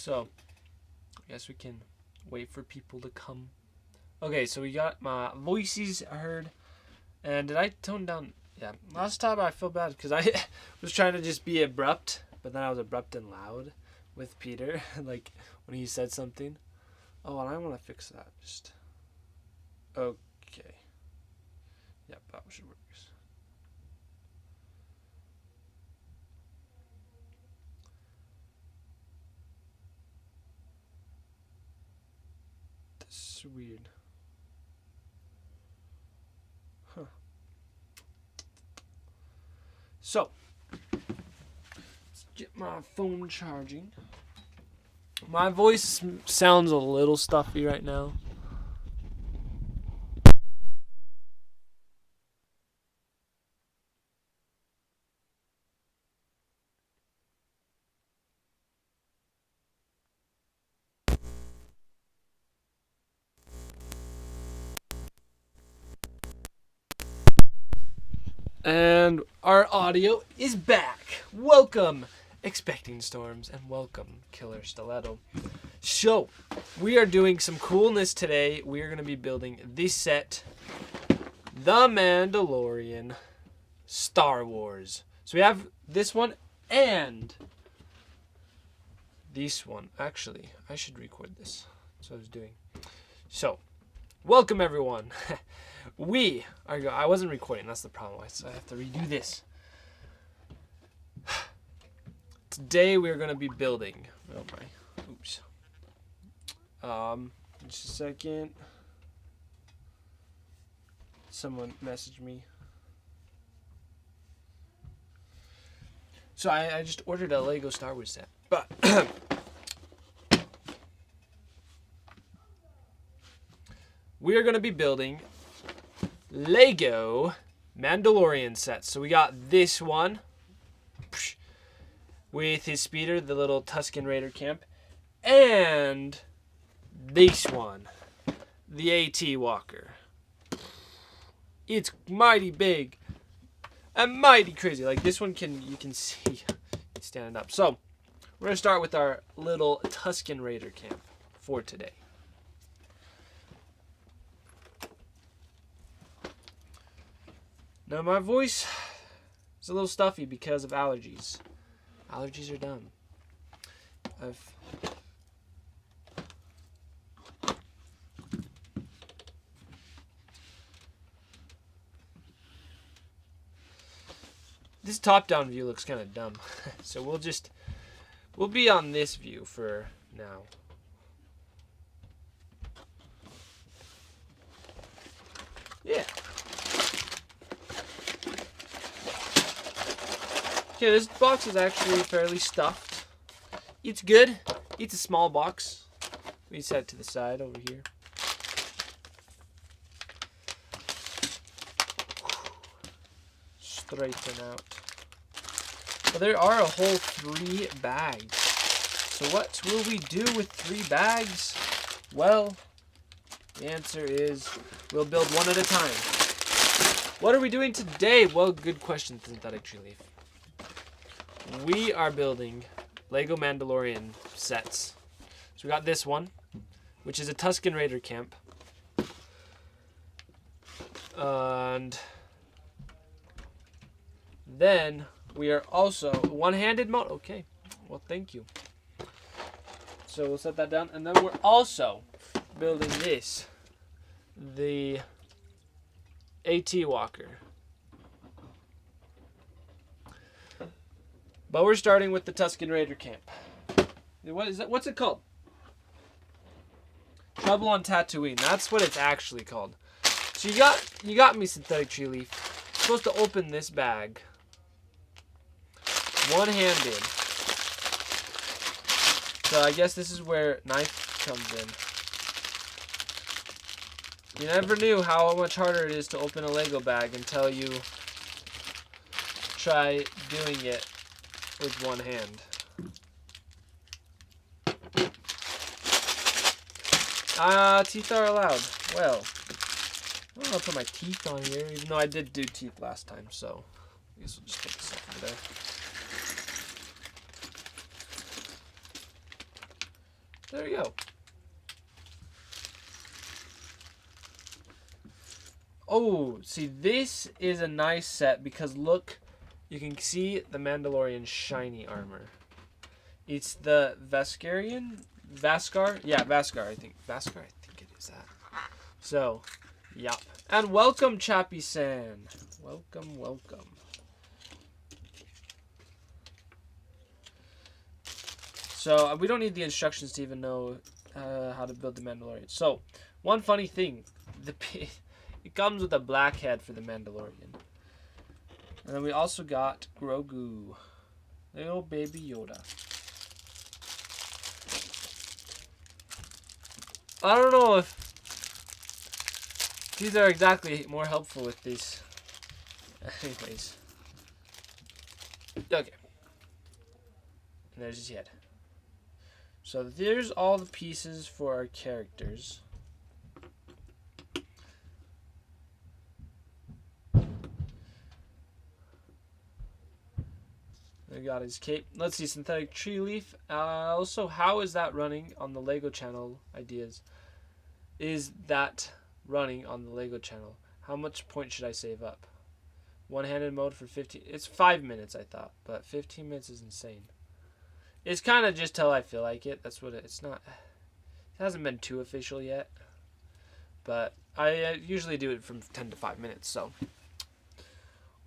So, I guess we can wait for people to come. Okay, so we got my voices heard. And did I tone down? Yeah, last time I feel bad because I was trying to just be abrupt, but then I was abrupt and loud with Peter, like when he said something. Oh, and I want to fix that. Just okay. Yep, that should work. This is weird. Huh. So, let's get my phone charging. My voice sounds a little stuffy right now. And our audio is back. Welcome, Expecting Storms, and welcome, Killer Stiletto. So, we are doing some coolness today. We are going to be building this set, The Mandalorian, Star Wars. So we have this one and this one. Actually, I should record this. That's what I was doing. So, welcome everyone. I wasn't recording, that's the problem. So I have to redo this. Today we are going to be building. Oh my. Oops. Just a second. Someone messaged me. So I just ordered a Lego Star Wars set. But we are going to be building Lego Mandalorian sets. So we got this one with his speeder, the little Tusken Raider camp, and this one, the AT Walker. It's mighty big and mighty crazy. Like this one you can see it's standing up. So we're gonna start with our little Tusken Raider camp for today. Now my voice is a little stuffy because of allergies. Allergies are dumb. This top-down view looks kind of dumb. So we'll be on this view for now. Yeah. Okay, this box is actually fairly stuffed. It's good. It's a small box. We set it to the side over here. Straighten out. But there are a whole 3 bags. So what will we do with 3 bags? Well, the answer is we'll build one at a time. What are we doing today? Well, good question, Synthetic Tree Leaf. We are building Lego Mandalorian sets. So we got this one, which is a Tusken Raider camp. And then we are also one-handed mode. Okay, well, thank you. So we'll set that down. And then we're also building this, the AT Walker. But we're starting with the Tusken Raider camp. What is that? What's it called? Trouble on Tatooine. That's what it's actually called. So you got me, Synthetic Tree Leaf. You're supposed to open this bag one-handed. So I guess this is where knife comes in. You never knew how much harder it is to open a Lego bag until you try doing it with one hand. Teeth are allowed. Well, I don't know if I put my teeth on here, even though I did do teeth last time, so I guess we'll just put this over there. There you go. Oh, see, this is a nice set because look, you can see the Mandalorian shiny armor. It's the Vaskar? Yeah, Vaskar, I think. Vaskar, I think it is that. So, yup. And welcome, Chappie-san. Welcome, welcome. So, we don't need the instructions to even know how to build the Mandalorian. So, one funny thing. It comes with a black head for the Mandalorian. And then we also got Grogu. Little baby Yoda. I don't know if these are exactly more helpful with these. Anyways. Okay. And there's his head. So there's all the pieces for our characters. We got his cape. Let's see, synthetic tree leaf. Also, how is that running on the Lego channel ideas? Is that running on the Lego channel? How much points should I save up? One-handed mode for 15. It's 5 minutes, I thought, but 15 minutes is insane. It's kind of just till I feel like it. That's what it's not. It hasn't been too official yet, but I usually do it from 10 to 5 minutes. So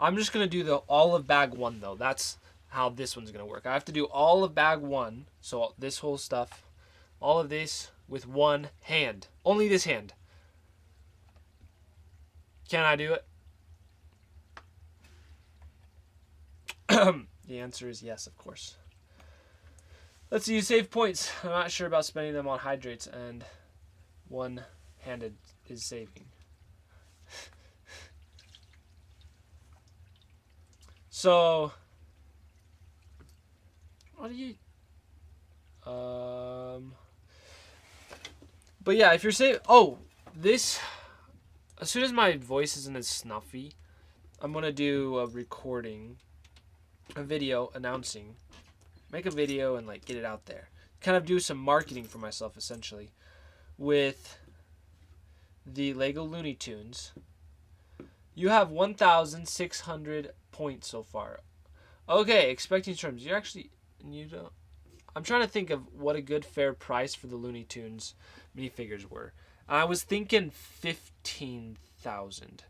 I'm just gonna do the all of bag 1 though. That's how this one's gonna work. I have to do all of bag 1. So this whole stuff, all of this with one hand. Only this hand. Can I do it? The answer is yes, of course. Let's see, you save points. I'm not sure about spending them on hydrates, and one-handed is saving. So, what do you... But yeah, if you're saving... Oh, this... As soon as my voice isn't as snuffy, I'm going to do a recording, a video announcing. Make a video and like get it out there. Kind of do some marketing for myself, essentially. With the Lego Looney Tunes. You have 1,600 points so far. Okay, expecting terms. You're actually... You don't... I'm trying to think of what a good fair price for the Looney Tunes minifigures were. I was thinking 15,000.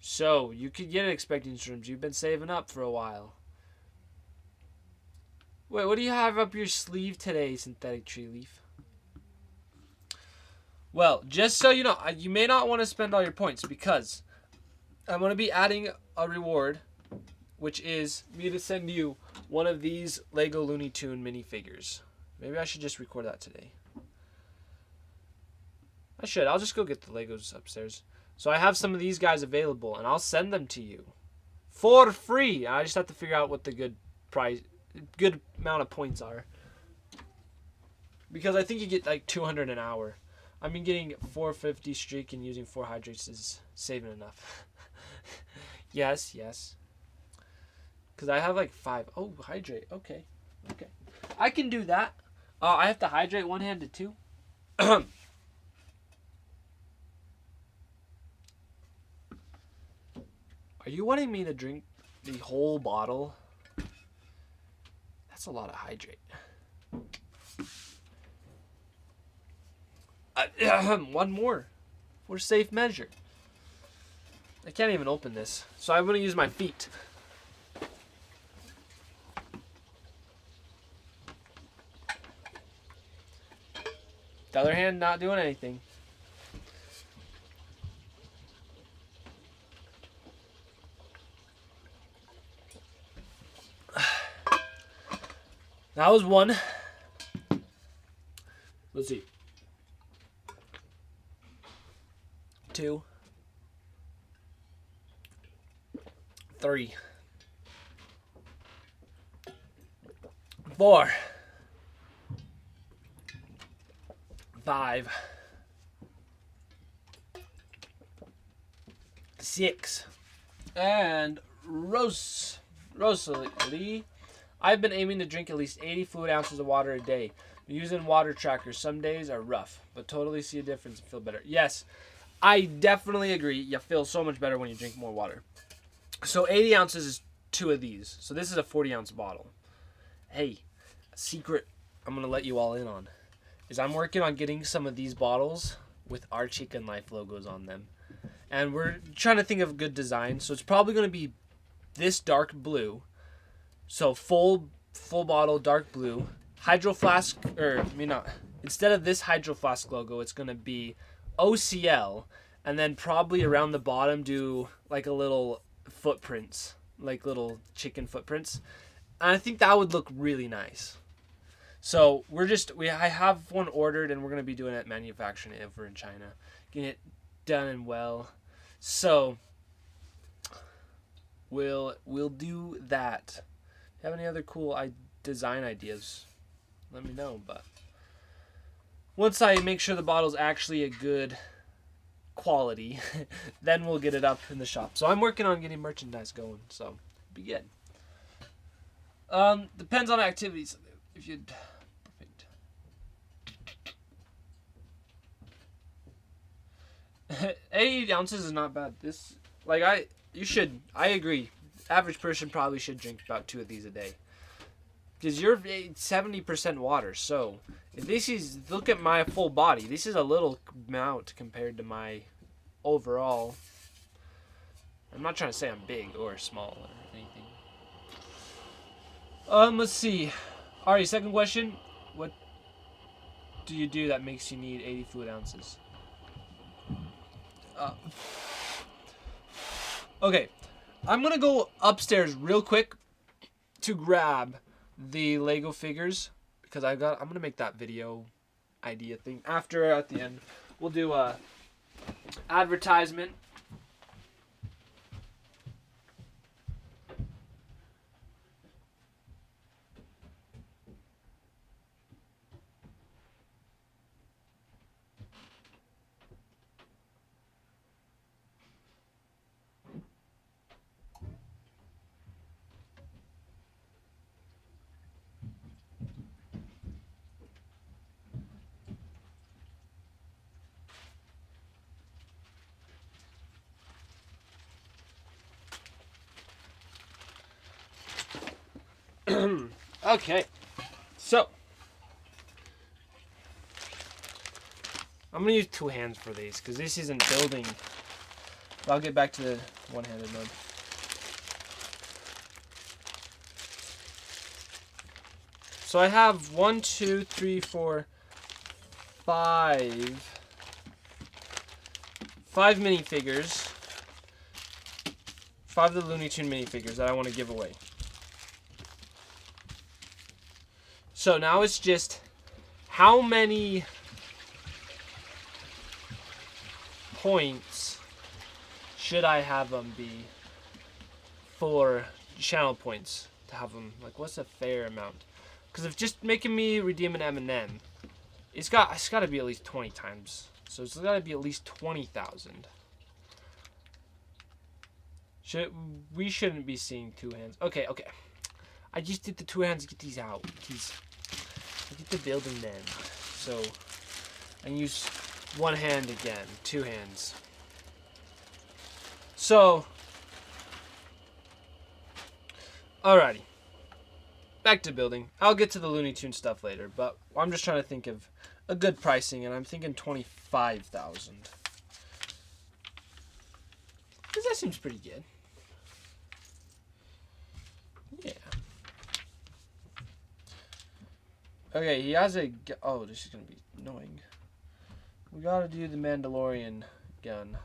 So, you could get it expecting terms. You've been saving up for a while. Wait, what do you have up your sleeve today, Synthetic Tree Leaf? Well, just so you know, you may not want to spend all your points because I'm going to be adding a reward, which is me to send you one of these Lego Looney Tune minifigures. Maybe I should just record that today. I should. I'll just go get the Legos upstairs. So I have some of these guys available, and I'll send them to you for free. I just have to figure out what the good amount of points are, because I think you get like 200 an hour. I mean, getting 450 streak and using 4 hydrates is saving enough. yes, because I have like 5. Oh, hydrate. Okay, I can do that. I have to hydrate one-handed too. Are you wanting me to drink the whole bottle? That's a lot of hydrate. One more for safe measure. I can't even open this, so I'm going to use my feet. The other hand not doing anything. That was 1. Let's see. 2. 3. 4. 5. 6. And Rosalie. I've been aiming to drink at least 80 fluid ounces of water a day. Using water trackers some days are rough, but totally see a difference and feel better. Yes, I definitely agree. You feel so much better when you drink more water. So 80 ounces is 2 of these. So this is a 40-ounce bottle. Hey, a secret I'm going to let you all in on is I'm working on getting some of these bottles with our Chicken Life logos on them. And we're trying to think of a good design. So it's probably going to be this dark blue. So full bottle, dark blue. Hydro Flask, instead of this Hydro Flask logo, it's going to be OCL. And then probably around the bottom do like a little footprints, like little chicken footprints. And I think that would look really nice. So I have one ordered, and we're going to be doing it manufacturing it over in China. Getting it done and well. So we'll do that. If you have any other cool design ideas, let me know. But once I make sure the bottle's actually a good quality, then we'll get it up in the shop. So I'm working on getting merchandise going, so be good. Depends on activities. If you'd perfect. 80 ounces is not bad. I agree. Average person probably should drink about 2 of these a day. Because you're 70% water, so if look at my full body. This is a little amount compared to my overall. I'm not trying to say I'm big or small or anything. Let's see. Alright, second question. What do you do that makes you need 80 fluid ounces? Okay, I'm gonna go upstairs real quick to grab the Lego figures because I'm gonna make that video idea thing after. At the end we'll do a advertisement. Okay, so I'm gonna use 2 hands for these because this isn't building. But I'll get back to the one-handed mode. So I have 1, 2, 3, 4, 5 minifigures. 5 of the Looney Tune minifigures that I want to give away. So now it's just how many points should I have them be for channel points to have them? Like, what's a fair amount? Because if just making me redeem an M&M, it's got to be at least 20 times. So it's got to be at least 20,000. We shouldn't be seeing 2 hands. Okay. I just did the 2 hands to get these out. I get the building then. So I use 1 hand again. 2 hands. So alrighty. Back to building. I'll get to the Looney Tune stuff later, but I'm just trying to think of a good pricing, and I'm thinking 25,000. Because that seems pretty good. Yeah. Okay, he has a... Oh, this is going to be annoying. We got to do the Mandalorian gun.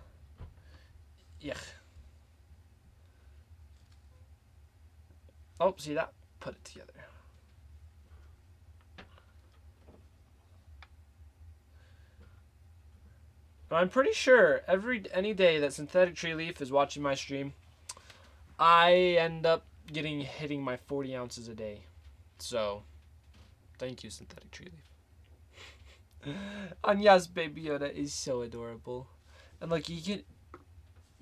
Yeah. Oh, see that? Put it together. But I'm pretty sure any day that Synthetic Tree Leaf is watching my stream, I end up hitting my 40 ounces a day. So, thank you, Synthetic Tree Leaf. Anya's Baby Yoda is so adorable. And look, the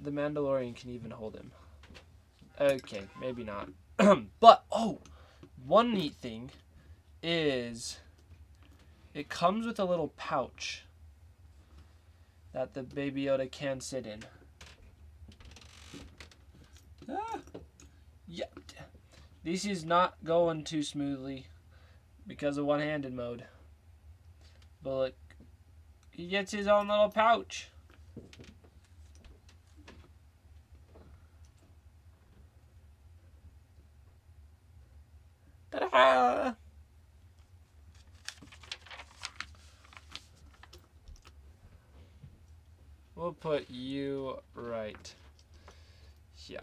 Mandalorian can even hold him. Okay, maybe not. But, one neat thing is It comes with a little pouch that the Baby Yoda can sit in. Yeah. This is not going too smoothly because of one-handed mode. But look, he gets his own little pouch. Ta-da! We'll put you right here.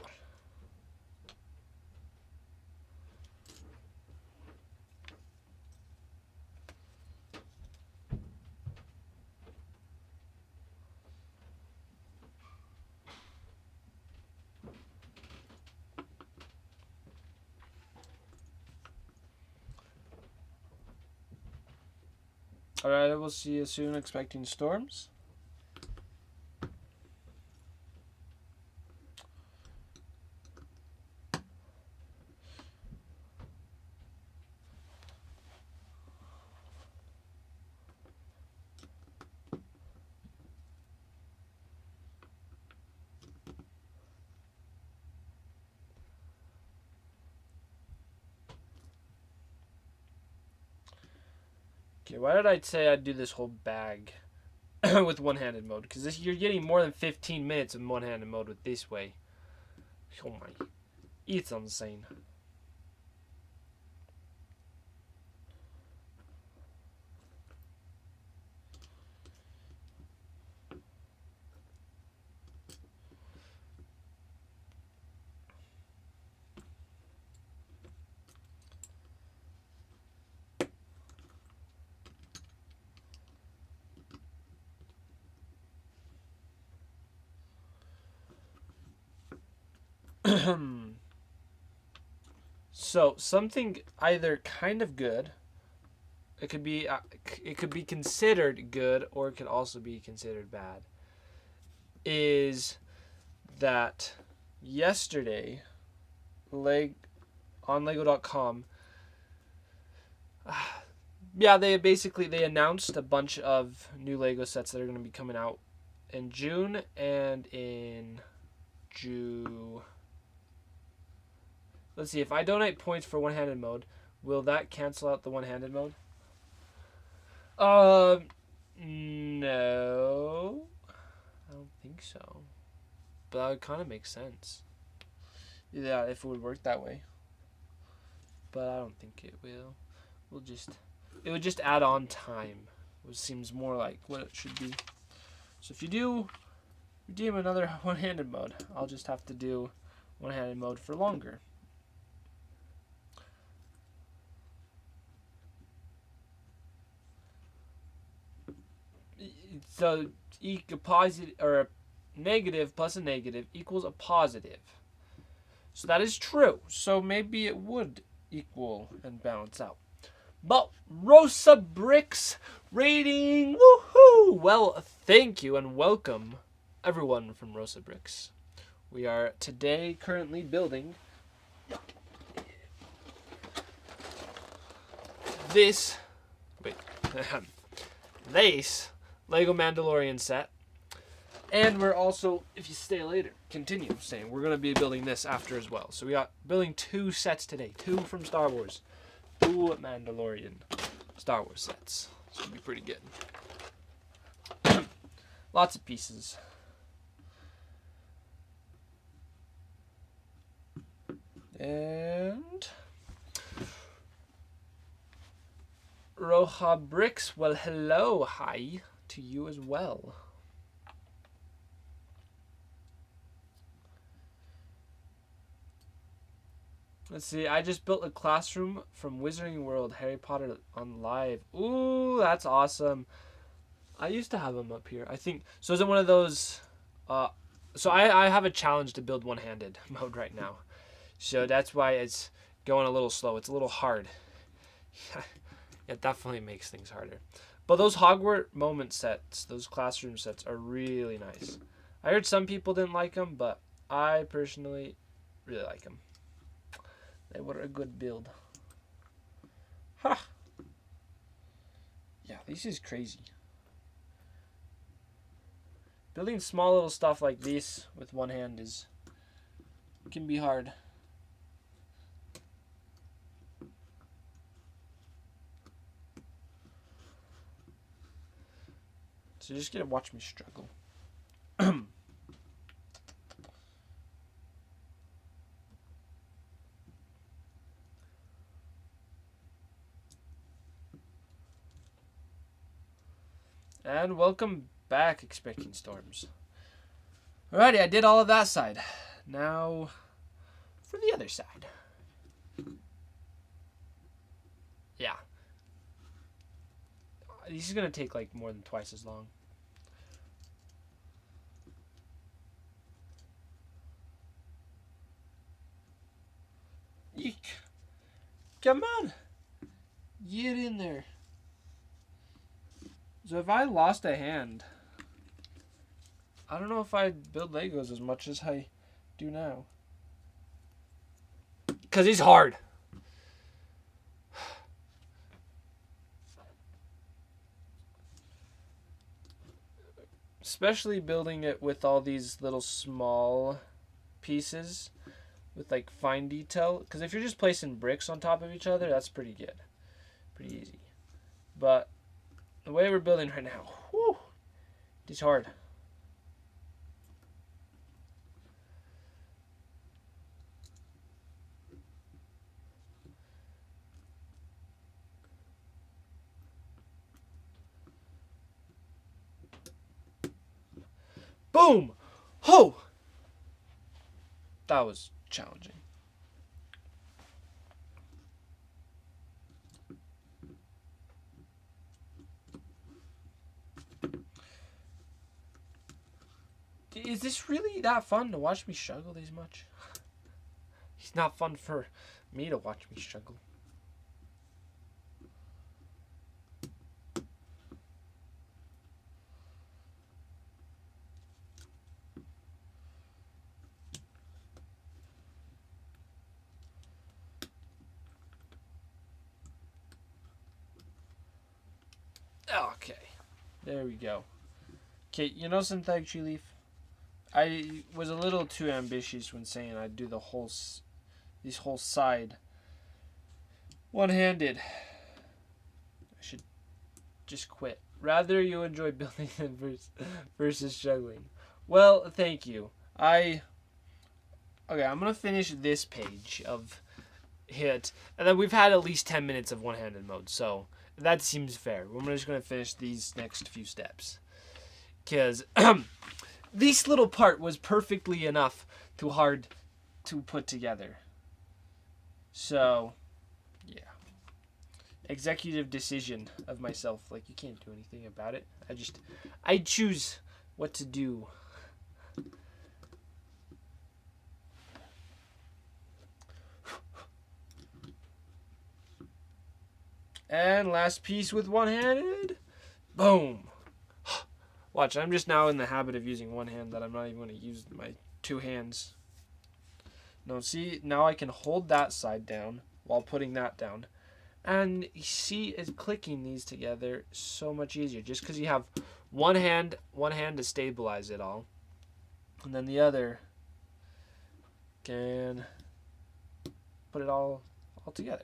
Alright, we'll see you soon. Expecting storms. Okay, why did I say I'd do this whole bag with one-handed mode? Because you're getting more than 15 minutes of one-handed mode with this way. Oh my. It's insane. So something either kind of good, it could be considered good, or it could also be considered bad, is that yesterday on Lego.com, yeah, they announced a bunch of new Lego sets that are going to be coming out in June and in June. Let's see, if I donate points for one-handed mode, will that cancel out the one-handed mode? No. I don't think so. But that would kind of make sense. Yeah, if it would work that way. But I don't think it will. It would just add on time, which seems more like what it should be. So if you do redeem another one-handed mode, I'll just have to do one-handed mode for longer. So a positive or a negative plus a negative equals a positive. So that is true. So maybe it would equal and balance out. But Rosa Bricks rating, woohoo! Well, thank you and welcome everyone from Rosa Bricks. We are today currently building this Lego Mandalorian set. And we're also, if you stay later, continue saying we're going to be building this after as well. So we got building 2 sets today. 2 from Star Wars. 2 Mandalorian Star Wars sets. It's going to be pretty good. Lots of pieces. And Roja Bricks, well, hello, hi to you as well. Let's see, I just built a classroom from Wizarding World, Harry Potter on Live. Ooh, that's awesome. I used to have them up here, I think. So is it one of those, so I have a challenge to build one-handed mode right now. So that's why it's going a little slow. It's a little hard. It definitely makes things harder. But those Hogwarts moment sets, those classroom sets are really nice. I heard some people didn't like them, but I personally really like them. They were a good build. Ha! Yeah, This is crazy. Building small little stuff like this with one hand can be hard. So you're just gonna watch me struggle. And welcome back, Expecting Storms. Alrighty, I did all of that side. Now for the other side. Yeah. This is gonna take like more than twice as long. Eek. Come on. Get in there. So if I lost a hand, I don't know if I'd build Legos as much as I do now. Because he's hard. Especially building it with all these little small pieces with like fine detail. Because if you're just placing bricks on top of each other, that's pretty good. Pretty easy. But the way we're building right now, whew, it's hard. Boom! Ho! That was challenging. Is this really that fun to watch me struggle this much? It's not fun for me to watch me struggle. Okay, there we go. Okay, you know synthetic tree leaf? I was a little too ambitious when saying I'd do this whole side one-handed. I should just quit. Rather you enjoy building versus juggling. Well, thank you. Okay, I'm gonna finish this page of hit, and then we've had at least 10 minutes of one-handed mode, so that seems fair. I'm just gonna finish these next few steps, because this little part was perfectly enough too hard to put together. So, yeah. Executive decision of myself. Like, you can't do anything about it. I choose what to do. And last piece with one-handed. Boom. Watch, I'm just now in the habit of using one hand that I'm not even going to use my two hands. No, see, now I can hold that side down while putting that down. And you see it's clicking these together so much easier. Just because you have one hand to stabilize it all. And then the other can put it all together.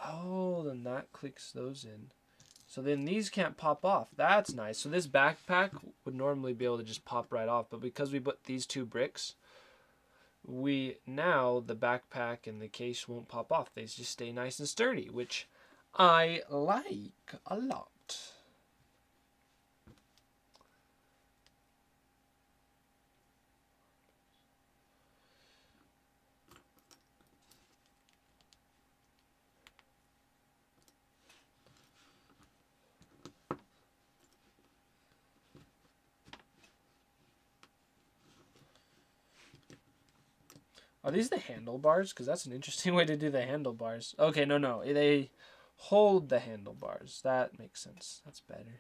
Oh, then that clicks those in. So then these can't pop off. That's nice. So this backpack would normally be able to just pop right off, but because we put these two bricks, now the backpack and the case won't pop off. They just stay nice and sturdy, which I like a lot. Are these the handlebars? Because that's an interesting way to do the handlebars. Okay, no. They hold the handlebars. That makes sense. That's better.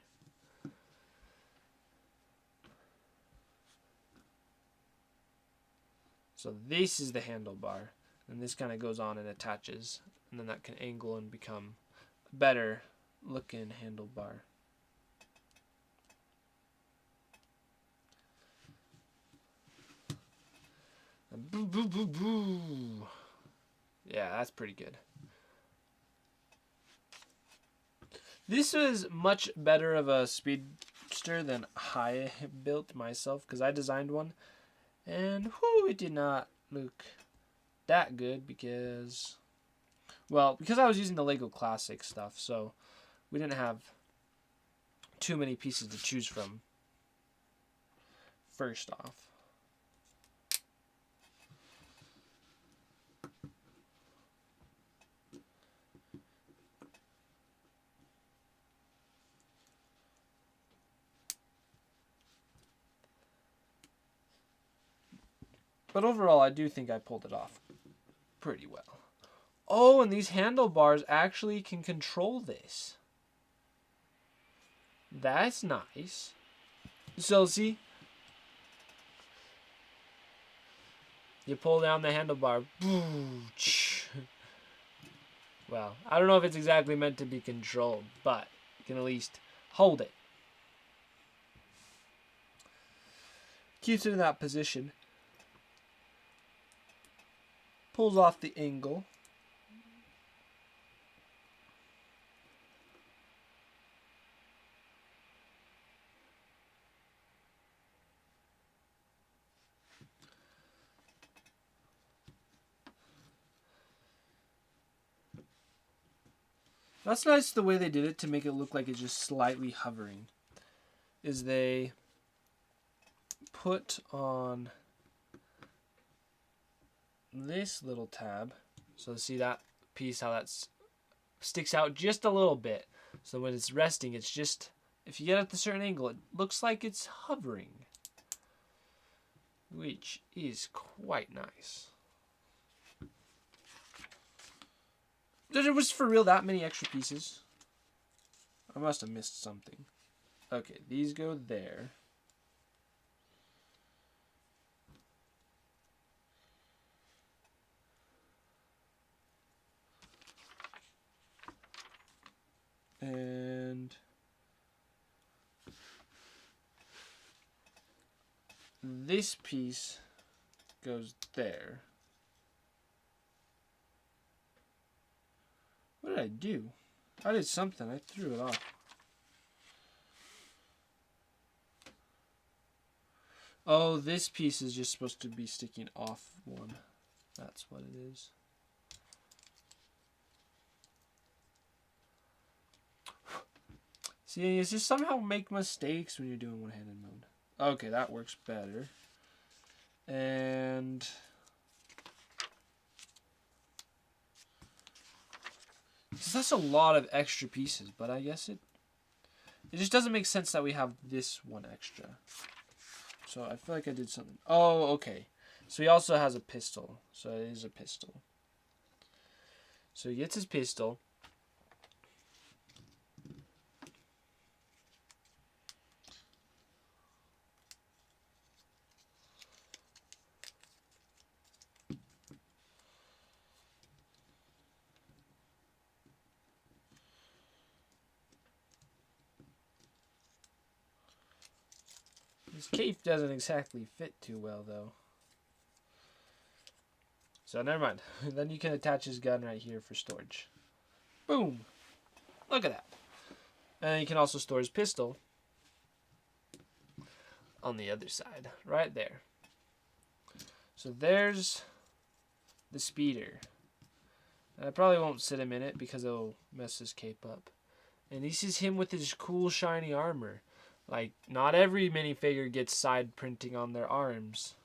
So this is the handlebar, and this kind of goes on and attaches, and then that can angle and become a better looking handlebar. And boo, boo, boo, boo. Yeah, that's pretty good. This was much better of a speedster than I built myself, because I designed one, and whoo, it did not look that good because I was using the Lego Classic stuff, so we didn't have too many pieces to choose from. First off, but overall, I do think I pulled it off pretty well. Oh, and these handlebars actually can control this. That's nice. So, see? You pull down the handlebar. Well, I don't know if it's exactly meant to be controlled, but you can at least hold it. Keeps it in that position. Pulls off the angle. That's nice the way they did it to make it look like it's just slightly hovering. Is they put on this little tab. So see that piece, how that sticks out just a little bit. So when it's resting, it's just, if you get at a certain angle, it looks like it's hovering, which is quite nice. There was for real that many extra pieces. I must have missed something. Okay, these go there. And this piece goes there. What did I do? I did something. I threw it off. Oh, this piece is just supposed to be sticking off one. That's what it is. See, you just somehow make mistakes when you're doing one-handed mode. Okay, that works better. And so that's a lot of extra pieces, but I guess it just doesn't make sense that we have this one extra. So I feel like I did something. Oh, okay. So he also has a pistol. So it is a pistol. So he gets his pistol. His cape doesn't exactly fit too well, though. So never mind. Then you can attach his gun right here for storage. Boom! Look at that. And you can also store his pistol on the other side, right there. So there's the speeder. And I probably won't sit him in it because it'll mess his cape up. And this is him with his cool shiny armor. Like, not every minifigure gets side printing on their arms.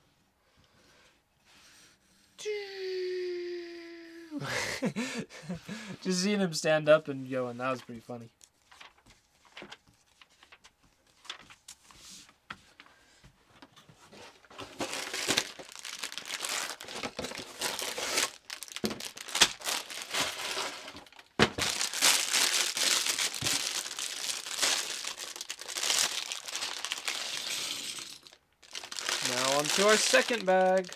Just seeing him stand up and go, and that was pretty funny. Now on to our second bag.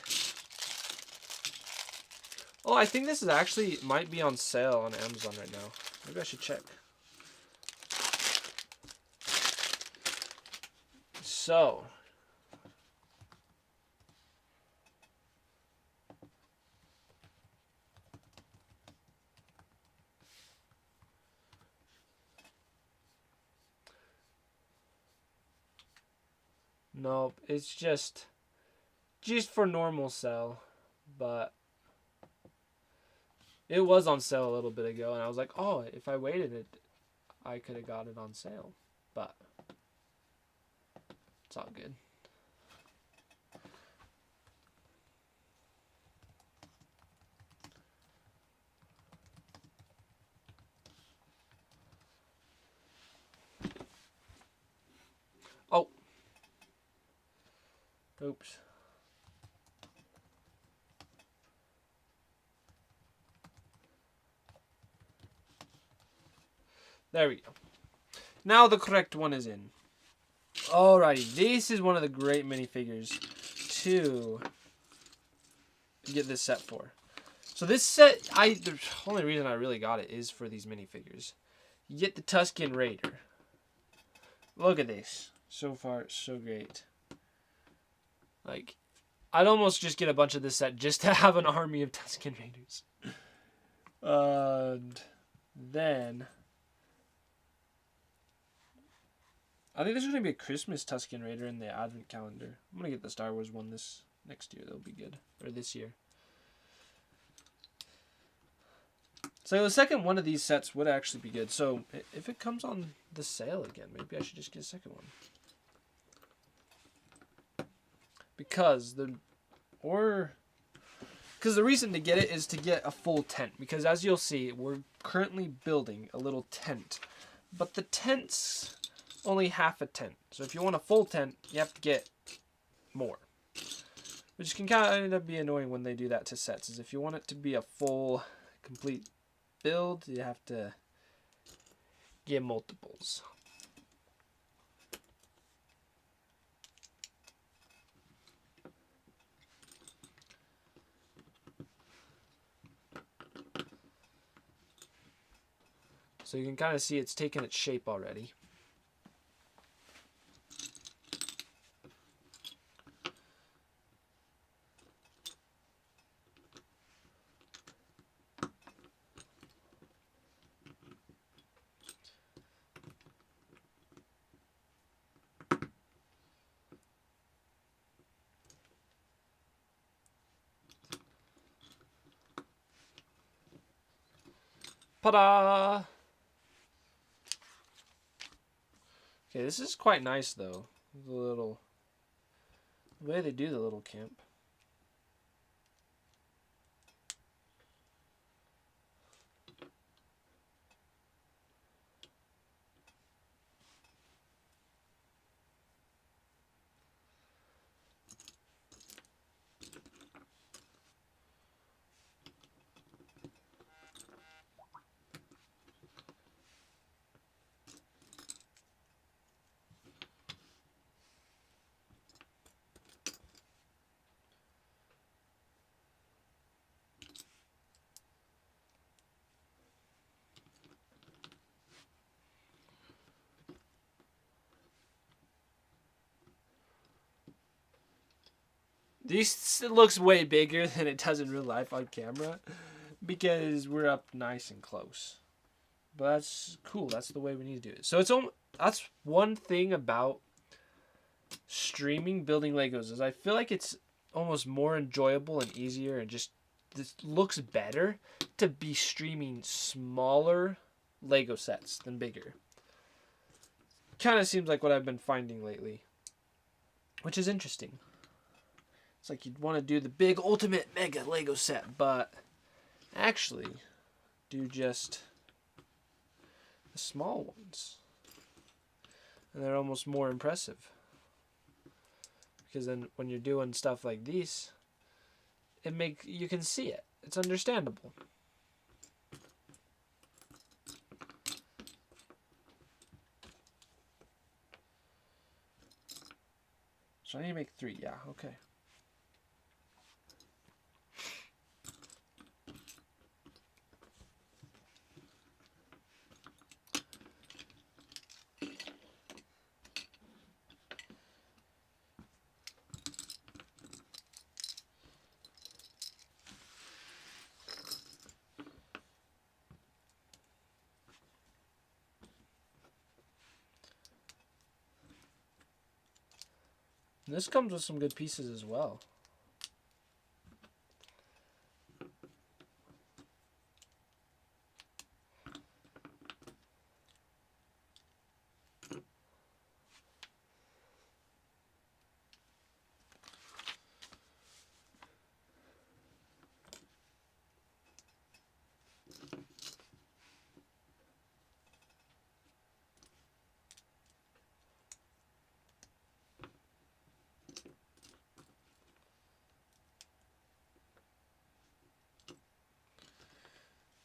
Oh, I think this is actually might be on sale on Amazon right now. Maybe I should check. So, nope, it's just for normal sale, but it was on sale a little bit ago, and I was like, oh, if I waited it, I could have got it on sale, but it's all good. Oh. Oops. There we go. Now the correct one is in. Alrighty, this is one of the great minifigures to get this set for. So this set, the only reason I really got it is for these minifigures. You get the Tusken Raider. Look at this. So far, so great. Like, I'd almost just get a bunch of this set just to have an army of Tusken Raiders. And then I think there's going to be a Christmas Tusken Raider in the Advent calendar. I'm going to get the Star Wars one this next year. That'll be good. Or this year. So the second one of these sets would actually be good. So if it comes on the sale again, maybe I should just get a second one. Because the reason to get it is to get a full tent. Because as you'll see, we're currently building a little tent. But the tent's only half a tent. So if you want a full tent, you have to get more. Which can kind of be annoying when they do that to sets. Is if you want it to be a full, complete build, you have to get multiples. So you can kind of see it's taken its shape already. Ta-da! Okay, this is quite nice though. The way they do the little camp. This looks way bigger than it does in real life on camera because we're up nice and close. But that's cool. That's the way we need to do it. So that's one thing about streaming building Legos is I feel like it's almost more enjoyable and easier and just this looks better to be streaming smaller Lego sets than bigger. Kind of seems like what I've been finding lately, which is interesting. It's like you'd want to do the big ultimate mega Lego set, but actually do just the small ones. And they're almost more impressive. Because then when you're doing stuff like these, you can see it. It's understandable. So I need to make 3, yeah, okay. This comes with some good pieces as well.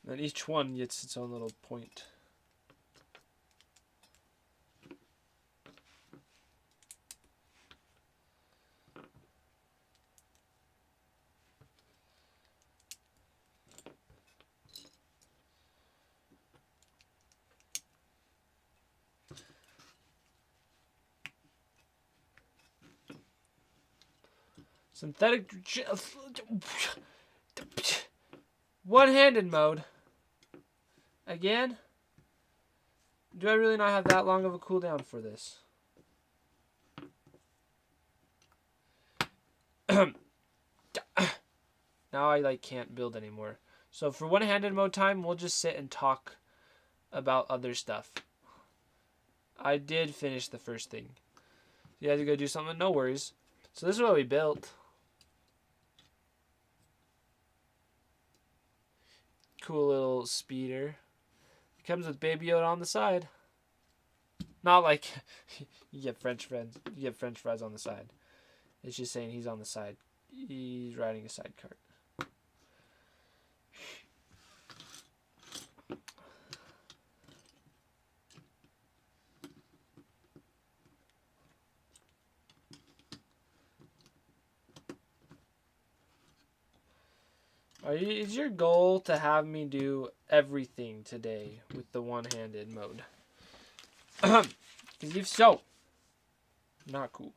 And each one gets its own little point. Synthetic one-handed mode. Again? Do I really not have that long of a cooldown for this? Now I can't build anymore. So for one-handed mode time, we'll just sit and talk about other stuff. I did finish the first thing. You had to go do something? No worries. So this is what we built. Cool little speeder. It comes with Baby Yoda on the side. Not like you get French fries on the side. It's just saying he's on the side. He's riding a side cart. Is your goal to have me do everything today with the one-handed mode? Because if so, not cool.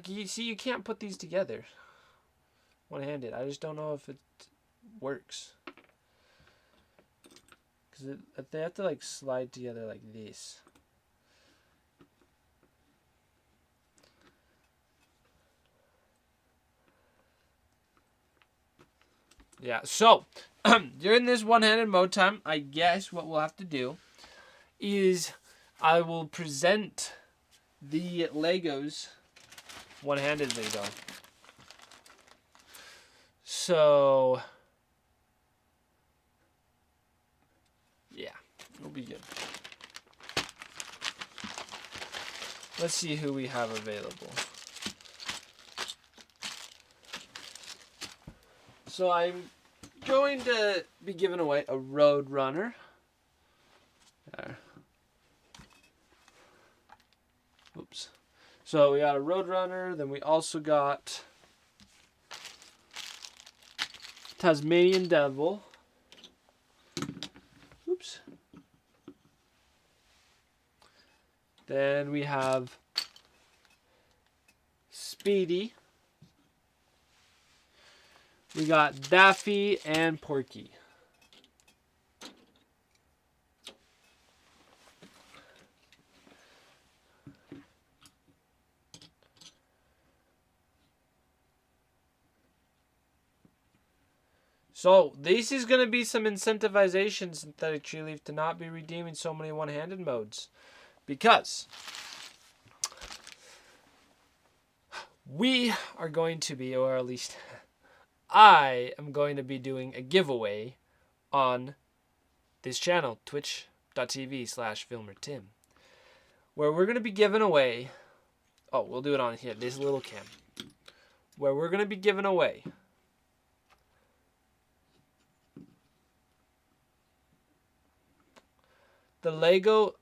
You see, you can't put these together one-handed. I just don't know if it works. Because they have to slide together like this. Yeah, so during this one-handed mode time, I guess what we'll have to do is I will present the Legos one-handedly though. So yeah, it'll be good. Let's see who we have available. So I'm going to be giving away a Road Runner. There. Oops. So we got a Road Runner, then we also got Tasmanian Devil. Oops. Then we have Speedy. We got Daffy and Porky. So, this is going to be some incentivization, Synthetic Tree Leaf, to not be redeeming so many one-handed modes. Because we are going to be, or at least I am going to be doing a giveaway on this channel, twitch.tv/FilmerTim, where we're going to be giving away, we'll do it on here, this little cam, where we're going to be giving away the Lego,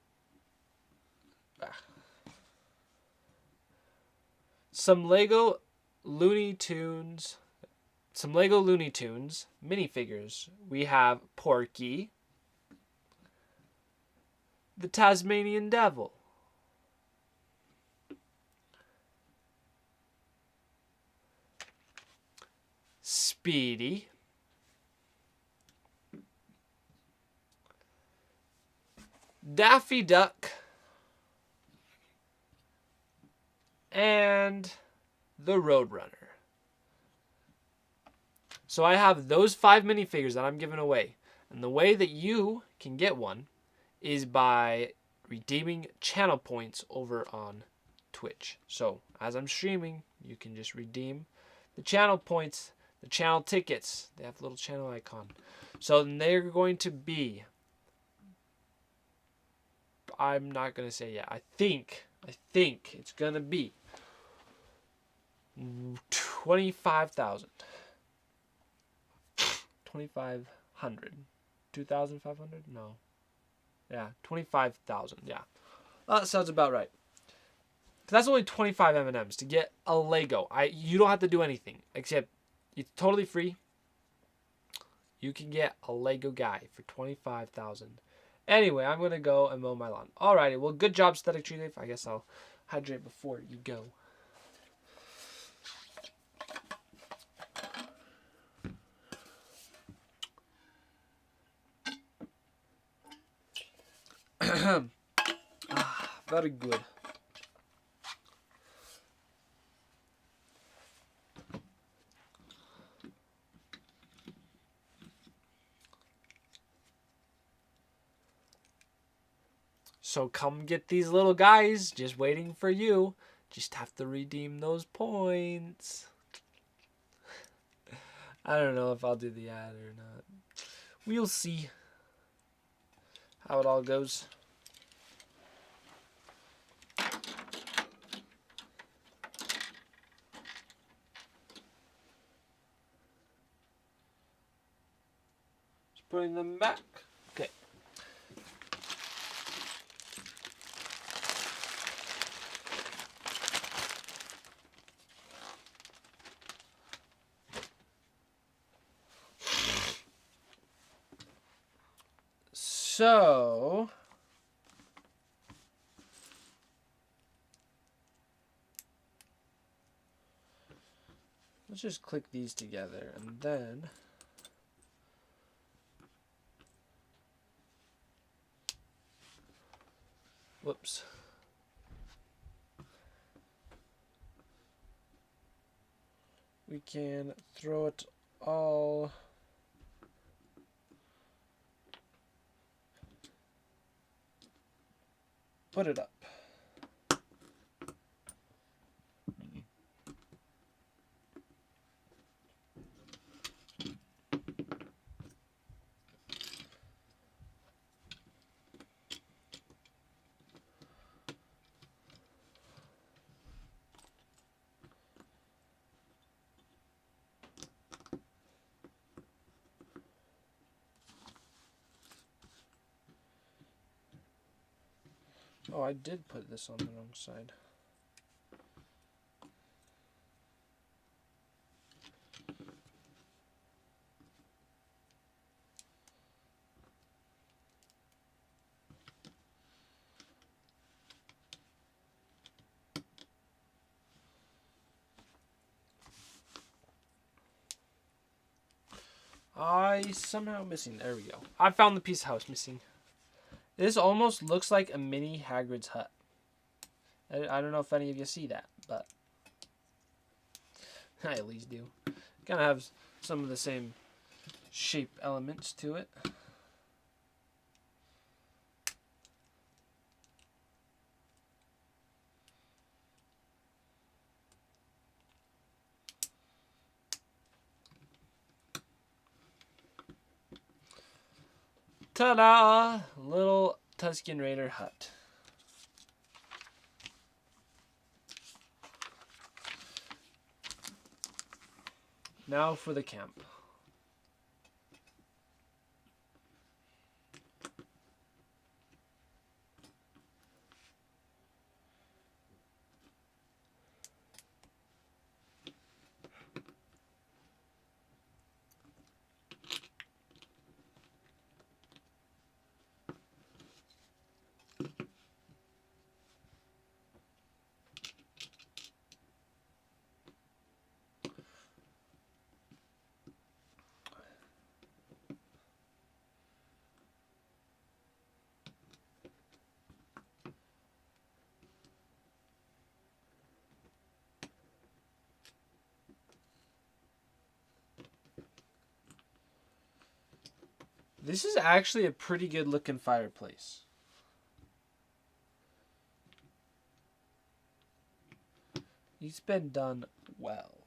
some Lego Looney Tunes minifigures. We have Porky, the Tasmanian Devil, Speedy, Daffy Duck, and the Roadrunner. So I have those 5 minifigures that I'm giving away. And the way that you can get one is by redeeming channel points over on Twitch. So as I'm streaming, you can just redeem the channel points, the channel tickets. They have a little channel icon. So they're going to be, I'm not going to say yet. I think it's going to be 25,000. 2,500. 2,500? No. Yeah, 25,000. Yeah. That sounds about right. That's only 25 M&Ms to get a Lego. You don't have to do anything except it's totally free. You can get a Lego guy for 25,000. Anyway, I'm going to go and mow my lawn. Alrighty, well, good job, Static Tree Leaf. I guess I'll hydrate before you go. Very good. So come get these little guys, just waiting for you. Just have to redeem those points. I don't know if I'll do the ad or not. We'll see how it all goes. Just putting them back. Okay. So let's just click these together and then whoops. We can throw it all put it up. Oh, I did put this on the wrong side. Somehow missing. There we go. I found the piece I was missing. This almost looks like a mini Hagrid's hut. I don't know if any of you see that, but I at least do. Kind of have some of the same shape elements to it. Ta-da! Little Tusken Raider hut. Now for the camp. This is actually a pretty good looking fireplace. It's been done well.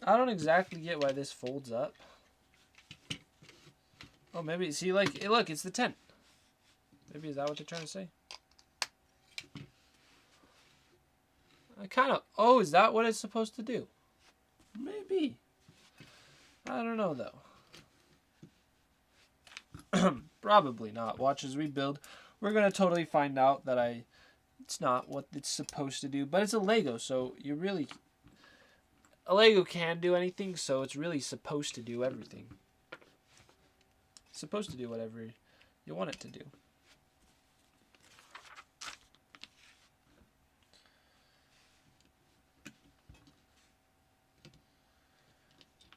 I don't exactly get why this folds up. Oh, maybe, see, like, hey, look, it's the tent. Maybe, is that what they're trying to say? I kind of, oh, is that what it's supposed to do? Maybe. I don't know, though. Probably not. Watch as we build. We're going to totally find out that it's not what it's supposed to do. But it's a Lego, so you really... A Lego can do anything, so it's really supposed to do everything. It's supposed to do whatever you want it to do.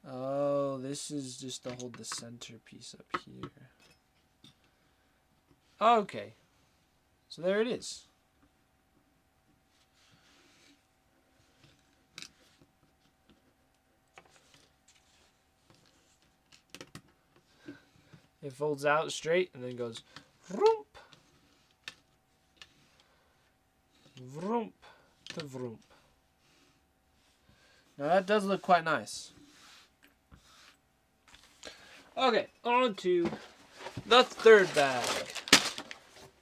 Oh, this is just to hold the centerpiece up here. Okay. So there it is. It folds out straight and then goes vroomp, vroomp to vroomp. Now that does look quite nice. Okay, on to the third bag.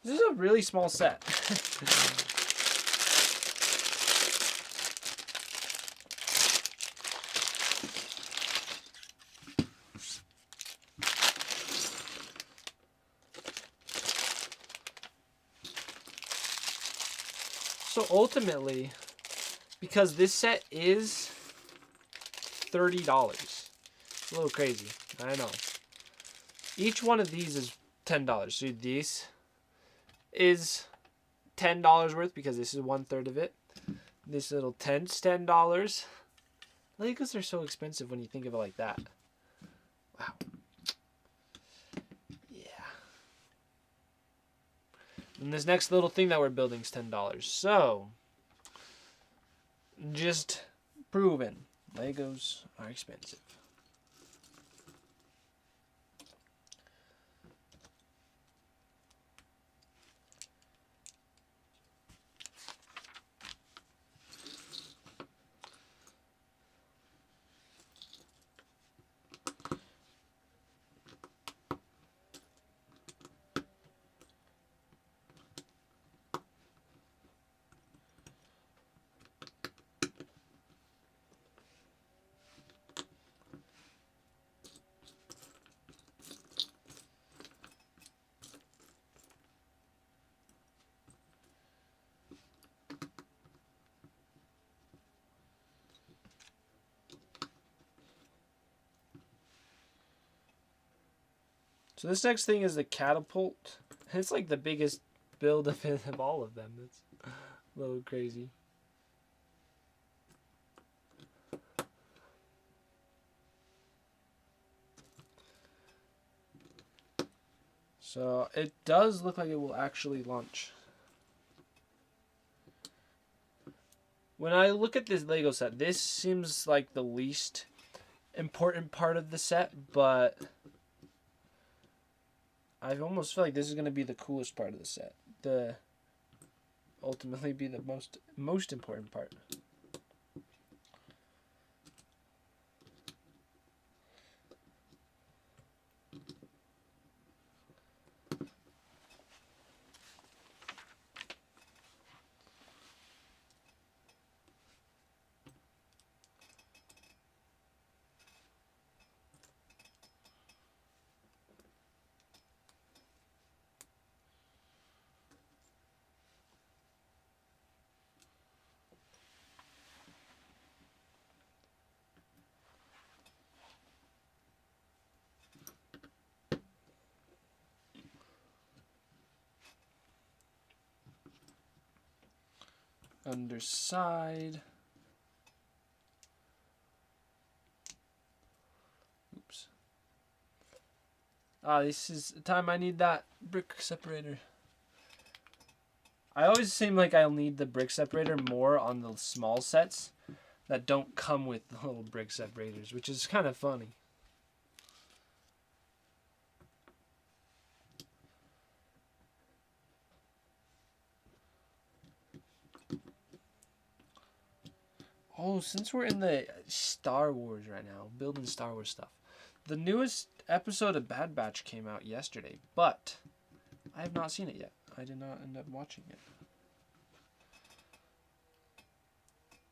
This is a really small set. So ultimately, because this set is $30, it's a little crazy, I know. Each one of these is $10. So this is $10 worth because this is 1/3 of it. This little tent's $10. Legos are so expensive when you think of it like that. Wow. Yeah. And this next little thing that we're building is $10. So, just proven. Legos are expensive. So this next thing is the catapult. It's like the biggest build of all of them. It's a little crazy. So it does look like it will actually launch. When I look at this Lego set, this seems like the least important part of the set, but I almost feel like this is going to be the coolest part of the set. Ultimately be the most important part. Underside. Oops. Ah, this is the time I need that brick separator. I always seem like I'll need the brick separator more on the small sets that don't come with the little brick separators, which is kind of funny. Oh, since we're in the Star Wars right now, building Star Wars stuff, the newest episode of Bad Batch came out yesterday, but I have not seen it yet. I did not end up watching it.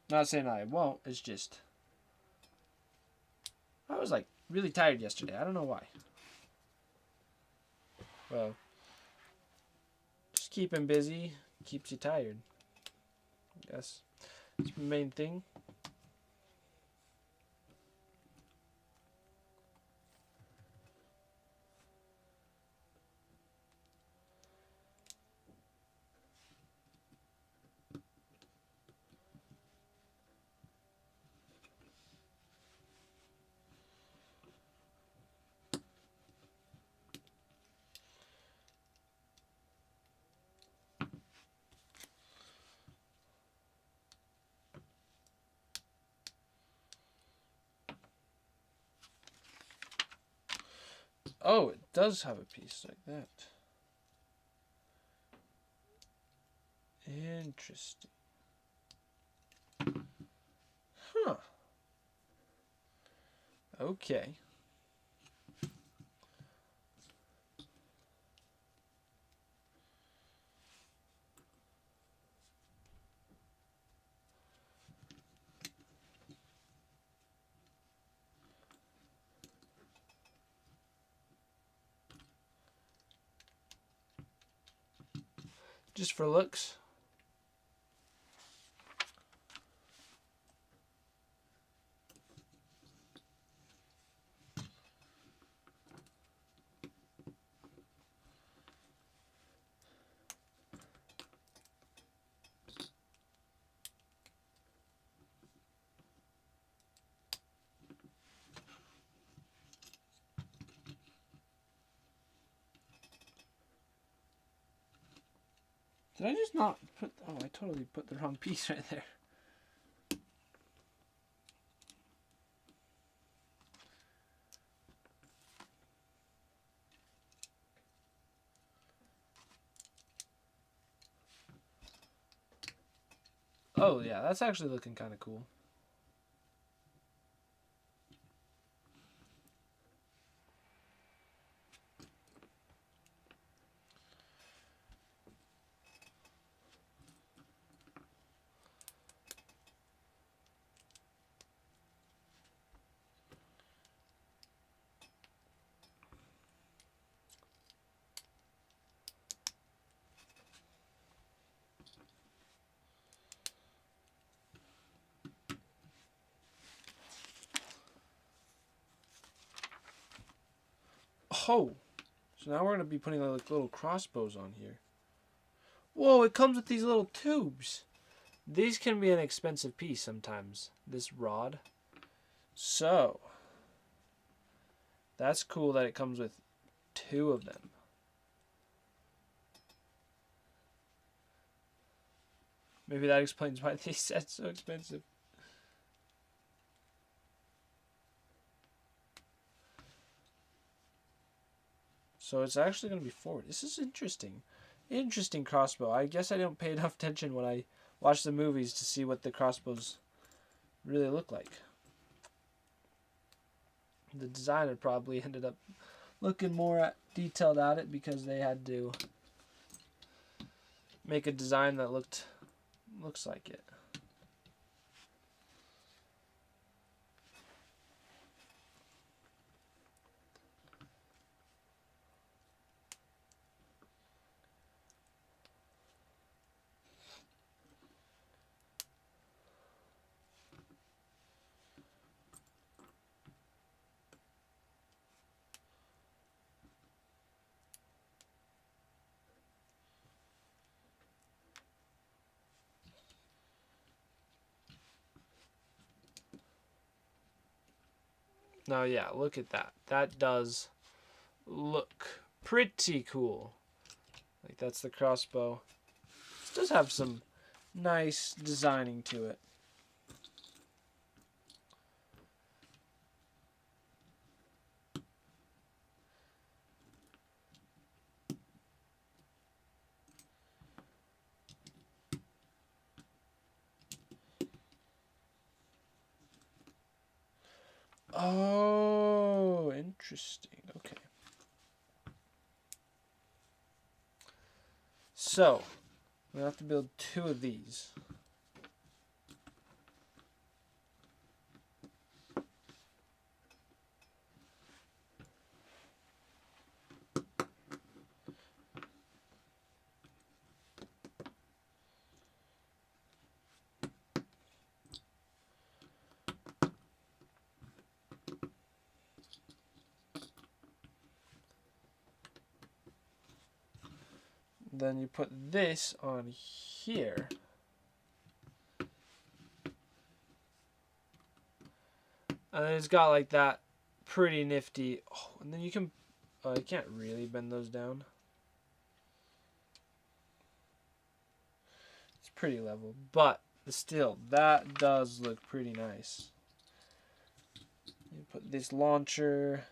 Not saying I won't, it's just I was like really tired yesterday. I don't know why. Well, just keeping busy keeps you tired. I guess it's the main thing. Oh, it does have a piece like that. Interesting. Huh. Okay. Just for looks. Did I just not put... Oh, I totally put the wrong piece right there. Oh, yeah, that's actually looking kind of cool. Oh, so now we're going to be putting like little crossbows on here. Whoa, it comes with these little tubes. These can be an expensive piece sometimes, this rod. So, that's cool that it comes with 2 of them. Maybe that explains why these sets so expensive. So it's actually going to be forward. This is interesting. Interesting crossbow. I guess I don't pay enough attention when I watch the movies to see what the crossbows really look like. The designer probably ended up looking more detailed at it because they had to make a design that looks like it. Now, yeah, look at that. That does look pretty cool. Like, that's the crossbow. Let's does have some nice designing to it. Oh, interesting. Okay. So, we have to build 2 of these. Then you put this on here. And then it's got like that pretty nifty. Oh, and then you can, you can't really bend those down. It's pretty level, but still, that does look pretty nice. You put this launcher.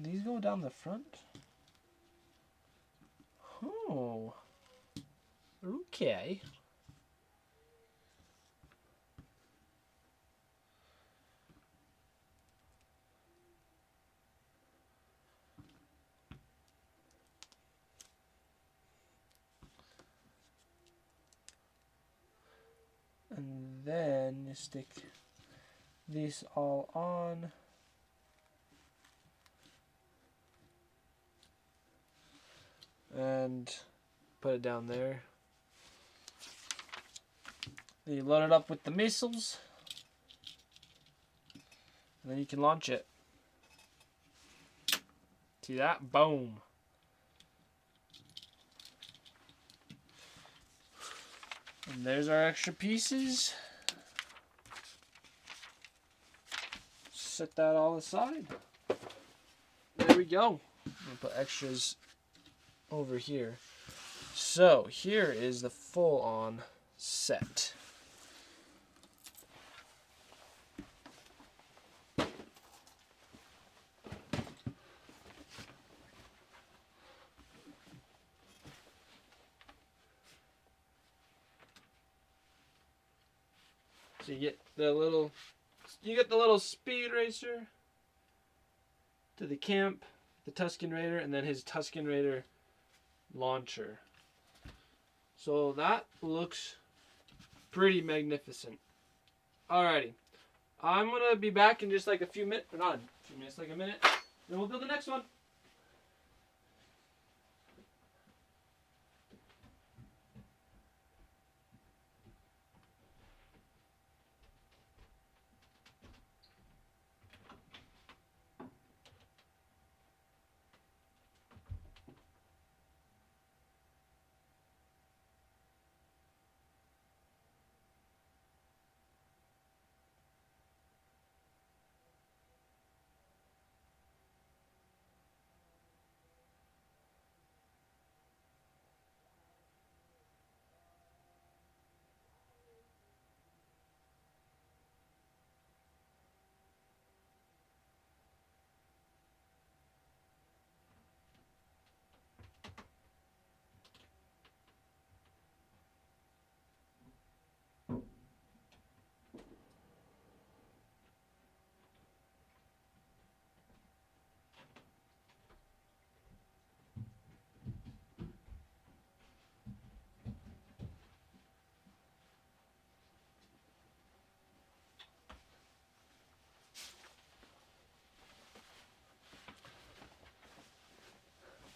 These go down the front? Oh. Okay. And then you stick these all on. And put it down there. Then you load it up with the missiles. And then you can launch it. See that? Boom. And there's our extra pieces. Set that all aside. There we go. I'll put extras over here. So here is the full-on set. So you get the little speed racer to the camp, the Tusken Raider, and then his Tusken Raider launcher. So that looks pretty magnificent. Alrighty. I'm gonna be back in just like a few minutes, or not a few minutes, like a minute. Then we'll build the next one.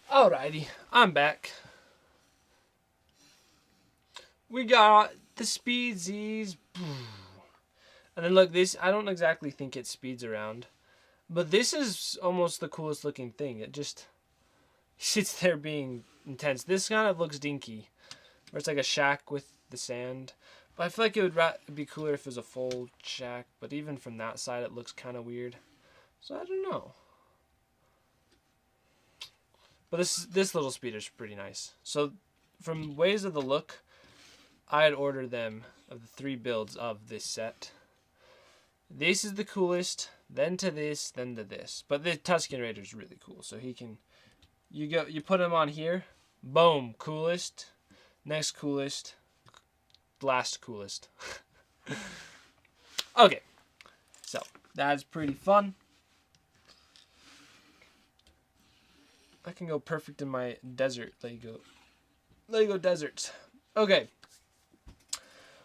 Alrighty, I'm back. We got the speed Z's. And then look, this, I don't exactly think it speeds around. But this is almost the coolest looking thing. It just sits there being intense. This kind of looks dinky. Where it's like a shack with the sand. But I feel like it would be cooler if it was a full shack. But even from that side, it looks kind of weird. So I don't know. But this little speeder's pretty nice. So from ways of the look, I had ordered them of the 3 builds of this set. This is the coolest, then to this, then to this. But the Tusken Raider is really cool. So he can, you put him on here, boom, coolest, next coolest, last coolest. Okay, so that's pretty fun. I can go perfect in my desert Lego deserts. Okay.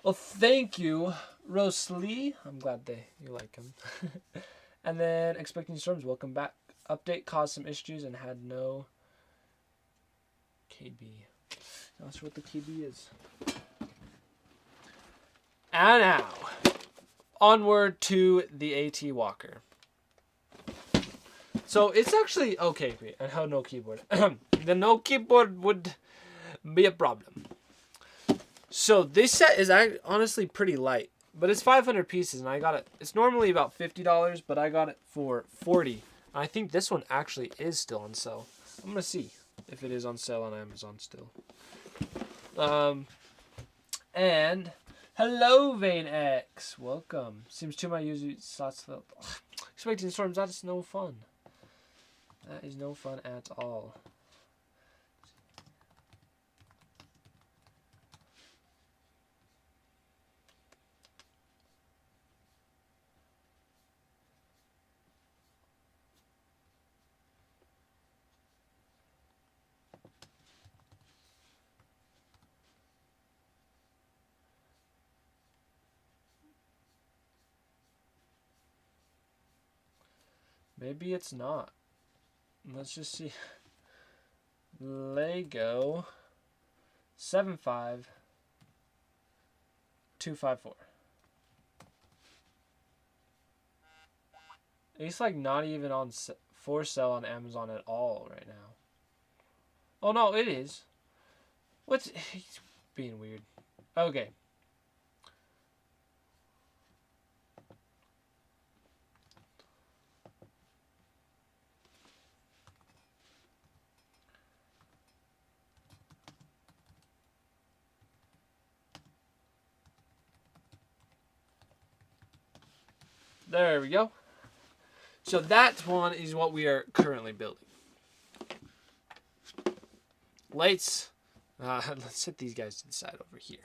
Well, thank you, Rosalie. I'm glad you like him. And then Expecting Storms, welcome back. Update caused some issues and had no KB. Not sure what the KB is. And now, onward to the AT Walker. So it's actually okay. Wait, I have no keyboard. The no keyboard would be a problem. So this set is honestly pretty light, but it's 500 pieces, and I got it. It's normally about $50, but I got it for $40. I think this one actually is still on sale. I'm gonna see if it is on sale on Amazon still. And hello, Vane X, welcome. Seems to my user slots. Expecting Storms. That is no fun. That is no fun at all. Maybe it's not. Let's just see. Lego 75254. It's like not even on for sale on Amazon at all right now. Oh no, it is. What's he's being weird. Okay. There we go. So that one is what we are currently building. Lights. Let's set these guys to the side over here.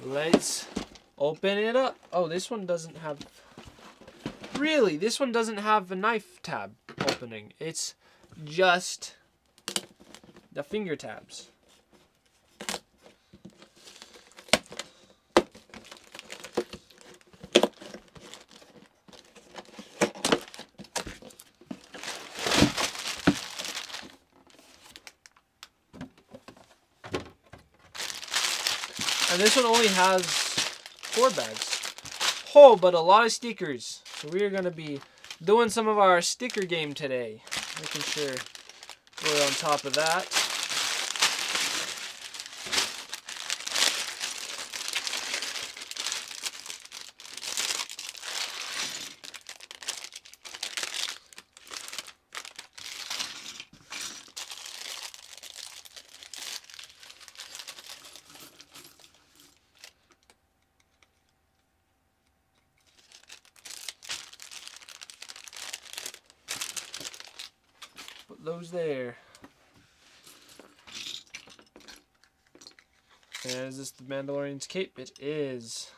Let's open it up. Oh, this one doesn't have... Really? This one doesn't have a knife tab opening. It's just the finger tabs. And this one only has 4 bags. Oh, but a lot of stickers. So we are going to be doing some of our sticker game today. Making sure we're on top of that. Those there. And is this the Mandalorian's cape? It is.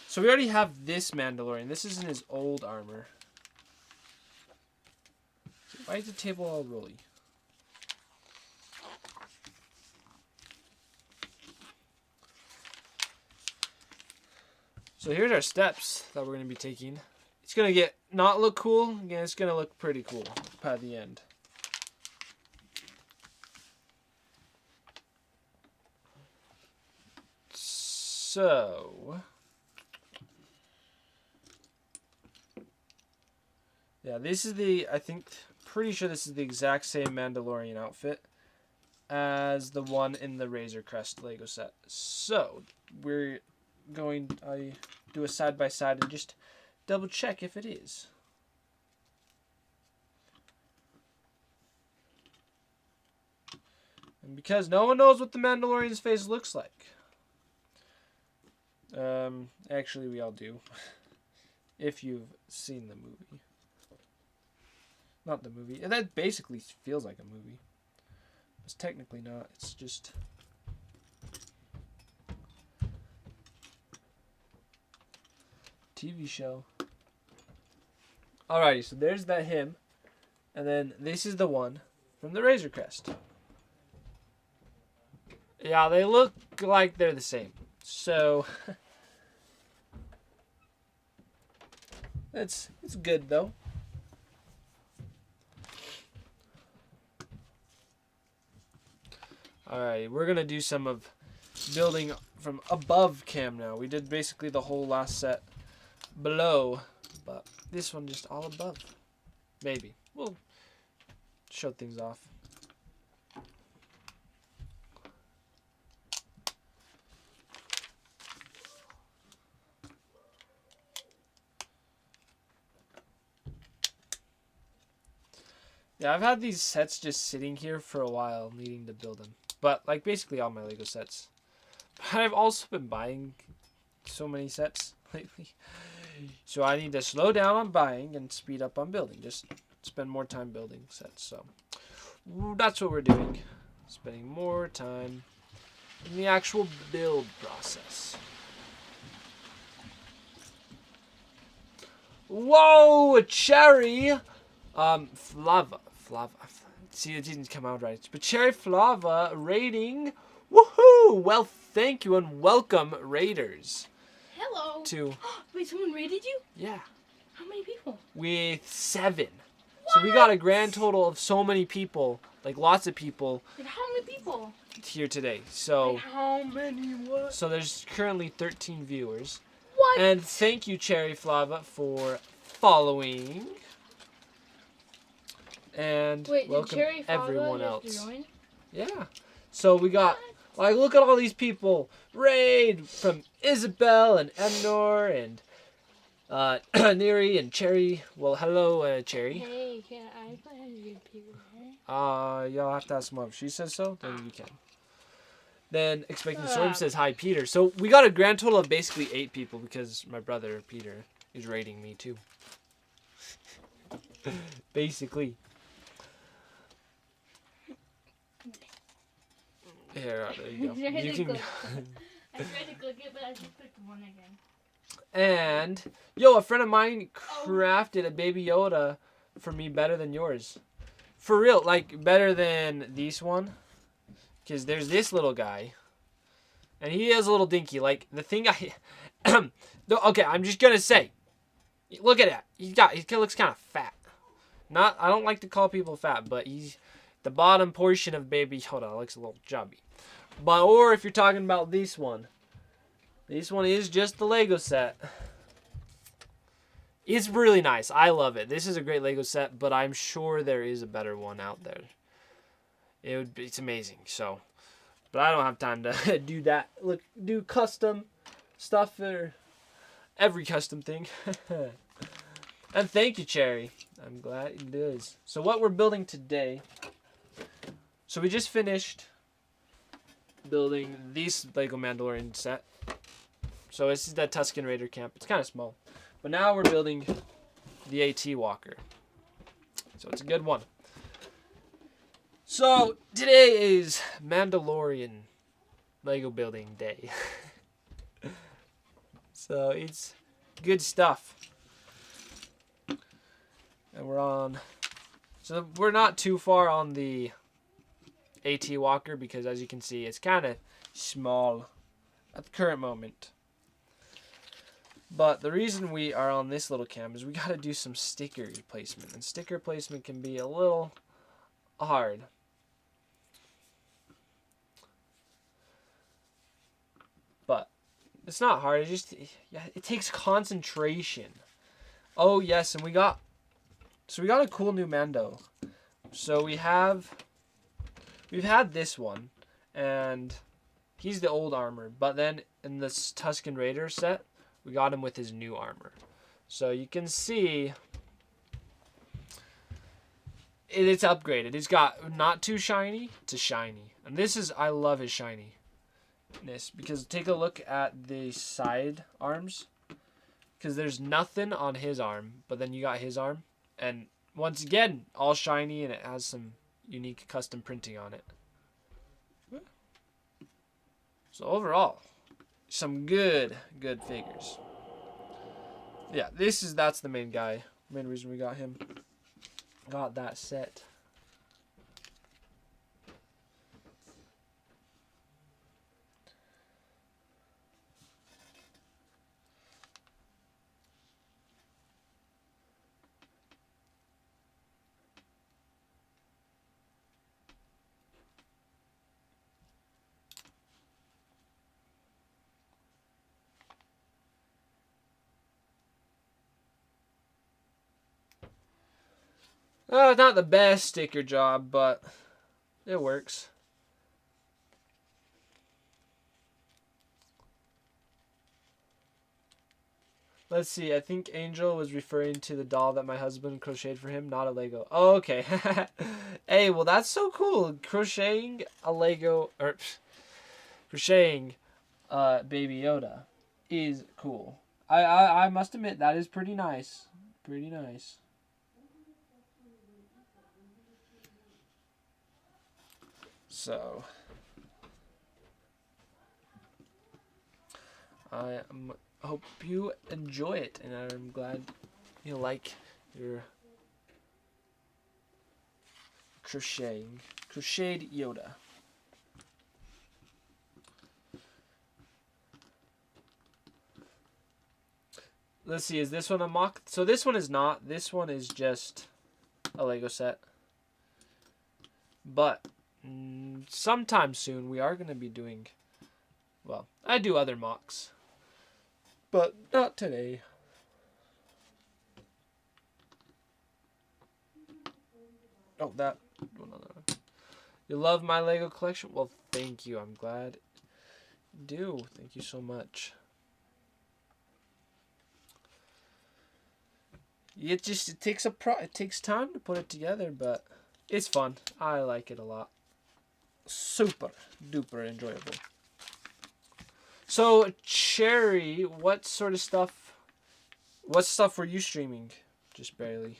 So we already have this Mandalorian. This is in his old armor. Why is the table all rolly? So here's our steps that we're going to be taking. It's going to not look cool. Again, it's going to look pretty cool by the end. So Yeah, this is the, I think, pretty sure this is the exact same Mandalorian outfit as the one in the Razor Crest Lego set. So, we're going to do a side-by-side and just double check if it is. And because no one knows what the Mandalorian's face looks like. Actually, we all do. If you've seen the movie. Not the movie. And that basically feels like a movie. It's technically not. It's just... TV show. Alrighty, so there's that him. And then this is the one from the Razor Crest. Yeah, they look like they're the same. So... It's good though. Alright, we're gonna do some of building from above cam now. We did basically the whole last set below, but this one just all above. Maybe. We'll show things off. Yeah, I've had these sets just sitting here for a while, needing to build them. But, like, basically all my Lego sets. But I've also been buying so many sets lately. So I need to slow down on buying and speed up on building. Just spend more time building sets. So that's what we're doing. Spending more time in the actual build process. Whoa, a cherry! Flava. See, it didn't come out right. But Cherry Flava rating. Woohoo! Well, thank you and welcome, Raiders. Hello. To. Wait, someone raided you? Yeah. How many people? With 7. What? So we got a grand total of so many people, like lots of people. Like how many people? Here today. So. Like how many what? So there's currently 13 viewers. What? And thank you, Cherry Flava, for following. And wait, welcome did Cherry Flava everyone just else. Join? Yeah. So we got, like, look at all these people. Raid from Isabel and Emnor and Neri and Cherry. Well, hello, Cherry. Hey, can I play good people? Y'all have to ask Mom. If she says so, then you can. Then Expecting Storm says hi, Peter. So we got a grand total of basically 8 people because my brother Peter is raiding me too. Basically. Here, there you go. You can. I tried to click it, but I just clicked one again. And yo, a friend of mine crafted a Baby Yoda for me better than yours. For real, like better than this one. Because there's this little guy. And he is a little dinky. Like the thing I okay, I'm just gonna say. Look at that. He looks kind of fat. I don't like to call people fat, but he's the bottom portion of Baby Yoda looks a little chubby. But or if you're talking about this one is just the Lego set. It's really nice. I love it. This is a great Lego set, but I'm sure there is a better one out there. It's amazing. So, but I don't have time to do that. Look, do custom stuff for every custom thing. And thank you, Cherry. I'm glad it does. So what we're building today. So we just finished building this Lego Mandalorian set. So this is the Tusken Raider camp. It's kind of small. But now we're building the AT Walker. So it's a good one. So today is Mandalorian Lego building day. So it's good stuff. And we're on... So we're not too far on the AT Walker because as you can see, it's kind of small at the current moment. But the reason we are on this little cam is we got to do some sticker placement. And sticker placement can be a little hard. But it's not hard. It takes concentration. Oh, yes. And we got So we got a cool new Mando. So we've had this one, and he's the old armor. But then in this Tusken Raider set, we got him with his new armor. So you can see it's upgraded. It's got not too shiny to shiny. And this is, I love his shininess. Because take a look at the side arms. Because there's nothing on his arm, but then you got his arm. And once again, all shiny, and it has some unique custom printing on it. So overall, some good figures. Yeah, that's the main guy. Main reason we got him. Got that set. Not the best sticker job, but it works. Let's see. I think Angel was referring to the doll that my husband crocheted for him, not a Lego. Oh, okay. Hey, well, that's so cool. Crocheting a Lego, or crocheting Baby Yoda is cool. I must admit, that is pretty nice. Pretty nice. So, I hope you enjoy it, and I'm glad you like your crocheted Yoda. Let's see, is this one a mock? So this one is not. This one is just a Lego set. But sometime soon we are going to be doing, well, I do other mocks, but not today. Oh, that. You love my Lego collection? Well, thank you. I'm glad you do. Thank you so much. It takes time to put it together, but it's fun. I like it a lot. Super duper enjoyable. So, Cherry, what stuff were you streaming? Just barely.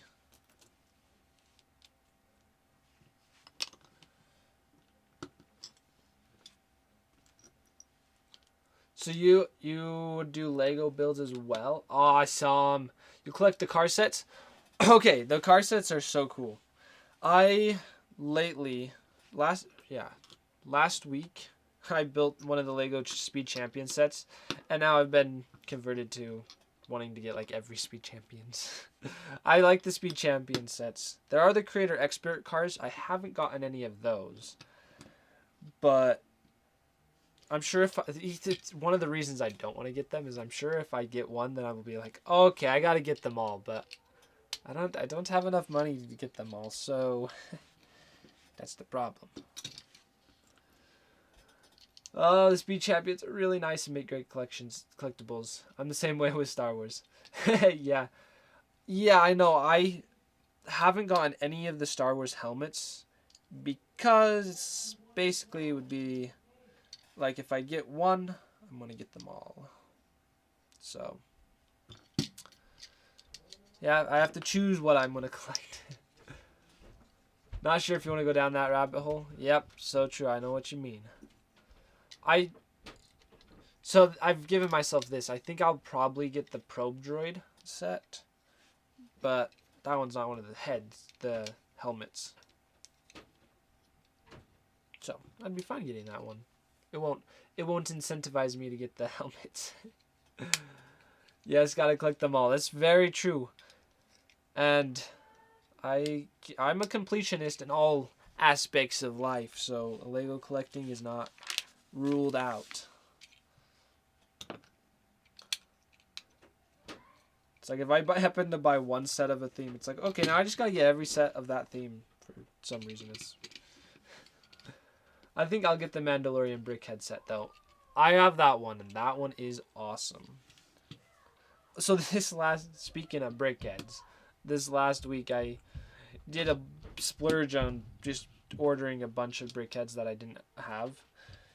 So you do Lego builds as well? Awesome. You collect the car sets? Okay, the car sets are so cool. Last week, I built one of the Lego Speed Champion sets, and now I've been converted to wanting to get like every Speed Champions. I like the Speed Champion sets. There are the Creator Expert cars. I haven't gotten any of those, but I'm sure it's one of the reasons I don't want to get them is I'm sure if I get one, then I will be like, okay, I got to get them all, but I don't have enough money to get them all, so that's the problem. Oh, the Speed Champions are really nice and make great collectibles. I'm the same way with Star Wars. Yeah. Yeah, I know. I haven't gotten any of the Star Wars helmets because basically it would be like if I get one, I'm going to get them all. So, yeah, I have to choose what I'm going to collect. Not sure if you want to go down that rabbit hole. Yep, so true. I know what you mean. So I've given myself this. I think I'll probably get the probe droid set, but that one's not one of the heads, the helmets. So I'd be fine getting that one. It won't incentivize me to get the helmets. Yes, gotta collect them all. That's very true. And I'm a completionist in all aspects of life, so Lego collecting is not ruled out. It's like if I happen to buy one set of a theme, it's like, okay, now I just gotta get every set of that theme for some reason. I think I'll get the Mandalorian Brickhead set, though. I have that one, and that one is awesome. So speaking of Brickheads, this last week I did a splurge on just ordering a bunch of Brickheads that I didn't have.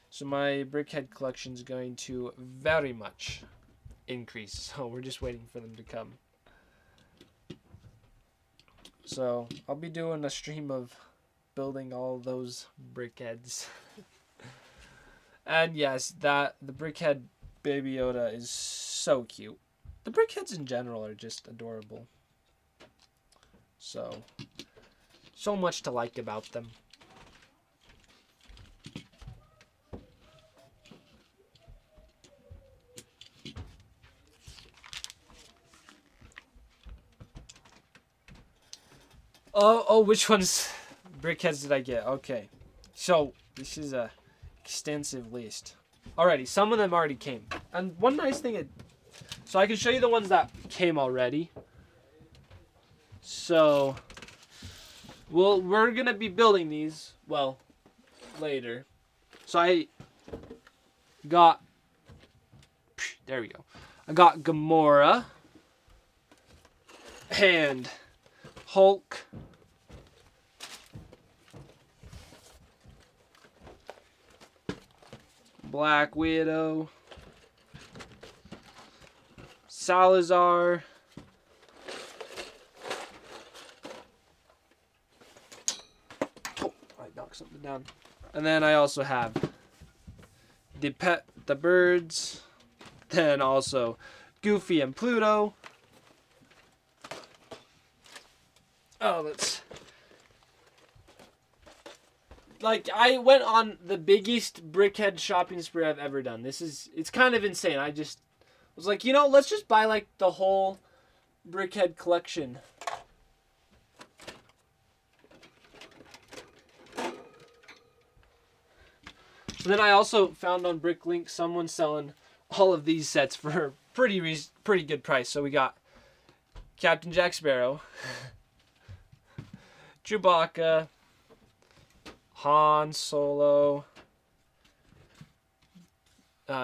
So my Brickhead collection is going to very much increase. So we're just waiting for them to come. So I'll be doing a stream of building all those Brickheads. And yes, the Brickhead Baby Yoda is so cute. The Brickheads in general are just adorable. So much to like about them. Oh, which ones Brickheads did I get? Okay. So, this is a extensive list. Alrighty, some of them already came. And one nice thing, so I can show you the ones that came already. So, we're going to be building these, well, later. So I got, there we go. I got Gamora and Hulk, Black Widow, Salazar, oh, I knocked something down. And then I also have the birds, then also Goofy and Pluto. Oh, I went on the biggest Brickhead shopping spree I've ever done. It's kind of insane. I just was like, let's just buy like the whole Brickhead collection. So then I also found on Bricklink someone selling all of these sets for a pretty good price. So we got Captain Jack Sparrow, Chewbacca, Han Solo,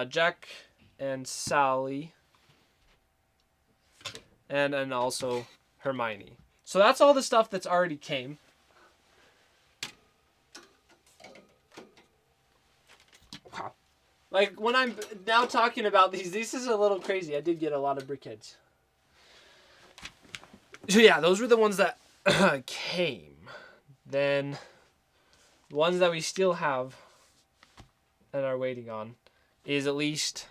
Jack and Sally, and also Hermione. So that's all the stuff that's already came. Wow. Like, when I'm now talking about these, this is a little crazy. I did get a lot of Brickheads. So yeah, those were the ones that came. Then the ones that we still have and are waiting on is at least...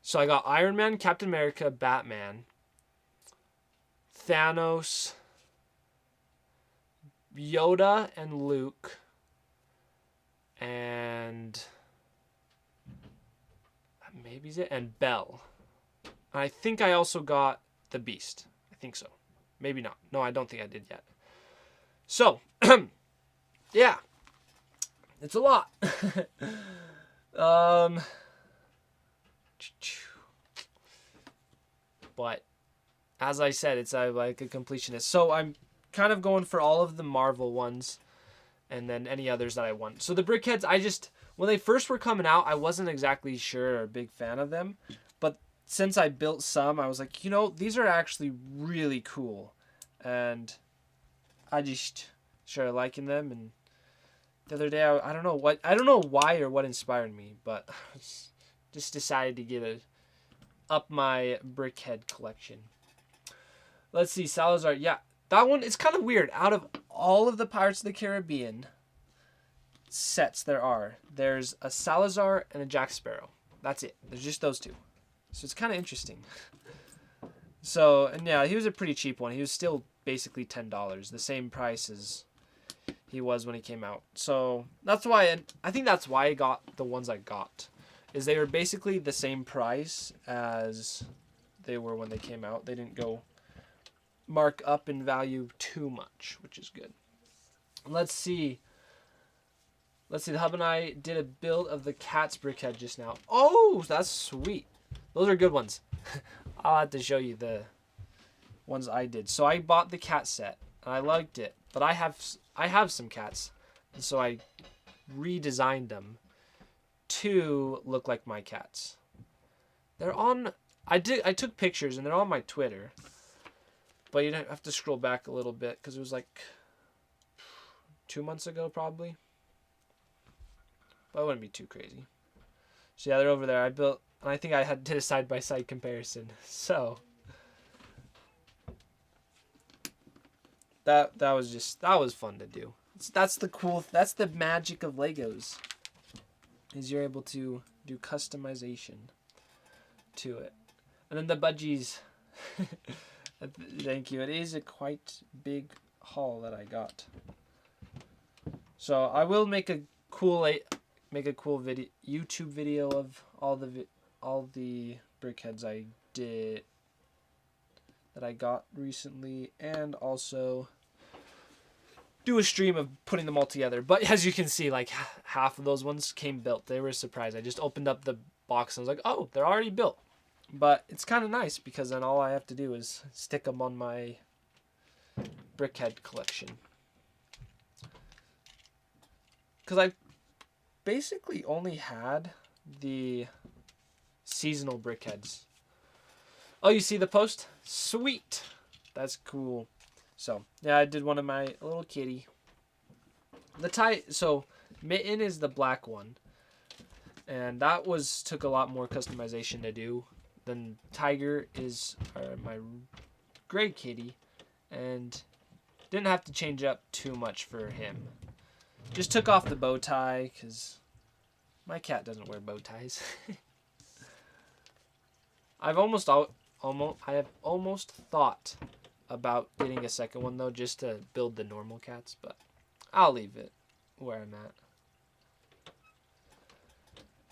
So I got Iron Man, Captain America, Batman, Thanos, Yoda and Luke, and maybe is it? And Belle. I think I also got the Beast. I think so. Maybe not. No, I don't think I did yet. So, yeah. It's a lot. But, as I said, it's like a completionist. So, I'm kind of going for all of the Marvel ones. And then any others that I want. So, the Brickheads, when they first were coming out, I wasn't exactly sure or a big fan of them. But since I built some, I was like, these are actually really cool. And I just started liking them. And the other day, I don't know why or what inspired me, but I just decided to up my Brickhead collection. Let's see, Salazar. Yeah, that one is kind of weird. Out of all of the Pirates of the Caribbean sets there's a Salazar and a Jack Sparrow. That's it. There's just those two. So it's kind of interesting. So, and yeah, he was a pretty cheap one. He was still basically $10, the same price as he was when he came out. So that's why, I think that's why I got the ones I got, is they were basically the same price as they were when they came out. They didn't go mark up in value too much, which is good. Let's see. The hub and I did a build of the Cats Brickhead just now. Oh, that's sweet. Those are good ones. I'll have to show you the ones I did. So I bought the cat set and I liked it, but I have some cats, and so I redesigned them to look like my cats. They're on. I took pictures and they're on my Twitter, but you have to scroll back a little bit because it was like 2 months ago probably. But it wouldn't be too crazy. So yeah, they're over there. I built, and I think I did a side-by-side comparison. So that was fun to do. That's the magic of Legos. Is you're able to do customization to it. And then the budgies. Thank you. It is a quite big haul that I got. So I will make a cool video, YouTube video of all the brickheads I did that I got recently, and also do a stream of putting them all together. But as you can see, like half of those ones came built. They were a surprise. I just opened up the box and was like, oh, they're already built. But it's kind of nice because then all I have to do is stick them on my brickhead collection. Because I basically only had the seasonal brickheads. Oh, you see the post? Sweet. That's cool. So, yeah, I did one of my little kitty. So Mitten is the black one. And that took a lot more customization to do. Then Tiger is my gray kitty. And didn't have to change up too much for him. Just took off the bow tie because my cat doesn't wear bow ties. I have almost thought about getting a second one though, just to build the normal cats, but I'll leave it where I'm at.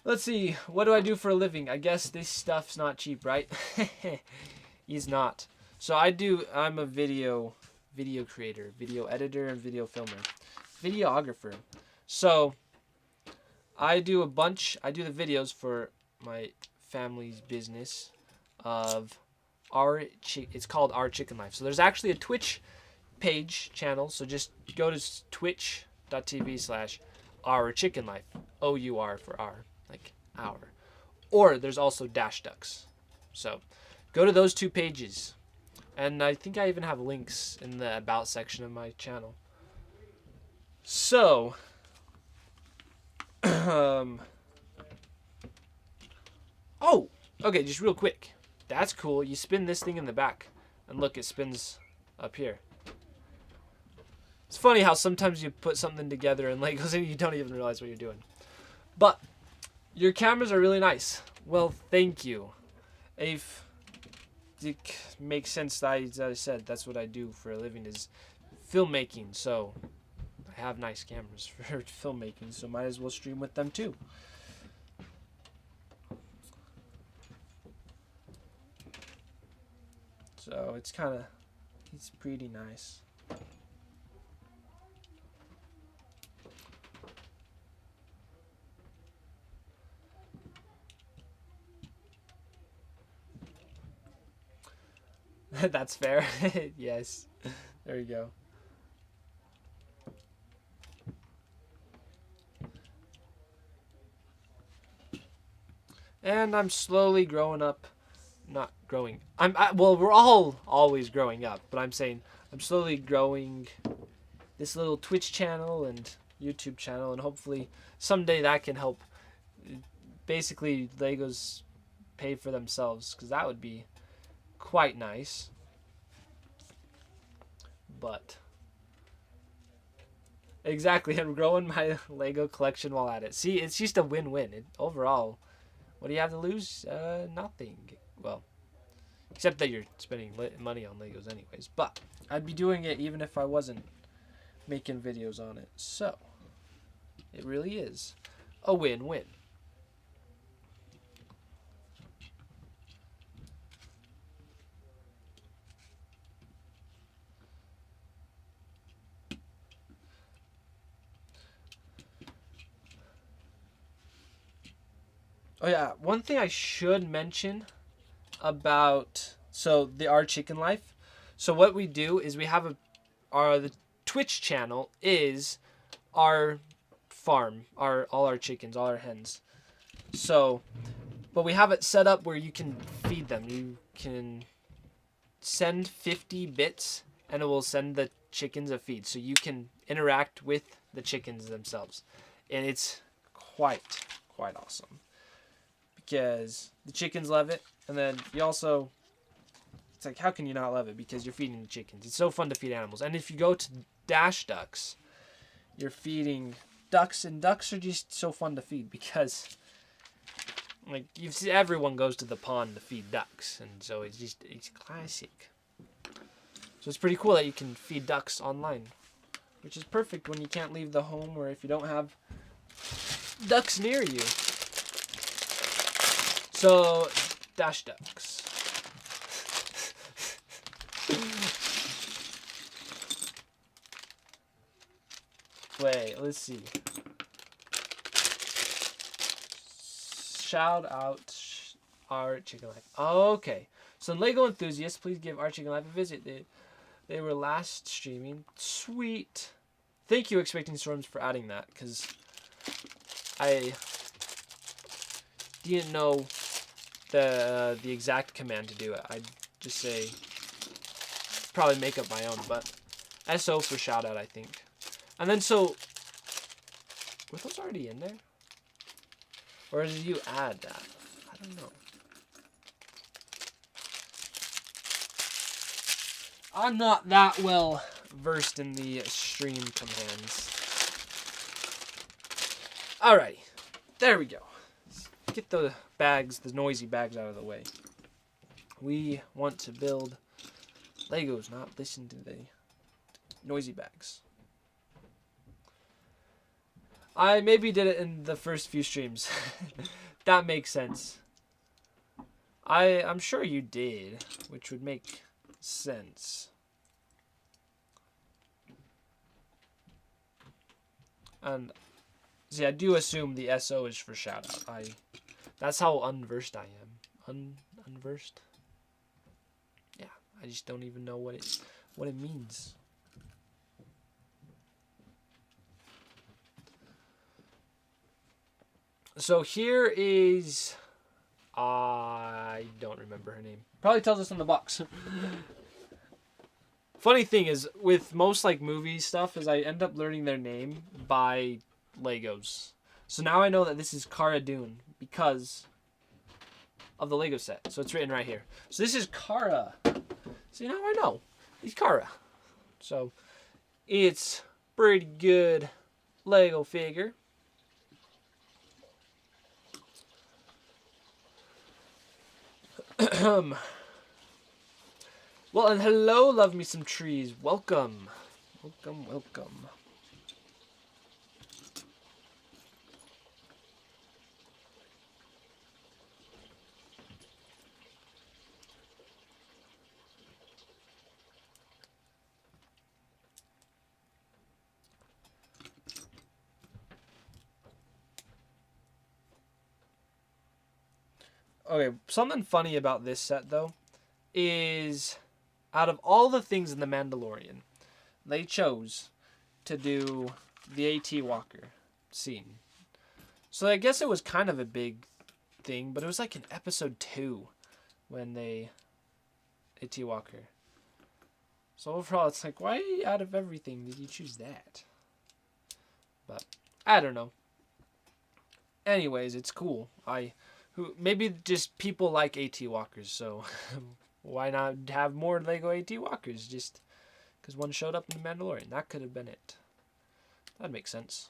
Let's see, what do I do for a living? I guess this stuff's not cheap, right? He's not. So I'm a video creator, video editor, and video filmer. Videographer. So I do the videos for my family's business of it's called Our Chicken Life. So there's actually a Twitch channel, so just go to twitch.tv/Our Chicken Life. OUR for R, like our. Or there's also Dash Ducks. So go to those two pages. And I think I even have links in the about section of my channel. So, oh, okay, just real quick. That's cool. You spin this thing in the back, and look, it spins up here. It's funny how sometimes you put something together in Legos and you don't even realize what you're doing. But your cameras are really nice. Well, thank you. It makes sense. As I said, that's what I do for a living is filmmaking. So I have nice cameras for filmmaking, so might as well stream with them too. So it's pretty nice. That's fair. Yes. There you go. And I'm slowly growing up. Not growing. Well, we're all always growing up, but I'm saying I'm slowly growing this little Twitch channel and YouTube channel, and hopefully someday that can help basically Legos pay for themselves, because that would be quite nice. But exactly, I'm growing my Lego collection while at it. See, it's just a win-win. Overall, what do you have to lose? Nothing. Well, except that you're spending money on Legos anyways. But I'd be doing it even if I wasn't making videos on it. So it really is a win-win. Oh yeah, one thing I should mention, about our chicken life. So what we do is we have the Twitch channel is our farm, all our chickens, all our hens. So, but we have it set up where you can feed them. You can send 50 bits and it will send the chickens a feed. So you can interact with the chickens themselves. And it's quite awesome. Because the chickens love it. And then you also, it's like, how can you not love it? Because you're feeding the chickens. It's so fun to feed animals. And if you go to Dash Ducks, you're feeding ducks. And ducks are just so fun to feed because, like, you see, everyone goes to the pond to feed ducks. And so it's classic. So it's pretty cool that you can feed ducks online. Which is perfect when you can't leave the home or if you don't have ducks near you. So, Dash Ducks. Wait, let's see. Shout out our Chicken Life. Okay. So, Lego enthusiasts, please give our Chicken Life a visit. They were last streaming. Sweet. Thank you, Expecting Storms, for adding that, because I didn't know the exact command to do it. I'd just say, probably make up my own, but SO for shout out, I think. And then so, were those already in there? Or did you add that? I don't know. I'm not that well versed in the stream commands. Alrighty, there we go. Let's get the bags, the noisy bags out of the way. We want to build Legos, not listen to the noisy bags. I maybe did it in the first few streams. That makes sense. I'm sure you did, which would make sense. And see, I do assume the SO is for shout out. That's how unversed I am. Unversed? Yeah, I just don't even know what it means. So here is, I don't remember her name. Probably tells us on the box. Funny thing is, with most like movie stuff, is I end up learning their name by Legos. So now I know that this is Cara Dune because of the Lego set. So it's written right here. So this is Cara. See, now I know. It's Cara. So it's pretty good Lego figure. Well, and hello, love me some trees. Welcome. Welcome, welcome. Okay, something funny about this set, though, is out of all the things in The Mandalorian, they chose to do the AT Walker scene. So I guess it was kind of a big thing, but it was like in episode 2 when they AT Walker. So overall, it's like, why out of everything did you choose that? But I don't know. Anyways, it's cool. Maybe just people like AT Walkers, so why not have more Lego AT Walkers? Just because one showed up in The Mandalorian. That could have been it. That'd make sense.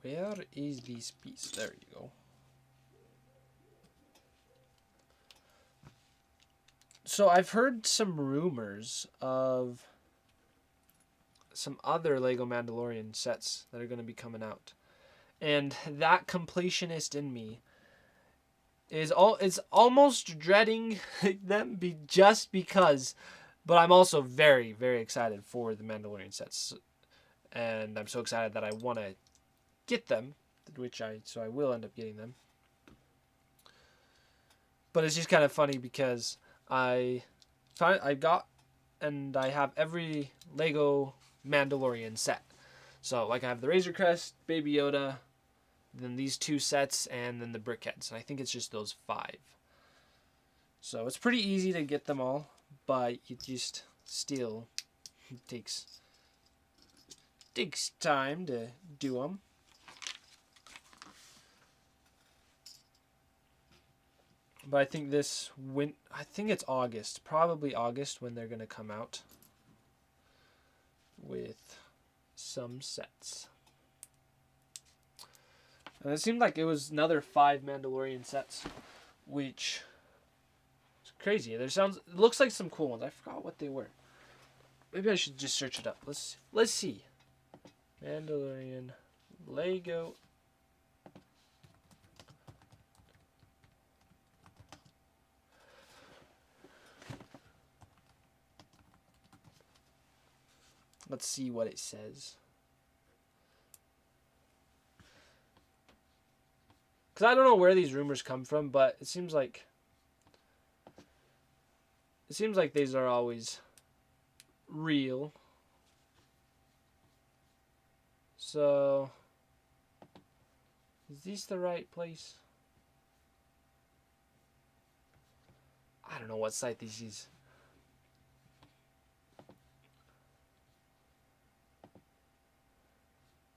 Where is this piece? There you go. So I've heard some rumors of some other Lego Mandalorian sets that are going to be coming out. And that completionist in me is almost dreading them just because, but I'm also very, very excited for the Mandalorian sets, and I'm so excited that I want to get them, so I will end up getting them. But it's just kind of funny because I got and I have every Lego Mandalorian set. So like I have the Razor Crest, Baby Yoda, then these 2 sets, and then the Brickheads. And I think it's just those 5. So it's pretty easy to get them all, but it just still takes time to do them. But I think I think it's August, probably August, when they're going to come out with some sets. And it seemed like it was another 5 Mandalorian sets, which is crazy. It looks like some cool ones. I forgot what they were. Maybe I should just search it up. Let's see. Mandalorian Lego. Let's see what it says. Because I don't know where these rumors come from, but it seems like these are always real. So, is this the right place? I don't know what site this is.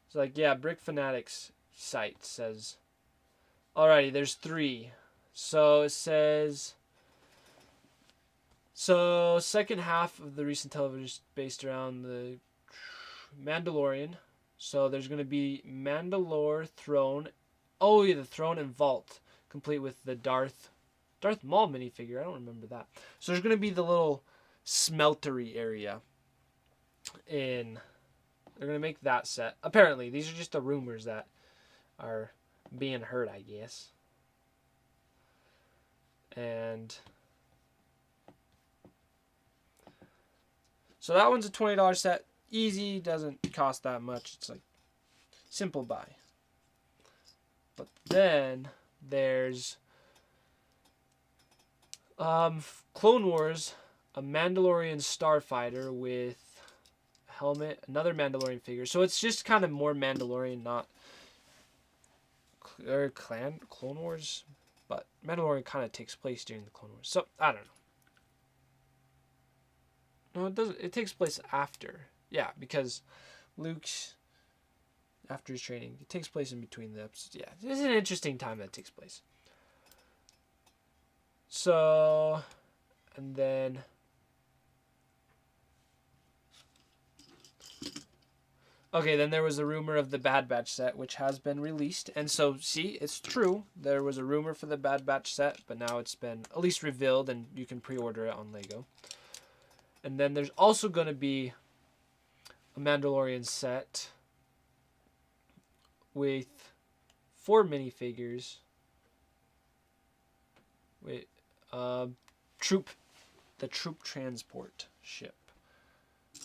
It's like, yeah, Brick Fanatics site says. Alrighty, there's 3. So it says. So, second half of the recent television is based around the Mandalorian. So there's going to be Mandalore Throne. Oh, yeah, the Throne and Vault, complete with the Darth Maul minifigure. I don't remember that. So there's going to be the little smeltery area. And they're going to make that set. Apparently, these are just the rumors that are being heard, I guess. And so that one's a $20 set. Easy, doesn't cost that much. It's like simple buy. But then there's Clone Wars, a Mandalorian starfighter with a helmet, another Mandalorian figure. So it's just kind of more Mandalorian, not Clone Wars, but Mandalorian kind of takes place during the Clone Wars. So I don't know. No, it doesn't. It takes place after. Yeah, because Luke's after his training. It takes place in between the episodes. Yeah, this is an interesting time that takes place. So, and then okay, then there was a rumor of the Bad Batch set, which has been released. And so, see, it's true. There was a rumor for the Bad Batch set, but now it's been at least revealed, and you can pre-order it on Lego. And then there's also going to be a Mandalorian set with 4 minifigures. Wait, the troop transport ship.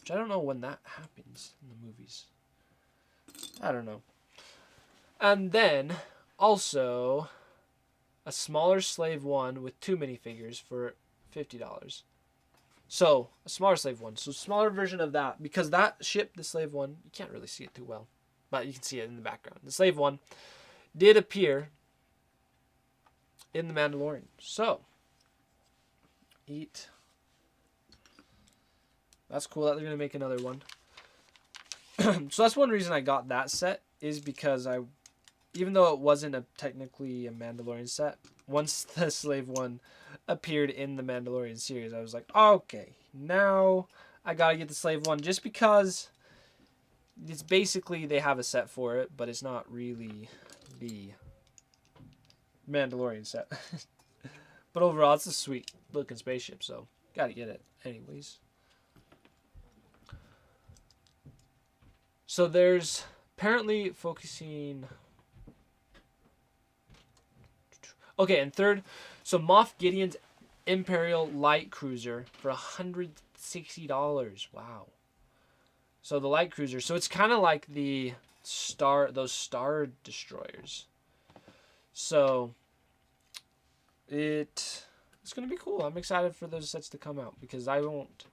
Which I don't know when that happens in the movies. I don't know. And then also a smaller Slave 1 with 2 minifigures for $50. So, a smaller Slave 1. So, smaller version of that. Because that ship, the Slave 1, you can't really see it too well. But you can see it in the background. The Slave 1 did appear in The Mandalorian. So, that's cool that they're going to make another one. So, that's one reason I got that set. Is because even though it wasn't technically a Mandalorian set, once the Slave 1 appeared in the Mandalorian series, I was like, okay, now I gotta get the Slave 1, just because it's basically they have a set for it, but it's not really the Mandalorian set. But overall, it's a sweet looking spaceship, so gotta get it anyways. So there's apparently focusing Okay, and third, so Moff Gideon's Imperial Light Cruiser for $160. Wow. So the light cruiser. So it's kind of like those Star Destroyers. So it's gonna be cool. I'm excited for those sets to come out because I don't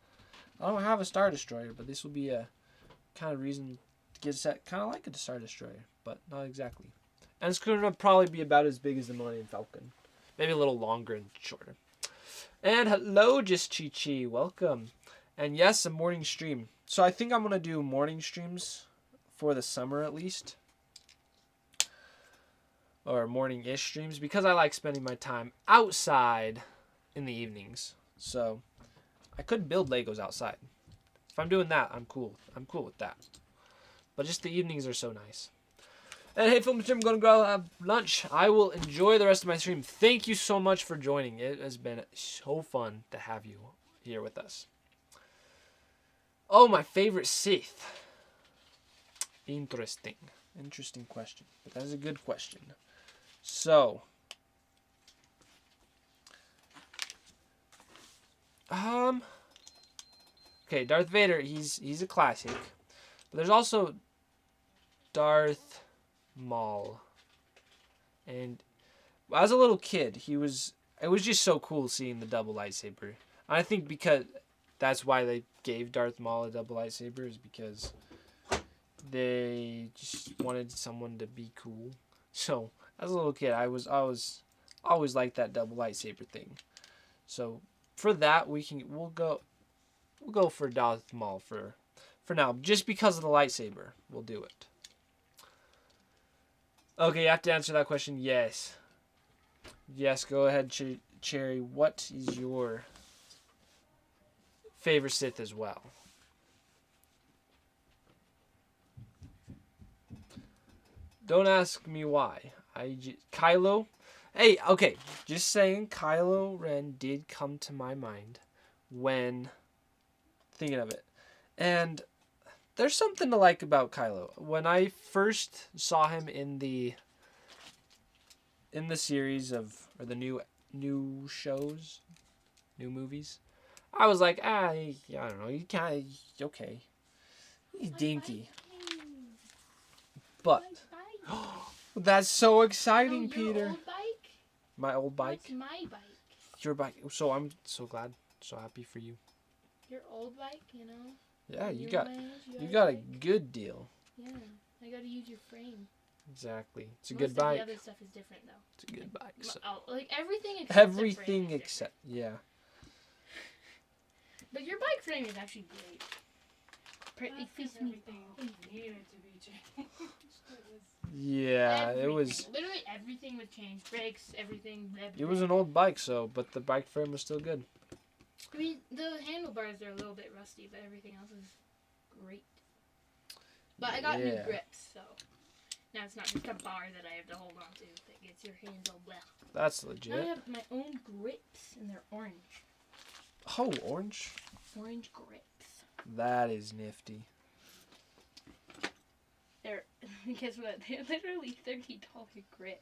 have a Star Destroyer, but this will be a kind of reason to get a set kind of like a Star Destroyer, but not exactly. And it's gonna probably be about as big as the Millennium Falcon, maybe a little longer and shorter. And hello, Just Chi Chi, welcome. And yes, a morning stream. So I think I'm gonna do morning streams for the summer at least. Or morning-ish streams because I like spending my time outside in the evenings. So I could build Legos outside. If I'm doing that, I'm cool. I'm cool with that. But just the evenings are so nice. And hey, Film Stream, I'm going to go have lunch. I will enjoy the rest of my stream. Thank you so much for joining. It has been so fun to have you here with us. Oh, my favorite Sith. Interesting. Interesting question. But that is a good question. So, okay, Darth Vader, he's a classic. But there's also Darth Maul. And as a little kid, it was just so cool seeing the double lightsaber. I think because that's why they gave Darth Maul a double lightsaber is because they just wanted someone to be cool. So, as a little kid, I was always like that double lightsaber thing. So, for that, we'll go for Darth Maul for now, just because of the lightsaber. We'll do it. Okay, you have to answer that question. Yes. Yes, go ahead, Cherry. What is your favorite Sith as well? Don't ask me why. Kylo. Hey, okay. Just saying, Kylo Ren did come to my mind when thinking of it. And there's something to like about Kylo. When I first saw him in the series or the new shows, new movies, I was like, I don't know. He kind of okay. He's dinky. But that's so exciting, Peter. Old bike? My old bike? That's my bike. Your bike. So I'm so glad, so happy for you. Your old bike, you know? Yeah, you you got a good deal. Yeah, I gotta use your frame. Exactly. It's a Most good of bike. the other stuff is different, though. It's a good bike. So. Like everything except Everything the frame except, yeah. But your bike frame is actually great. It fits me. Needed to be changed. Yeah, Everything. it was. Literally everything was changed. Brakes, everything. It was an old bike, but the bike frame was still good. I mean, the handlebars are a little bit rusty, but everything else is great. But I got new grips, so now it's not just a bar that I have to hold on to that gets your hands all wet. That's Now I legit. have my own grips, and they're orange. Oh, orange. Orange grips. That is nifty. They're, guess what? They're literally $30 grips.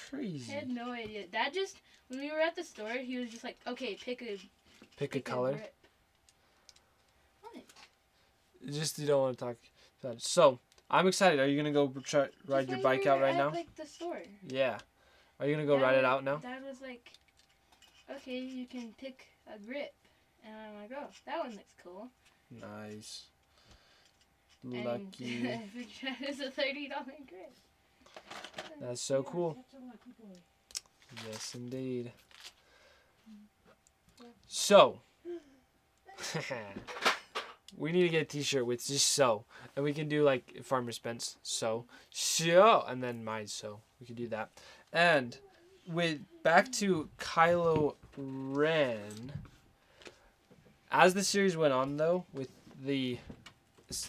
Crazy. I had no idea. Dad just, when we were at the store, he was just like, okay, pick a color. grip. What? Just you don't want to talk. So I'm excited. Are you gonna go ride your bike out right now? Like the store. Yeah. Are you gonna go ride it out now? Dad was like, okay, you can pick a grip. And I'm like, oh, that one looks cool. Nice. And Lucky. it's a $30 grip. That's so cool. Yes, indeed. So, we need to get a t-shirt with just so. And we can do like Farmer Spence, so, and then mine, so. We can do that. And back to Kylo Ren. As the series went on, though, with the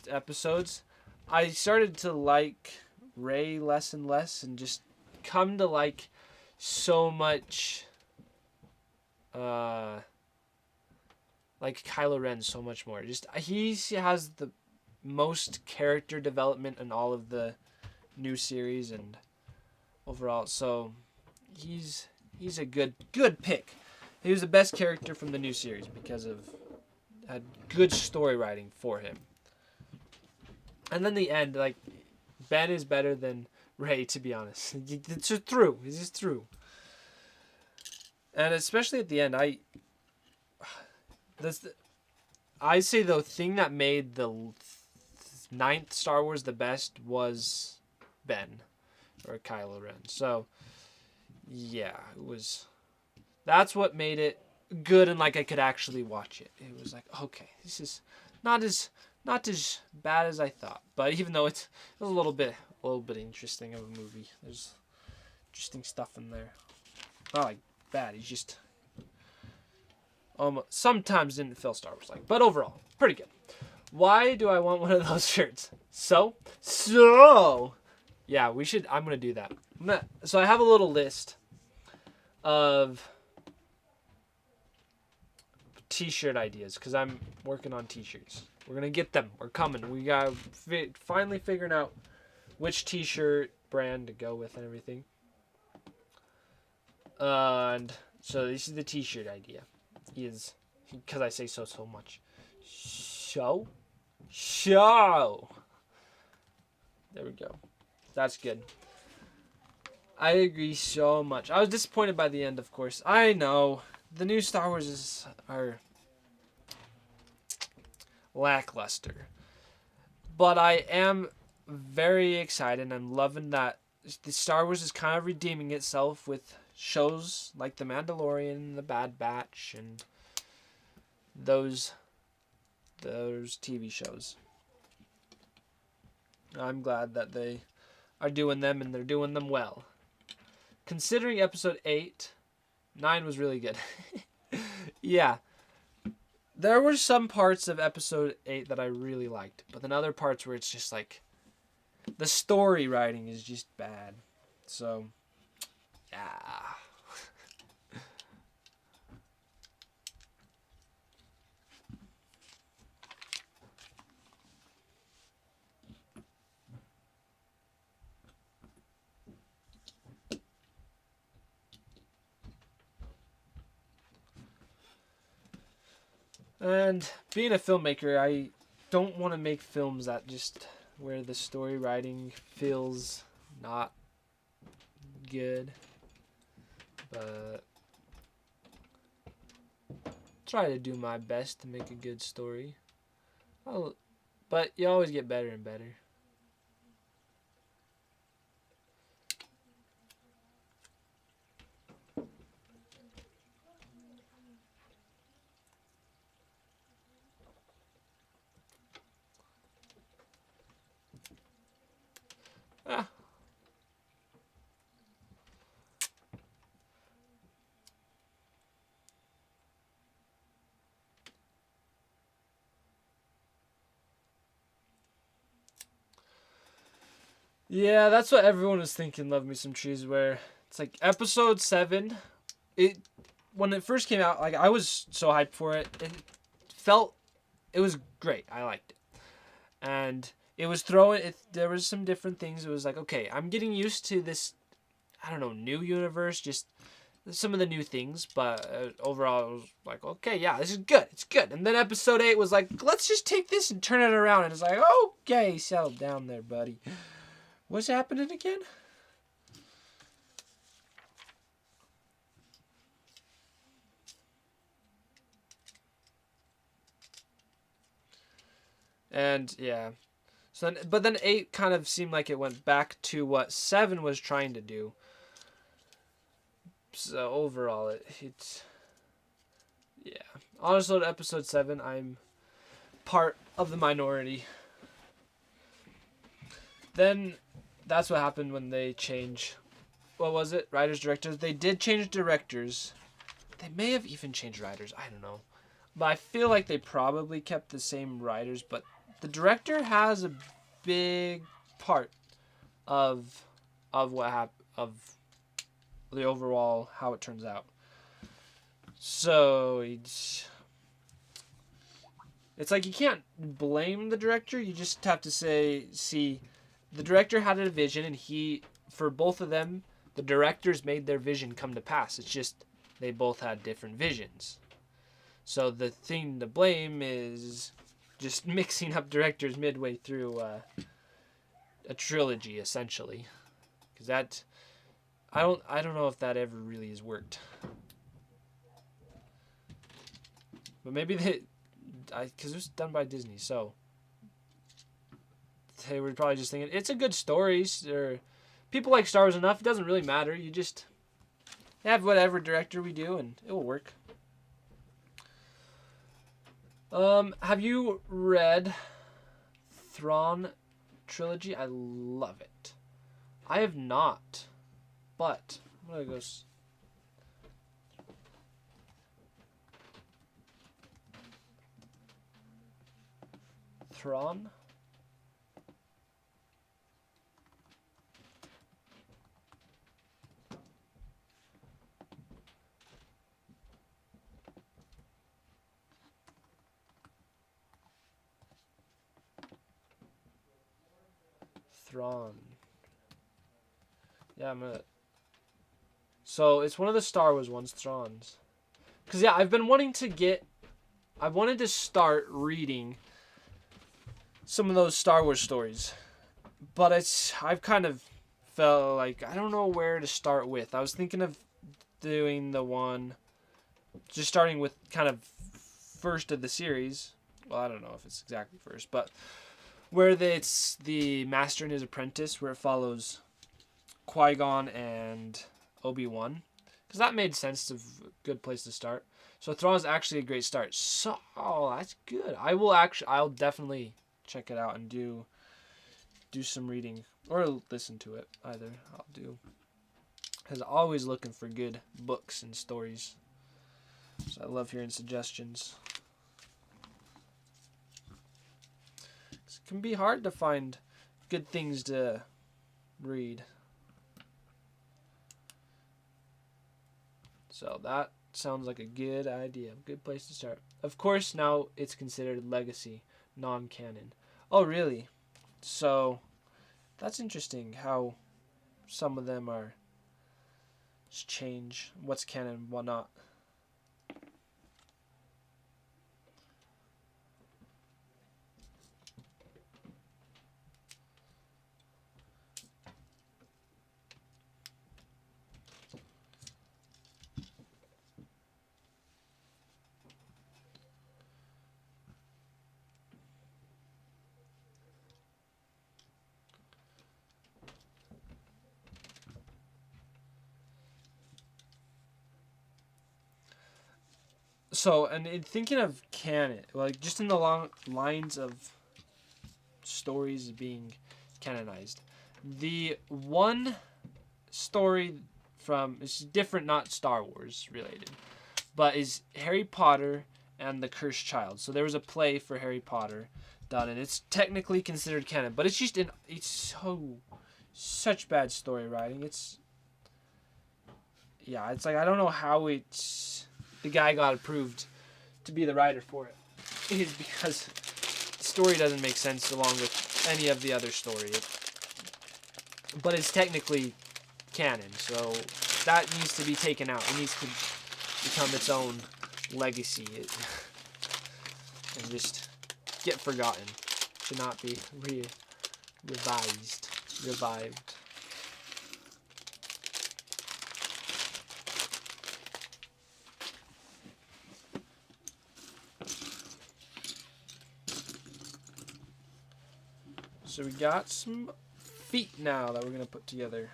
episodes, I started to like Rey less and less, and just come to like so much, like Kylo Ren so much more. Just he has the most character development in all of the new series and overall. So he's a good pick. He was the best character from the new series because of had good story writing for him. And then the end, like, Ben is better than Rey, to be honest. It's just true. It's just true. And especially at the end, I say the thing that made the ninth Star Wars the best was Ben or Kylo Ren. So yeah, that's what made it good and like I could actually watch it. It was like, okay, this is not as bad as I thought. But even though it was a little bit interesting of a movie. There's interesting stuff in there. Not like bad, he's just sometimes didn't feel Star Wars like, but overall, pretty good. Why do I want one of those shirts? So yeah, I'm gonna do that. So I have a little list of t-shirt ideas because I'm working on t-shirts. We're gonna get them. We're coming. We got finally figuring out which t-shirt brand to go with and everything. And so this is the t-shirt idea. Because I say so much. Show. There we go. That's good. I agree so much. I was disappointed by the end, of course. I know. The new Star Wars are lackluster. But I am very excited and I'm loving that the Star Wars is kind of redeeming itself with shows like The Mandalorian, The Bad Batch, and those TV shows. I'm glad that they are doing them and they're doing them well. Considering episode 8, 9 was really good. Yeah. There were some parts of episode 8 that I really liked, but then other parts where it's just like the story writing is just bad. So, yeah. And being a filmmaker, I don't want to make films that just where the story writing feels not good. But try to do my best to make a good story. But you always get better and better. Ah. Yeah, that's what everyone was thinking. Love Me Some Trees, where it's like episode 7. When it first came out, like I was so hyped for it. It was great. I liked it, and it was there was some different things. It was like, okay, I'm getting used to this, I don't know, new universe, just some of the new things, but overall it was like, okay, yeah, this is good. It's good. And then episode 8 was like, let's just take this and turn it around. And it's like, okay, settle down there, buddy. What's happening again? And yeah. But then 8 kind of seemed like it went back to what 7 was trying to do. So overall, it's yeah. Honestly, episode 7, I'm part of the minority. Then that's what happened when they change. What was it? Writers, directors. They did change directors. They may have even changed writers. I don't know. But I feel like they probably kept the same writers. But the director has a big part of what happened, of the overall how it turns out. So it's like you can't blame the director. You just have to see the director had a vision, and for both of them The directors made their vision come to pass. It's just they both had different visions. So the thing to blame is just mixing up directors midway through a trilogy, essentially. Because that, I don't know if that ever really has worked. But maybe because it was done by Disney, so they were probably just thinking it's a good story. Or people like Star Wars enough; it doesn't really matter. You just have whatever director we do, and it will work. Have you read Thrawn trilogy? I love it. I have not, but I'm gonna go. Thrawn. Yeah, I'm gonna. So it's one of the Star Wars ones, Thrawn's. Cause yeah, I've been wanting to get. I wanted to start reading some of those Star Wars stories, but I've kind of felt like I don't know where to start with. I was thinking of doing the one, just starting with kind of first of the series. Well, I don't know if it's exactly first, but where it's the Master and his Apprentice, where it follows Qui-Gon and Obi-Wan, because that made sense of a good place to start. So Thrawn's actually a great start. So that's good. I'll definitely check it out and do some reading or listen to it. Either I'll do. Because I'm always looking for good books and stories. So I love hearing suggestions. It can be hard to find good things to read. So that sounds like a good idea. Good place to start. Of course, now it's considered legacy, non-canon. Oh, really? So that's interesting how some of them are change what's canon, what not. So, and in thinking of canon, like just in the long lines of stories being canonized, the one story from, it's different, not Star Wars related, but is Harry Potter and the Cursed Child. So there was a play for Harry Potter done, and it's technically considered canon, but it's just it's such bad story writing. It's like I don't know how the guy got approved to be the writer for it. It is because the story doesn't make sense along with any of the other story. But it's technically canon, so that needs to be taken out. It needs to become its own legacy and just get forgotten. Should not be revived. So we got some feet now that we're going to put together.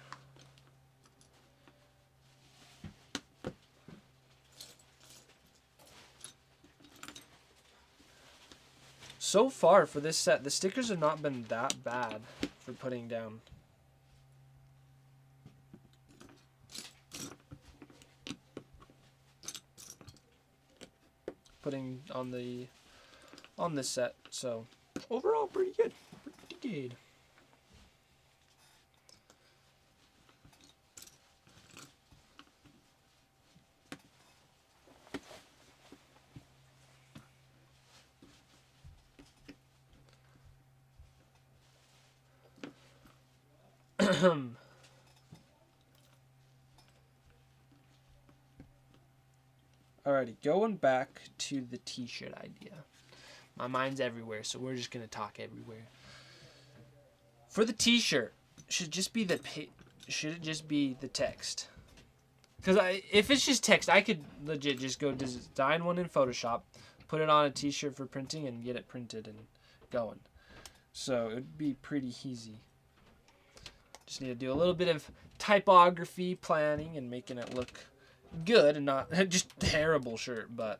So far for this set, the stickers have not been that bad for putting down. Putting on this set, so overall pretty good. Pretty good. Alrighty, going back to the t-shirt idea. My mind's everywhere, so we're just gonna talk everywhere. For the t-shirt, should it just be the text? Because if it's just text, I could legit just go design one in Photoshop, put it on a t-shirt for printing, and get it printed and going. So it would be pretty easy. Just need to do a little bit of typography planning and making it look good and not just terrible shirt, but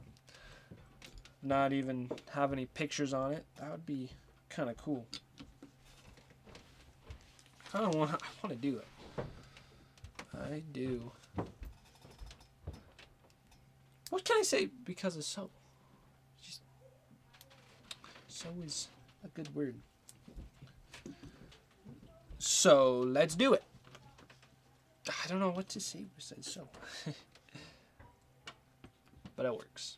not even have any pictures on it. That would be kind of cool. I want to do it. I do. What can I say because of so? Just, so is a good word. So let's do it. I don't know what to say besides so. But it works.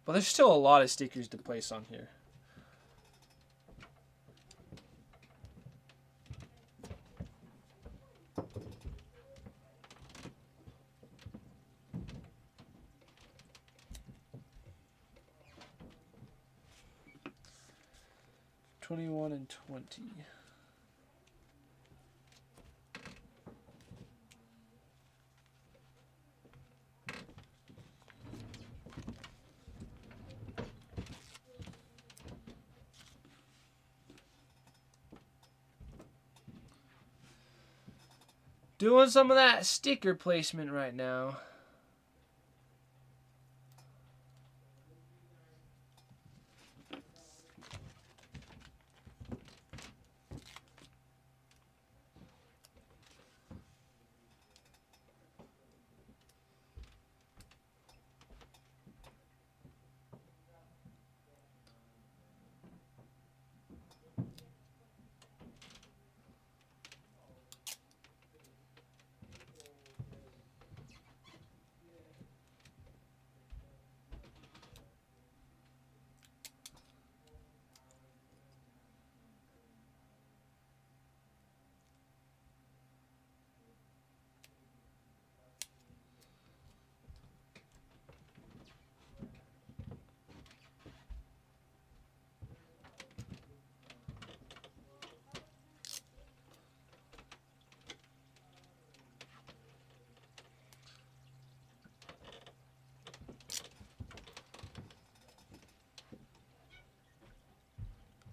But there's still a lot of stickers to place on here. $21 and $20. Doing some of that sticker placement right now.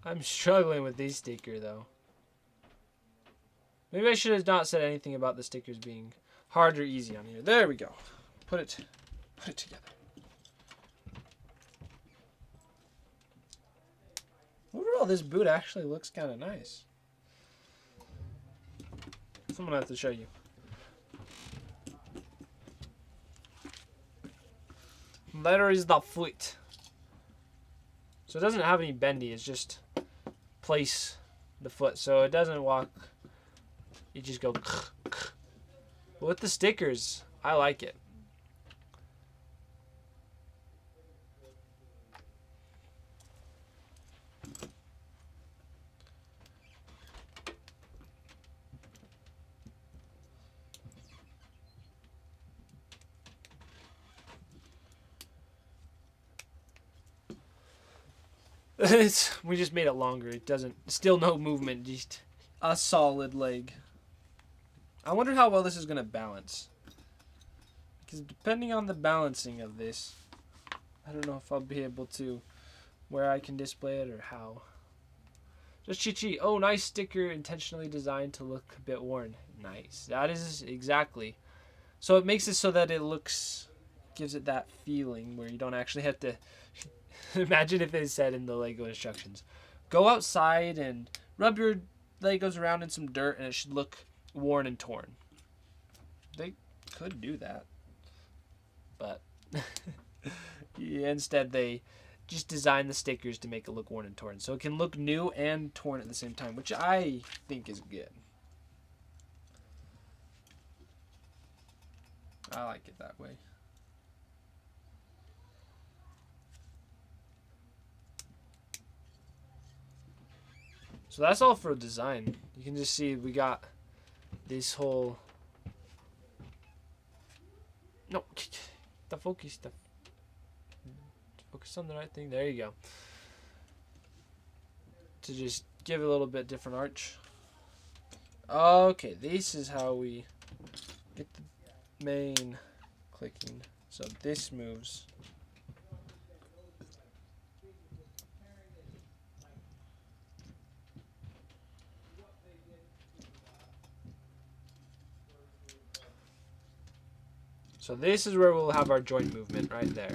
I'm struggling with these stickers though. Maybe I should have not said anything about the stickers being hard or easy on here. There we go. Put it together. Overall, this boot actually looks kind of nice. So I'm gonna have to show you. There is the foot. So it doesn't have any bendy. It's just place the foot, so it doesn't walk. You just go. But with the stickers, I like it. We just made it longer. It doesn't. Still no movement. Just a solid leg. I wonder how well this is gonna balance. Because depending on the balancing of this, I don't know if I'll be able to, where I can display it or how. Just Chi-Chi. Oh, nice sticker, intentionally designed to look a bit worn. Nice. That is exactly. So it makes it so that it looks, gives it that feeling where you don't actually have to. Imagine if it said in the Lego instructions, go outside and rub your Legos around in some dirt and it should look worn and torn. They could do that. But yeah, instead they just design the stickers to make it look worn and torn. So it can look new and torn at the same time, which I think is good. I like it that way. So that's all for design. You can just see we got this whole... No, the focus, focus on the right thing. There you go. To just give it a little bit different arch. Okay, this is how we get the main clicking. So this moves. So this is where we'll have our joint movement right there.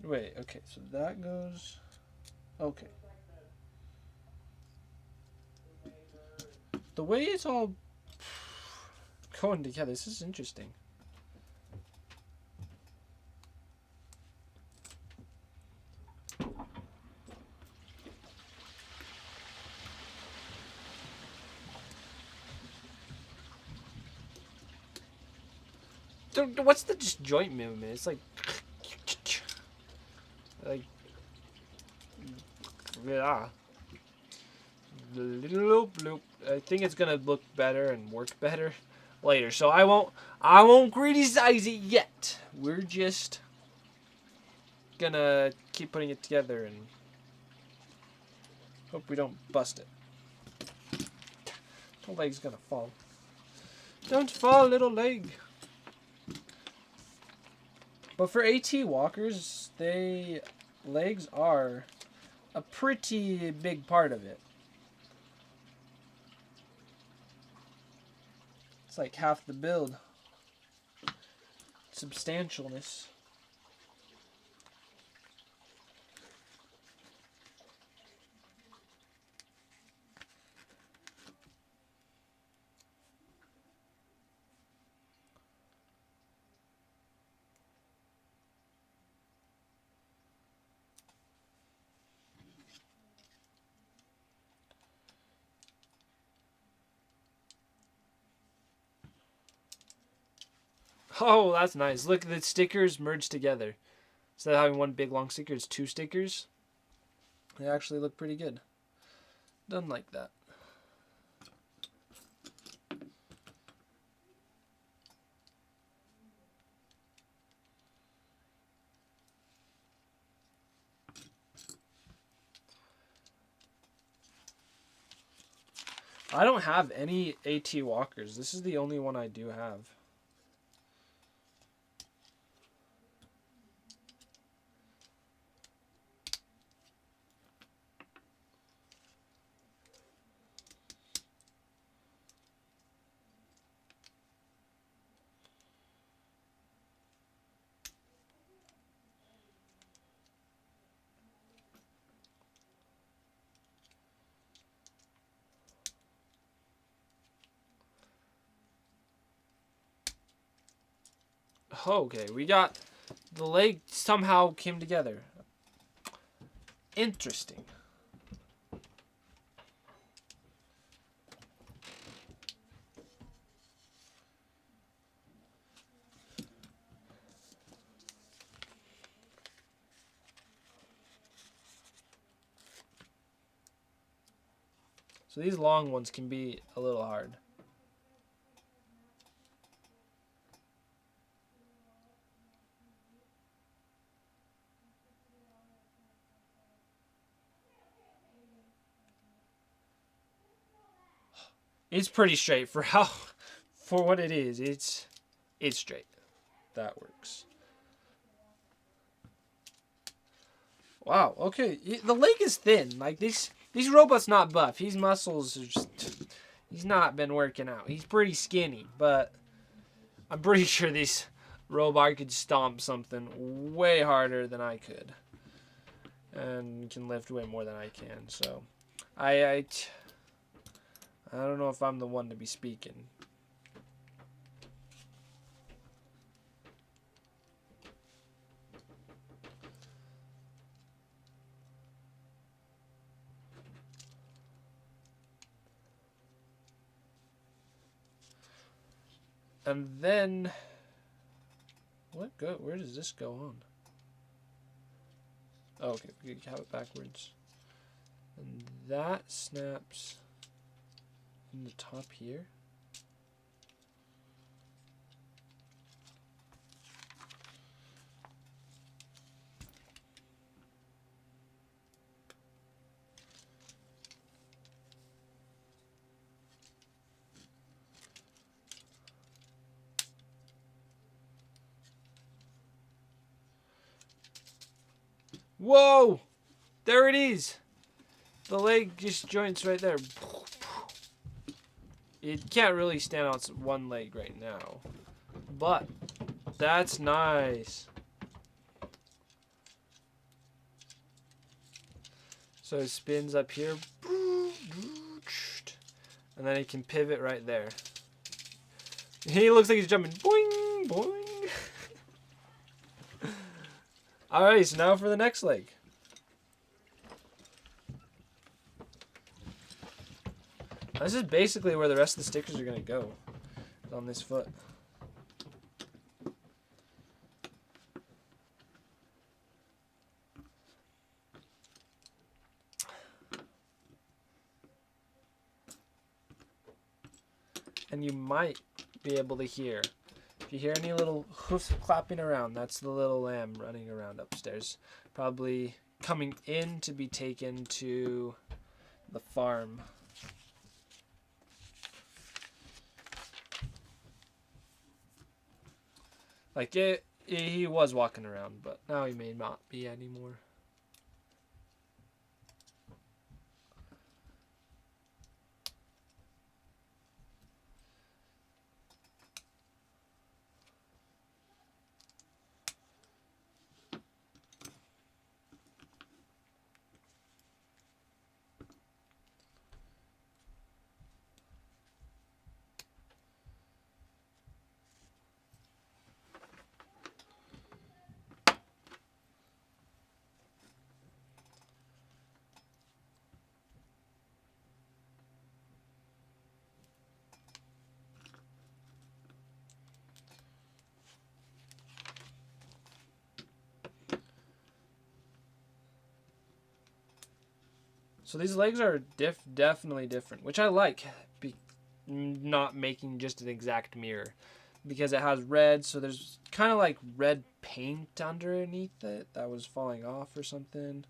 Wait, okay, so that goes... Okay. The way it's all going together, this is interesting. What's the just joint movement? It's like... yeah. I think it's gonna look better and work better later. So I won't criticize it yet. We're just gonna keep putting it together and hope we don't bust it. The leg's gonna fall. Don't fall, little leg. But for AT walkers, legs are a pretty big part of it. It's like half the build. Substantialness. Oh, that's nice. Look, the stickers merge together. Instead of having one big long sticker, it's two stickers. They actually look pretty good. Done like that. I don't have any AT walkers. This is the only one I do have. Okay, we got the leg somehow came together. Interesting. So these long ones can be a little hard. It's pretty straight for what it is. It's straight. That works. Wow. Okay. The leg is thin. Like these robot's not buff. His muscles are just. He's not been working out. He's pretty skinny, but I'm pretty sure this robot could stomp something way harder than I could, and can lift way more than I can. So I don't know if I'm the one to be speaking. And then, where does this go on? Oh, okay, we have it backwards. And that snaps in the top here. Whoa! There it is! The leg just joints right there. It can't really stand on one leg right now. But, that's nice. So it spins up here. And then he can pivot right there. He looks like he's jumping. Boing! Boing! Alright, so now for the next leg. This is basically where the rest of the stickers are going to go. On this foot. And you might be able to hear. If you hear any little hoofs clapping around, that's the little lamb running around upstairs. Probably coming in to be taken to the farm. Like, he was walking around, but now he may not be anymore. So these legs are definitely different, which I like, not making just an exact mirror, because it has red, so there's kind of like red paint underneath it that was falling off or something.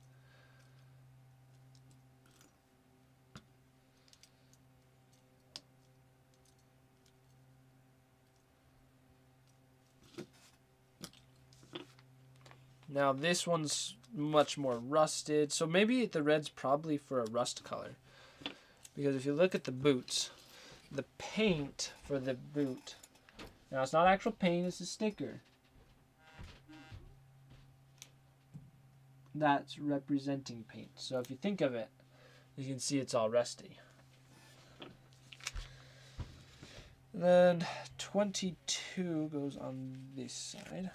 Now this one's much more rusted, so maybe the red's probably for a rust color. Because if you look at the boots, the paint for the boot, now it's not actual paint, it's a sticker. That's representing paint. So if you think of it, you can see it's all rusty. Then 22 goes on this side.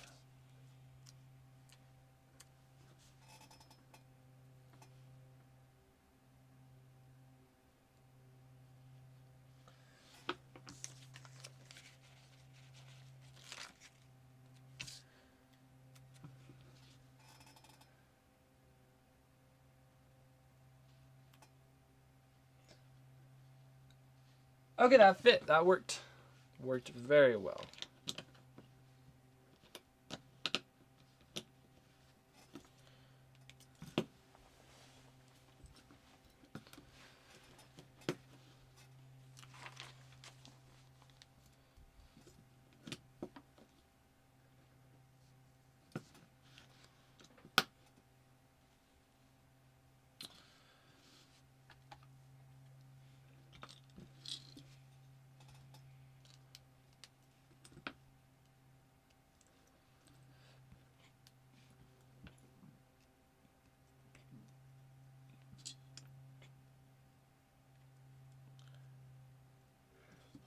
Okay, that fit. That worked. Worked very well.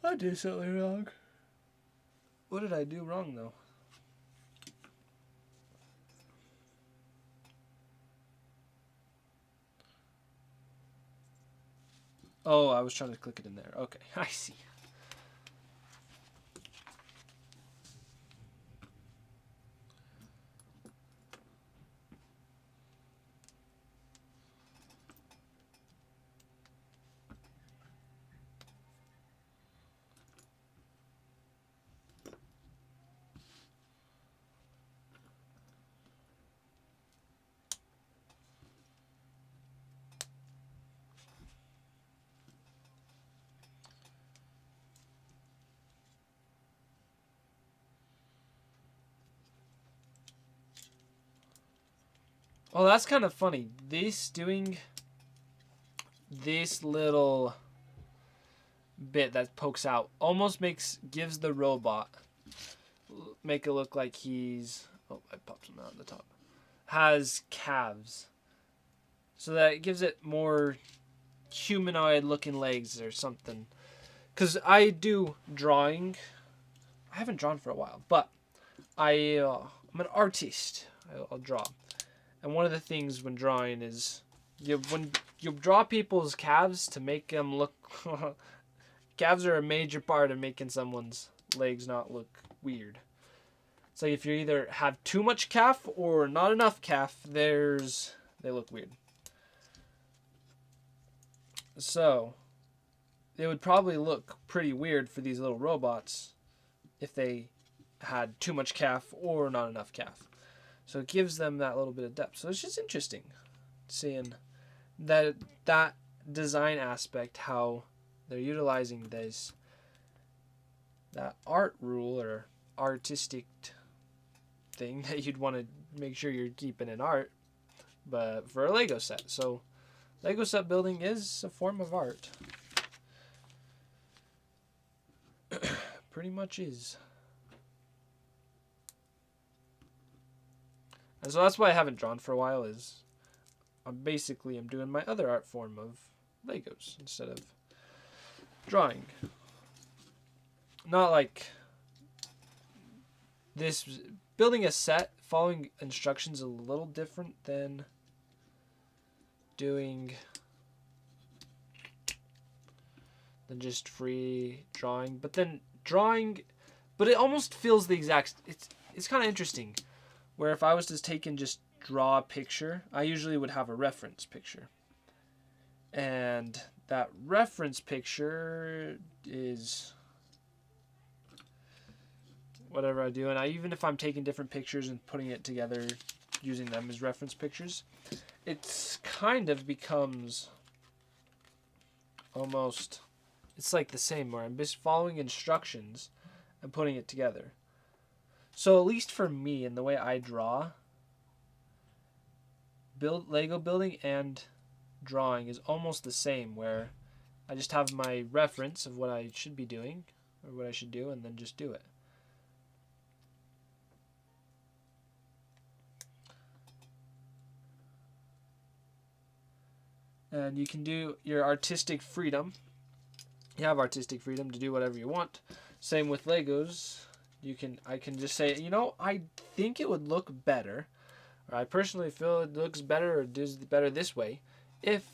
I did something wrong. What did I do wrong, though? Oh, I was trying to click it in there. Okay, I see. Oh, that's kind of funny. Doing this little bit that pokes out almost gives the robot make it look like he's, oh, I popped him out on the top, has calves, so that it gives it more humanoid looking legs or something. Because I do drawing. I haven't drawn for a while, but I'm an artist. I'll draw. And one of the things when drawing is when you draw people's calves to make them look... calves are a major part of making someone's legs not look weird. It's like if you either have too much calf or not enough calf, they look weird. So, it would probably look pretty weird for these little robots if they had too much calf or not enough calf. So it gives them that little bit of depth. So it's just interesting seeing that design aspect, how they're utilizing that art rule or artistic thing that you'd want to make sure you're keeping in art, but for a Lego set. So Lego set building is a form of art. Pretty much is. And so that's why I haven't drawn for a while, is I'm doing my other art form of Legos instead of drawing. Not like this. Building a set, following instructions, a little different than just free drawing. But then drawing, but it almost feels the exact. It's kind of interesting. Where if I was to take and just draw a picture, I usually would have a reference picture. And that reference picture is whatever I do. And even if I'm taking different pictures and putting it together, using them as reference pictures, it's kind of becomes almost, it's like the same, where I'm just following instructions and putting it together. So at least for me, in the way I draw, Lego building and drawing is almost the same, where I just have my reference of what I should be doing, or what I should do, and then just do it. And you can do your artistic freedom. You have artistic freedom to do whatever you want. Same with Legos. I can just say, I think it would look better, or I personally feel it looks better or does better this way if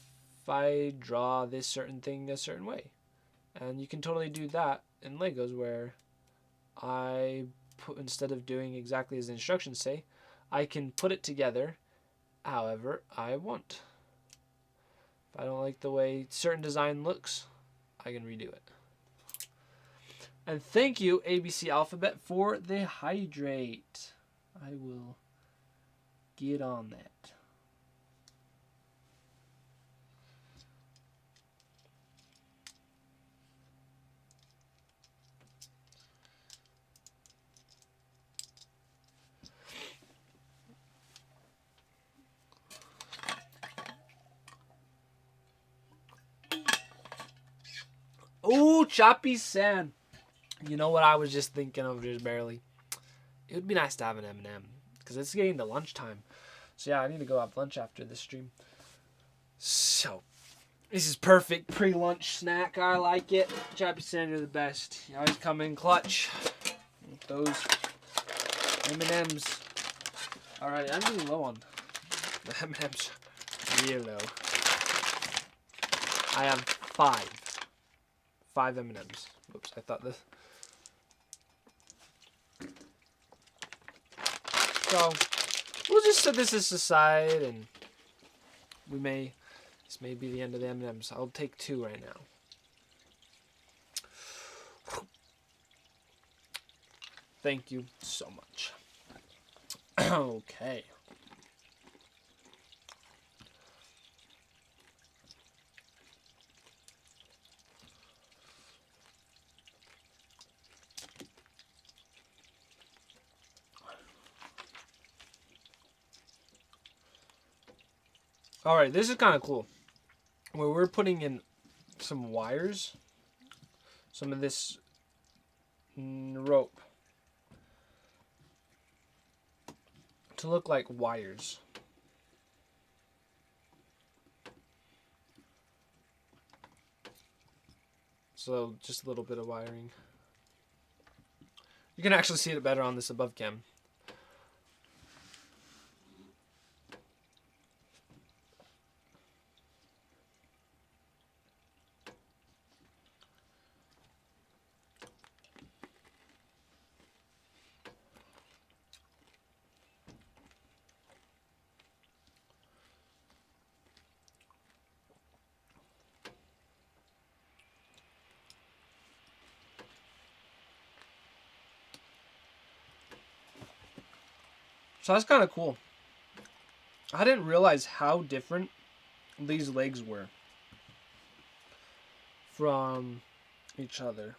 I draw this certain thing a certain way. And you can totally do that in Legos, where instead of doing exactly as the instructions say, I can put it together however I want. If I don't like the way certain design looks, I can redo it. And thank you, ABC Alphabet, for the hydrate. I will get on that. Ooh, choppy sand. You know what I was just thinking of, just barely? It would be nice to have an M&M, because it's getting to lunchtime. So yeah, I need to go have lunch after this stream. So, This is perfect pre-lunch snack. I like it. Chappy Sand are the best. You always come in clutch. Those M&Ms. Alright, I'm getting low on the M&Ms. Real low. I have 5. 5 M&Ms. Oops, I thought this. So, we'll just set this aside, and this may be the end of the M&Ms. I'll take 2 right now. Thank you so much. Okay. All right, this is kind of cool. Where we're putting in some wires, some of this rope to look like wires. So just a little bit of wiring. You can actually see it better on this above cam. So that's kind of cool. I didn't realize how different these legs were from each other.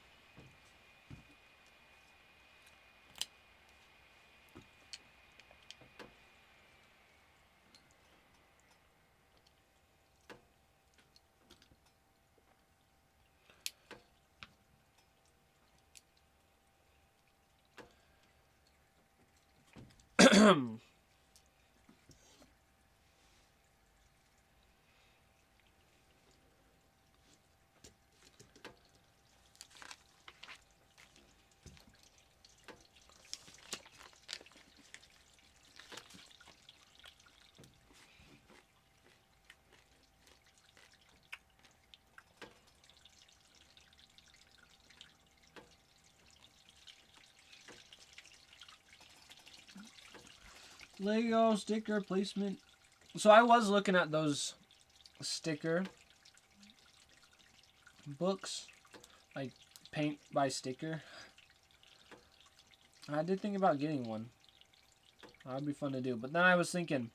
Lego sticker placement. So I was looking at those sticker books, like paint by sticker. I did think about getting one. That'd be fun to do. But then I was thinking,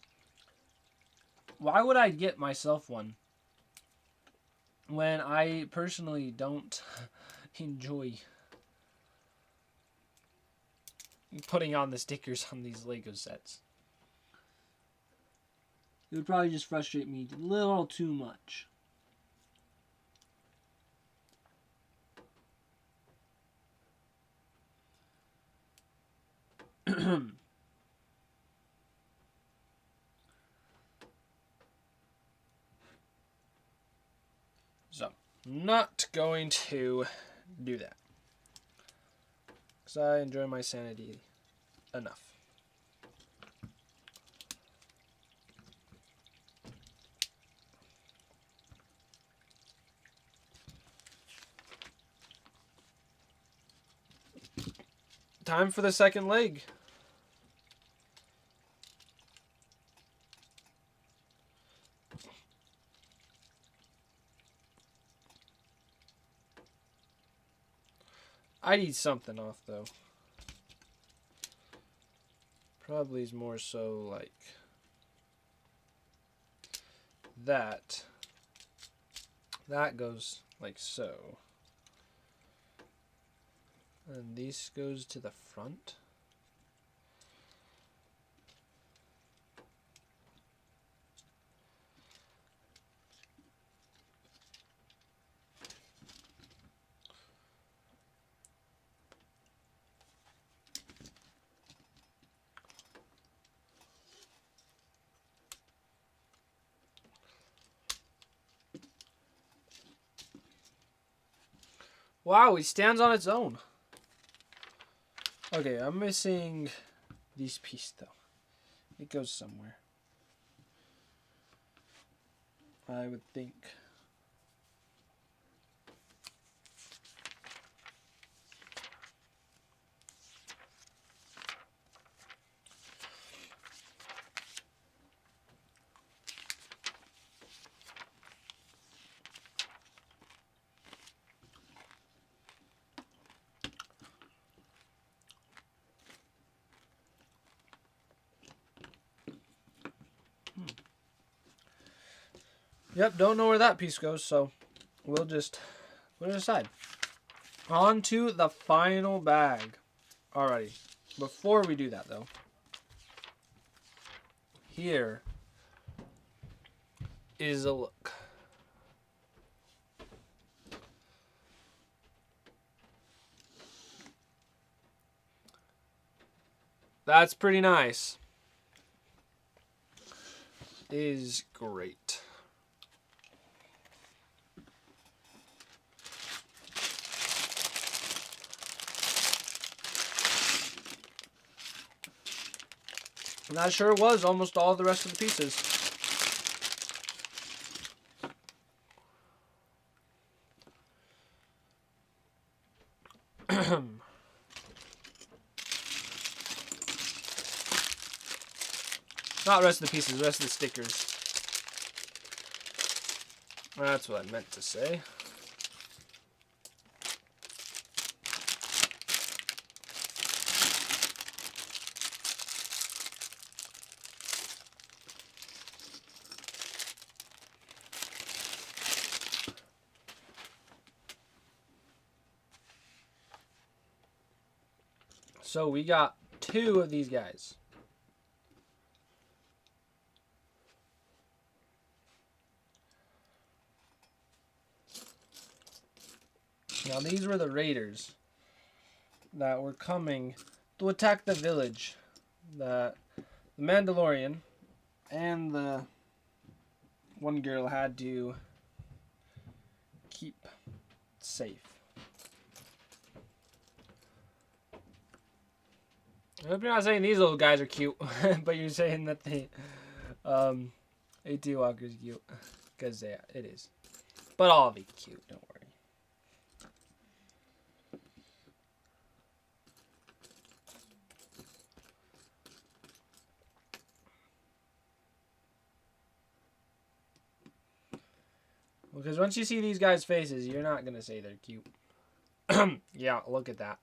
why would I get myself one when I personally don't enjoy putting on the stickers on these Lego sets? It would probably just frustrate me a little too much. So, not going to do that. Because I enjoy my sanity enough. Time for the second leg. I'd eat something off though. Probably is more so like that. That goes like so. And this goes to the front. Wow, he stands on its own. Okay, I'm missing these pieces though. It goes somewhere. I would think. Yep, don't know where that piece goes, so we'll just put it aside. On to the final bag. Alrighty. Before we do that, though, here is a look. That's pretty nice. Is great. And that sure was almost all the rest of the pieces. Not the rest of the pieces, the rest of the stickers. That's what I meant to say. So we got 2 of these guys. Now these were the raiders that were coming to attack the village that the Mandalorian and the one girl had to keep safe. I hope you're not saying these little guys are cute, but you're saying that the AT Walker's cute, because yeah, it is. But all of it cute, don't worry. Because once you see these guys' faces, you're not going to say they're cute. Yeah, look at that.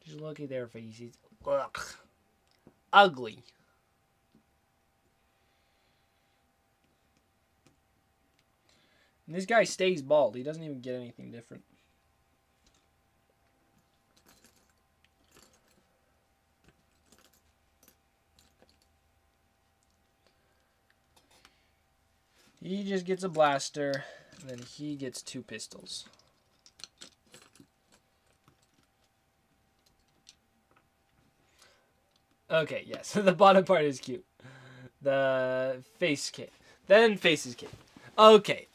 Just look at their faces. Ugh. Ugly. And this guy stays bald. He doesn't even get anything different. He just gets a blaster, and then he gets 2 pistols. Okay, yes, the bottom part is cute. The face kit. Then faces kit. Okay,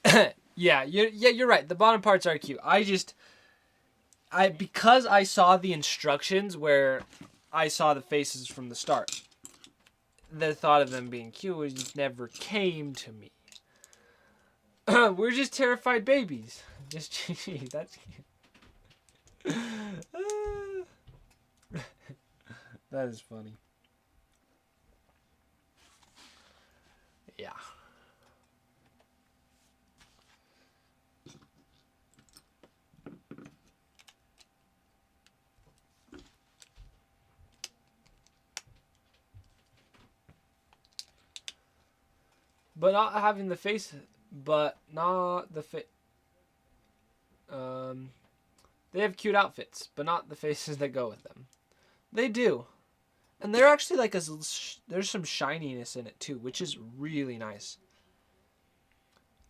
yeah, you're right. The bottom parts are cute. Because I saw the instructions where I saw the faces from the start, the thought of them being cute just never came to me. We're just terrified babies. Just geez, that's cute. That is funny. Yeah. But not having the face, but not the fit. They have cute outfits, but not the faces that go with them. They do. And they're actually like there's some shininess in it too, which is really nice.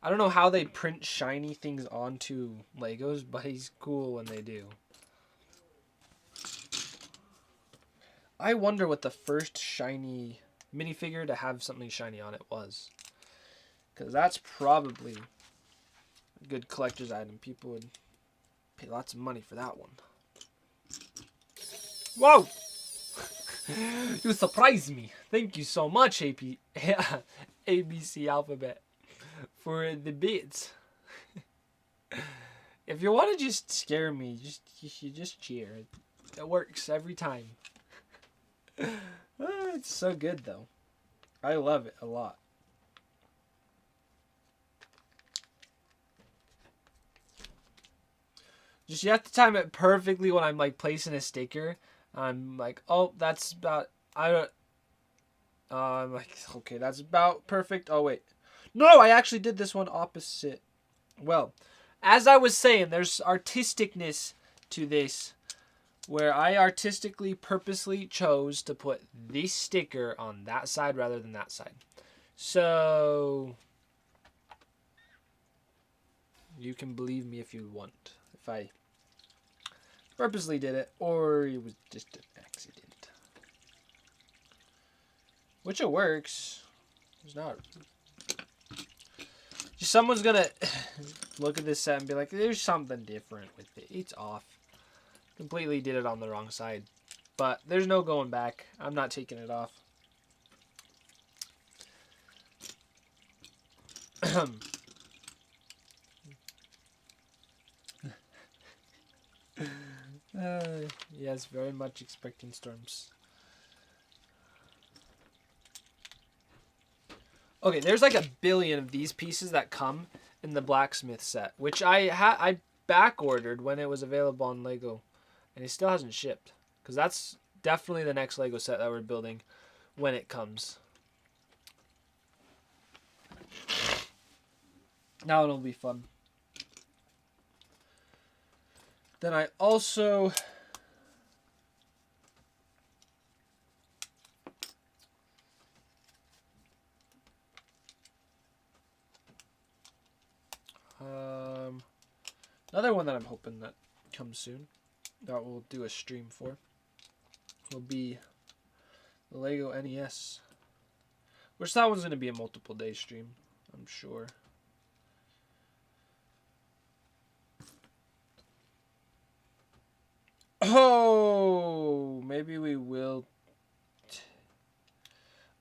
I don't know how they print shiny things onto Legos, but it's cool when they do. I wonder what the first shiny minifigure to have something shiny on it was. Because that's probably a good collector's item. People would Pay lots of money for that one. Whoa! You surprised me. Thank you so much, ABC Alphabet, for the bits. If you want to just scare me, you just cheer. It works every time. Oh, it's so good though. I love it a lot. Just you have to time it perfectly when I'm like placing a sticker. I'm like, oh, that's about. I'm like, okay, that's about perfect. Oh wait, no, I actually did this one opposite. Well, as I was saying, there's artisticness to this, where I artistically, purposely chose to put this sticker on that side rather than that side. So you can believe me if you want. If I purposely did it, or it was just an accident. Which it works. It's not. Someone's gonna look at this set and be like, there's something different with it. It's off. Completely did it on the wrong side. But there's no going back. I'm not taking it off. Yes, very much expecting storms. Okay, there's like 1 billion of these pieces that come in the blacksmith set, which I back ordered when it was available on Lego, and it still hasn't shipped, because that's definitely the next Lego set that we're building when it comes. Now it'll be fun. Then I also another one that I'm hoping that comes soon, that we'll do a stream for, will be the Lego NES. Which that one's going to be a multiple day stream, I'm sure. Oh, maybe we will.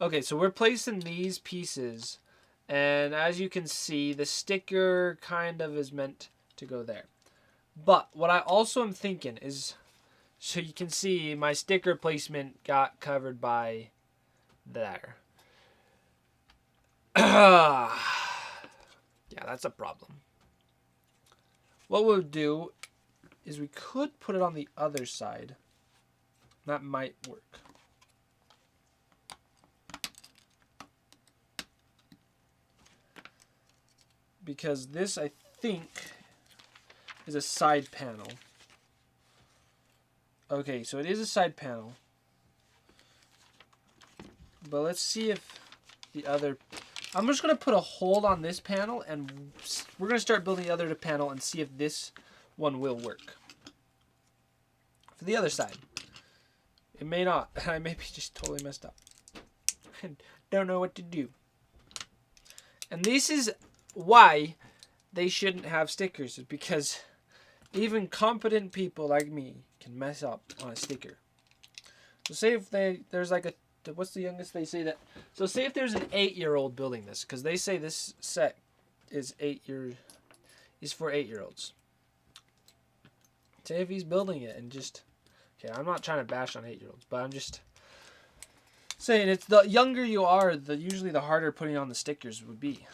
Okay, so we're placing these pieces, and as you can see, the sticker kind of is meant to go there. But what I also am thinking is, so you can see my sticker placement got covered by there. Yeah, that's a problem. What we'll do is we could put it on the other side. That might work. Because this, I think, is a side panel. Okay, so it is a side panel. But let's see if the other... I'm just going to put a hold on this panel, and we're going to start building the other panel and see if this one will work. For the other side. It may not. I may be just totally messed up. I don't know what to do. And this is why they shouldn't have stickers, is because even competent people like me can mess up on a sticker. So say if there's like a, what's the youngest they say that, so say if there's an 8-year-old building this, because they say this set is for 8-year-olds. Say if he's building it and just, okay, I'm not trying to bash on 8-year-olds, but I'm just saying it's the younger you are, usually the harder putting on the stickers would be.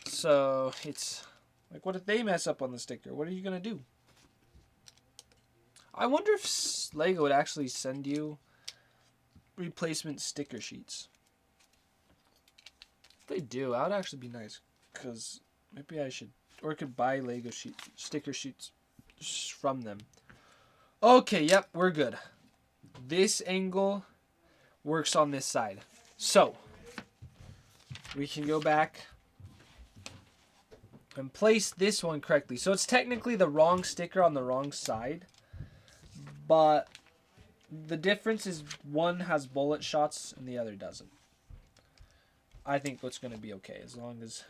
So it's like, what if they mess up on the sticker? What are you gonna do? I wonder if Lego would actually send you replacement sticker sheets. If they do, that would actually be nice, because maybe I should, or I could buy Lego sticker sheets from them. Okay, yep, we're good. This angle works on this side. So we can go back and place this one correctly. So it's technically the wrong sticker on the wrong side, but the difference is one has bullet shots and the other doesn't. I think it's going to be okay as long as...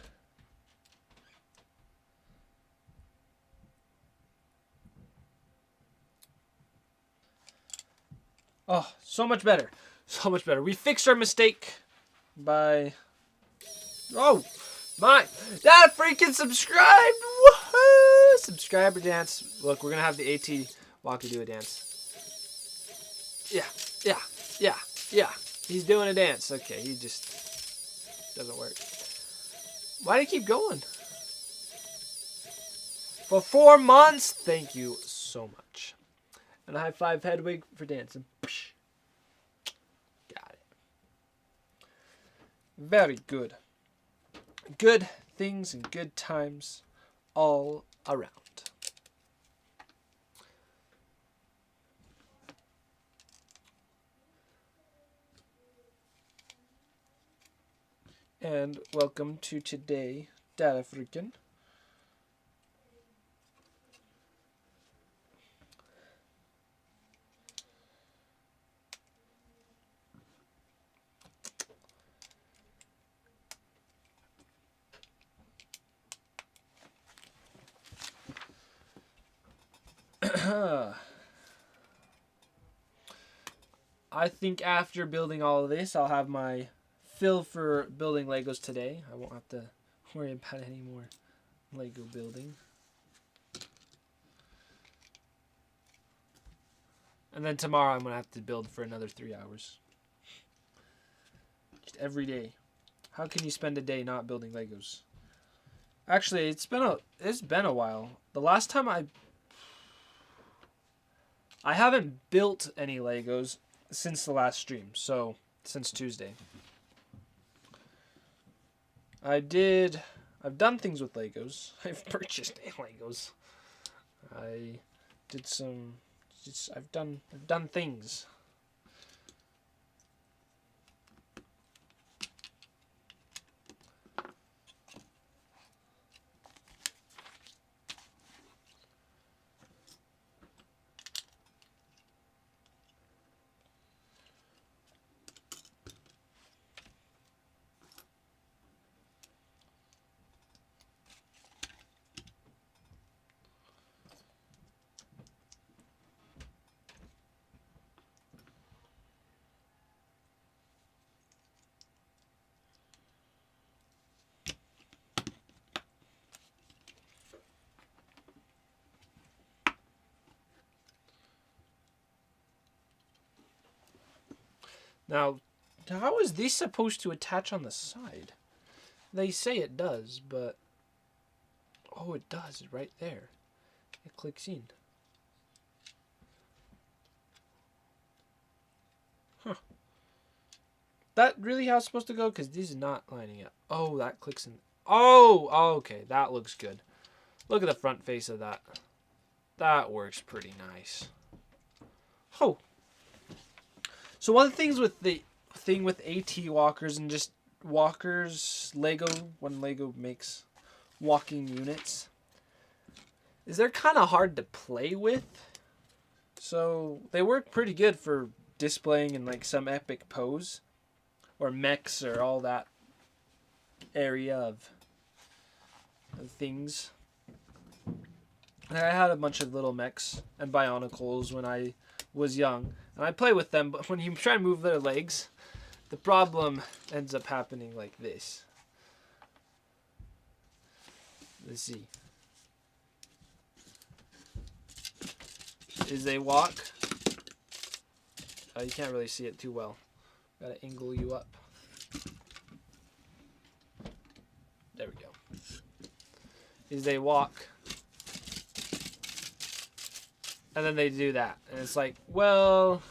Oh, so much better. So much better. We fixed our mistake by... Oh, my. That freaking subscribed. Woohoo! Subscriber dance. Look, we're going to have the AT Walker do a dance. Yeah, yeah, yeah, yeah. He's doing a dance. Okay, he just doesn't work. Why do you keep going? For 4 months? Thank you so much. And a high five, Hedwig, for dancing. Got it. Very good. Good things and good times all around. And welcome to today, Data Freakin'. I think after building all of this, I'll have my fill for building Legos today. I won't have to worry about any more Lego building. And then tomorrow I'm going to have to build for another 3 hours. Just every day. How can you spend a day not building Legos? Actually, it's been a while. The last time I haven't built any Legos since the last stream, so since Tuesday. I've done things with Legos. I've purchased Legos. I've done things. Now, how is this supposed to attach on the side? They say it does, but... Oh, it does, right there. It clicks in. Huh. That really how it's supposed to go? Because this is not lining up. Oh, that clicks in. Oh, okay, that looks good. Look at the front face of that. That works pretty nice. Oh. So one of the things with the thing with AT walkers and just walkers, Lego, when Lego makes walking units, is they're kind of hard to play with. So they work pretty good for displaying in like some epic pose or mechs or all that area of things. I had a bunch of little mechs and bionicles when I was young, and I play with them, but when you try and move their legs, the problem ends up happening like this. Let's see. As they walk, you can't really see it too well. Gotta angle you up. There we go. As they walk, and then they do that. And it's like, well,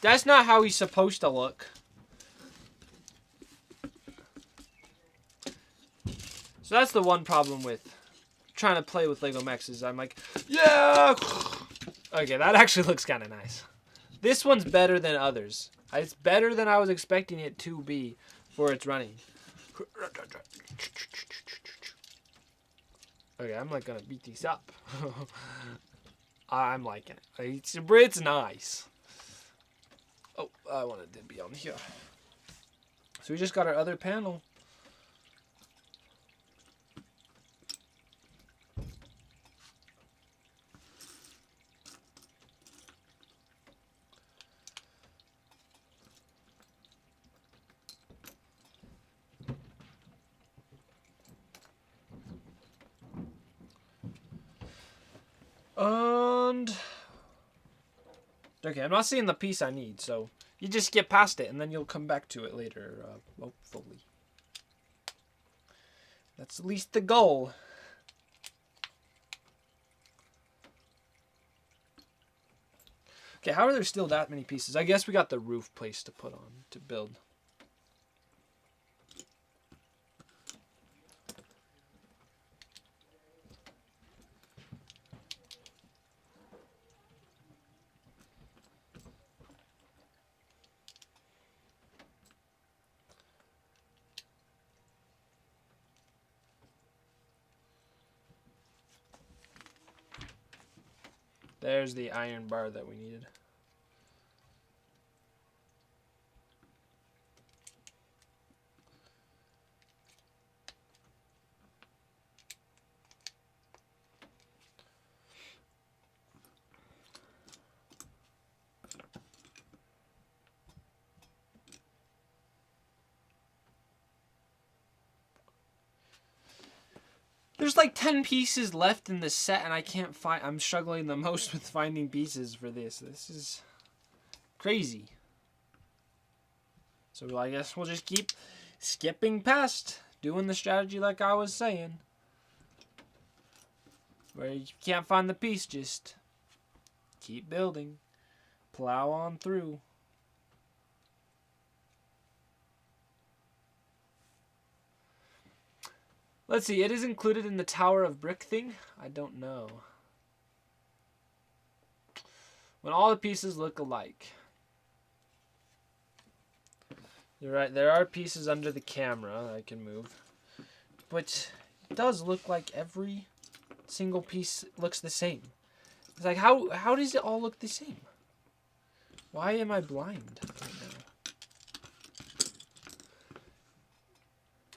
that's not how he's supposed to look. So that's the one problem with trying to play with Lego mechs is I'm like, yeah! Okay, that actually looks kind of nice. This one's better than others. It's better than I was expecting it to be for its running. Okay, I'm like gonna beat these up. I'm liking it. It's nice. Oh, I wanted to be on here. So we just got our other panel. And okay, I'm not seeing the piece I need, so you just skip past it and then you'll come back to it later, hopefully. That's at least the goal. Okay, how are there still that many pieces? I guess we got the roof place to put on, to build. There's the iron bar that we needed. There's like 10 pieces left in this set and I can't find... I'm struggling the most with finding pieces for this. This is crazy. So I guess we'll just keep skipping past, doing the strategy like I was saying. Where you can't find the piece, just keep building. Plow on through. Let's see, it is included in the Tower of Brick thing? I don't know. When all the pieces look alike. You're right, there are pieces under the camera I can move. But it does look like every single piece looks the same. It's like, how does it all look the same? Why am I blind right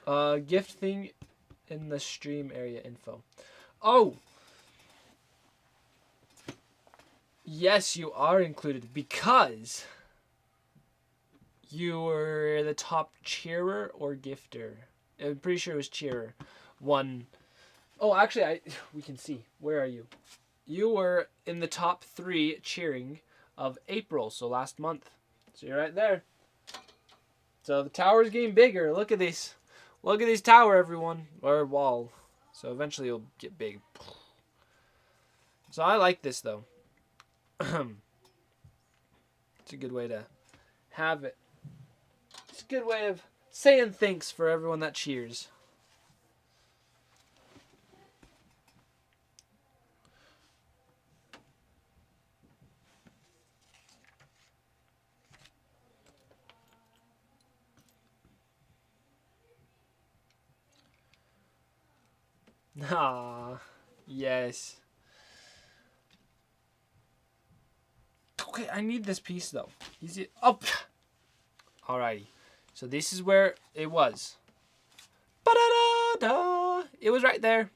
now? Gift thing in the stream area info. Oh! Yes, you are included because you were the top cheerer or gifter. I'm pretty sure it was cheerer. One. Oh, actually, we can see. Where are you? You were in the top 3 cheering of April, so last month. So you're right there. So the tower's getting bigger. Look at this. Look at this tower, everyone. Or wall. So eventually it'll get big. So I like this, though. It's a good way to have it. It's a good way of saying thanks for everyone that cheers. Ah, yes. Okay, I need this piece though. Easy up. Alrighty. So this is where it was. Ba-da-da-da. It was right there.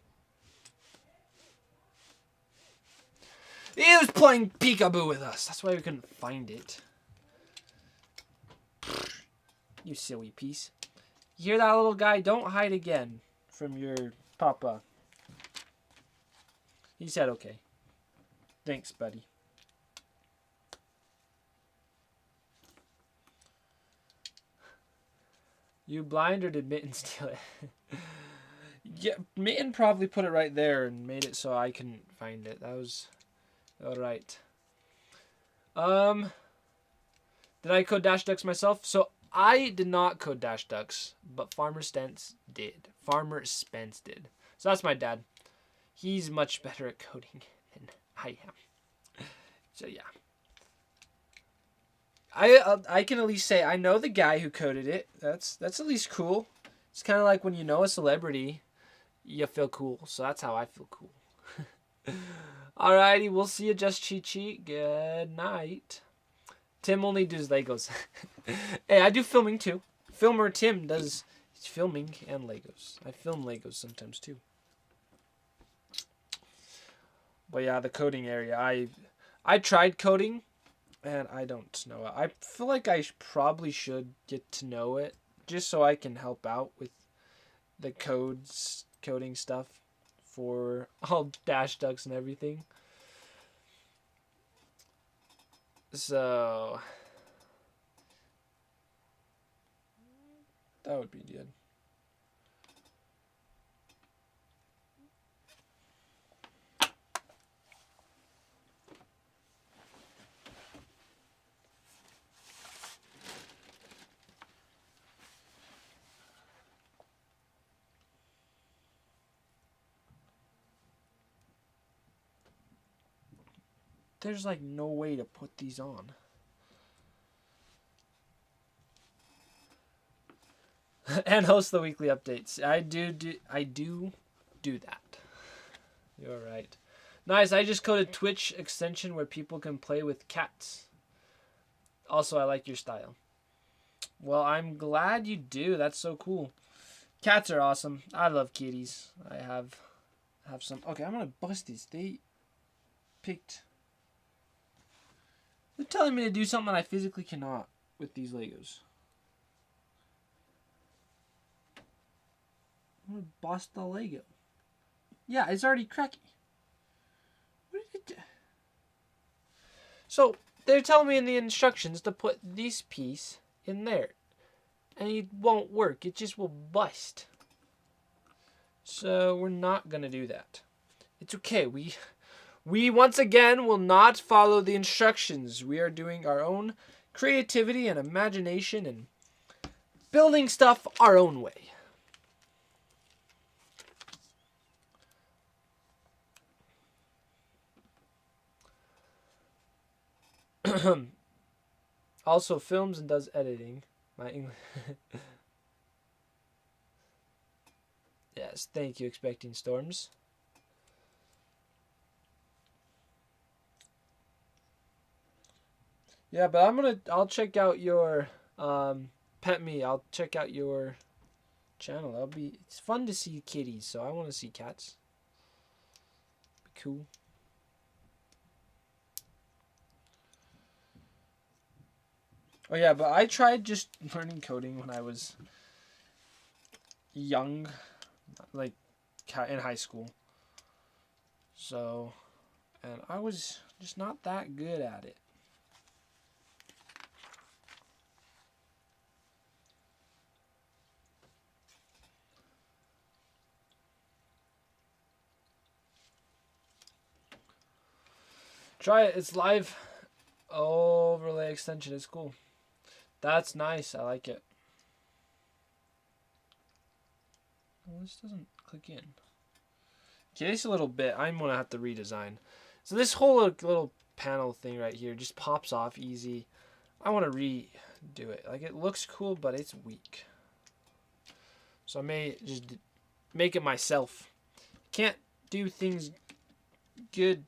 It was playing peekaboo with us. That's why we couldn't find it. You silly piece. You hear that, little guy? Don't hide again from your papa. He said okay. Thanks, buddy. You blind, or did Mitten steal it? Yeah, Mitten probably put it right there and made it so I couldn't find it. That was alright. Did I code Dash Ducks myself? So I did not code Dash Ducks, but Farmer Spence did. Farmer Spence did. So that's my dad. He's much better at coding than I am. So yeah. I can at least say I know the guy who coded it. That's at least cool. It's kind of like when you know a celebrity, you feel cool. So that's how I feel cool. Alrighty, we'll see you, Just Cheat Cheat. Good night. Tim only does Legos. Hey, I do filming too. Filmer Tim does filming and Legos. I film Legos sometimes too. But yeah, the coding area. I tried coding. And I don't know. I feel like I probably should get to know it just so I can help out with the coding stuff for all Dash Ducks and everything. So that would be good. There's like no way to put these on. And host the weekly updates. I do that. You're right. Nice. I just coded Twitch extension where people can play with cats. Also, I like your style. Well, I'm glad you do. That's so cool. Cats are awesome. I love kitties. I have some. Okay, I'm gonna bust these. They picked. They're telling me to do something I physically cannot with these Legos. I'm gonna bust the Lego. Yeah, it's already cracking. What did it do? So they're telling me in the instructions to put this piece in there, and it won't work. It just will bust. So we're not gonna do that. It's okay. We once again will not follow the instructions. We are doing our own creativity and imagination and building stuff our own way. Also films and does editing. My English. Yes, thank you, Expecting Storms. Yeah, but I'll check out your Pet Me. I'll check out your channel. It's fun to see kitties, so I want to see cats. Be cool. Oh yeah, but I tried just learning coding when I was young, like in high school. So, and I was just not that good at it. Try it. It's live. Overlay extension is cool. That's nice. I like it. Well, this doesn't click in. Okay, this a little bit. I'm going to have to redesign. So this whole little panel thing right here just pops off easy. I want to redo it. Like, it looks cool, but it's weak. So I may just make it myself. Can't do things good.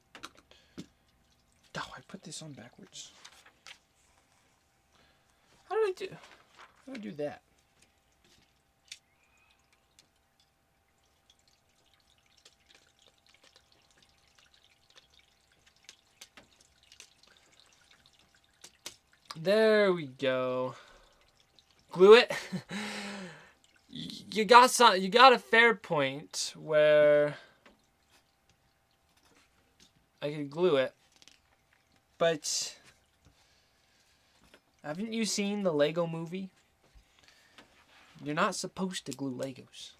Oh, I put this on backwards. How do I do that? There we go. Glue it. You got a fair point where I could glue it. But haven't you seen the Lego movie? You're not supposed to glue Legos.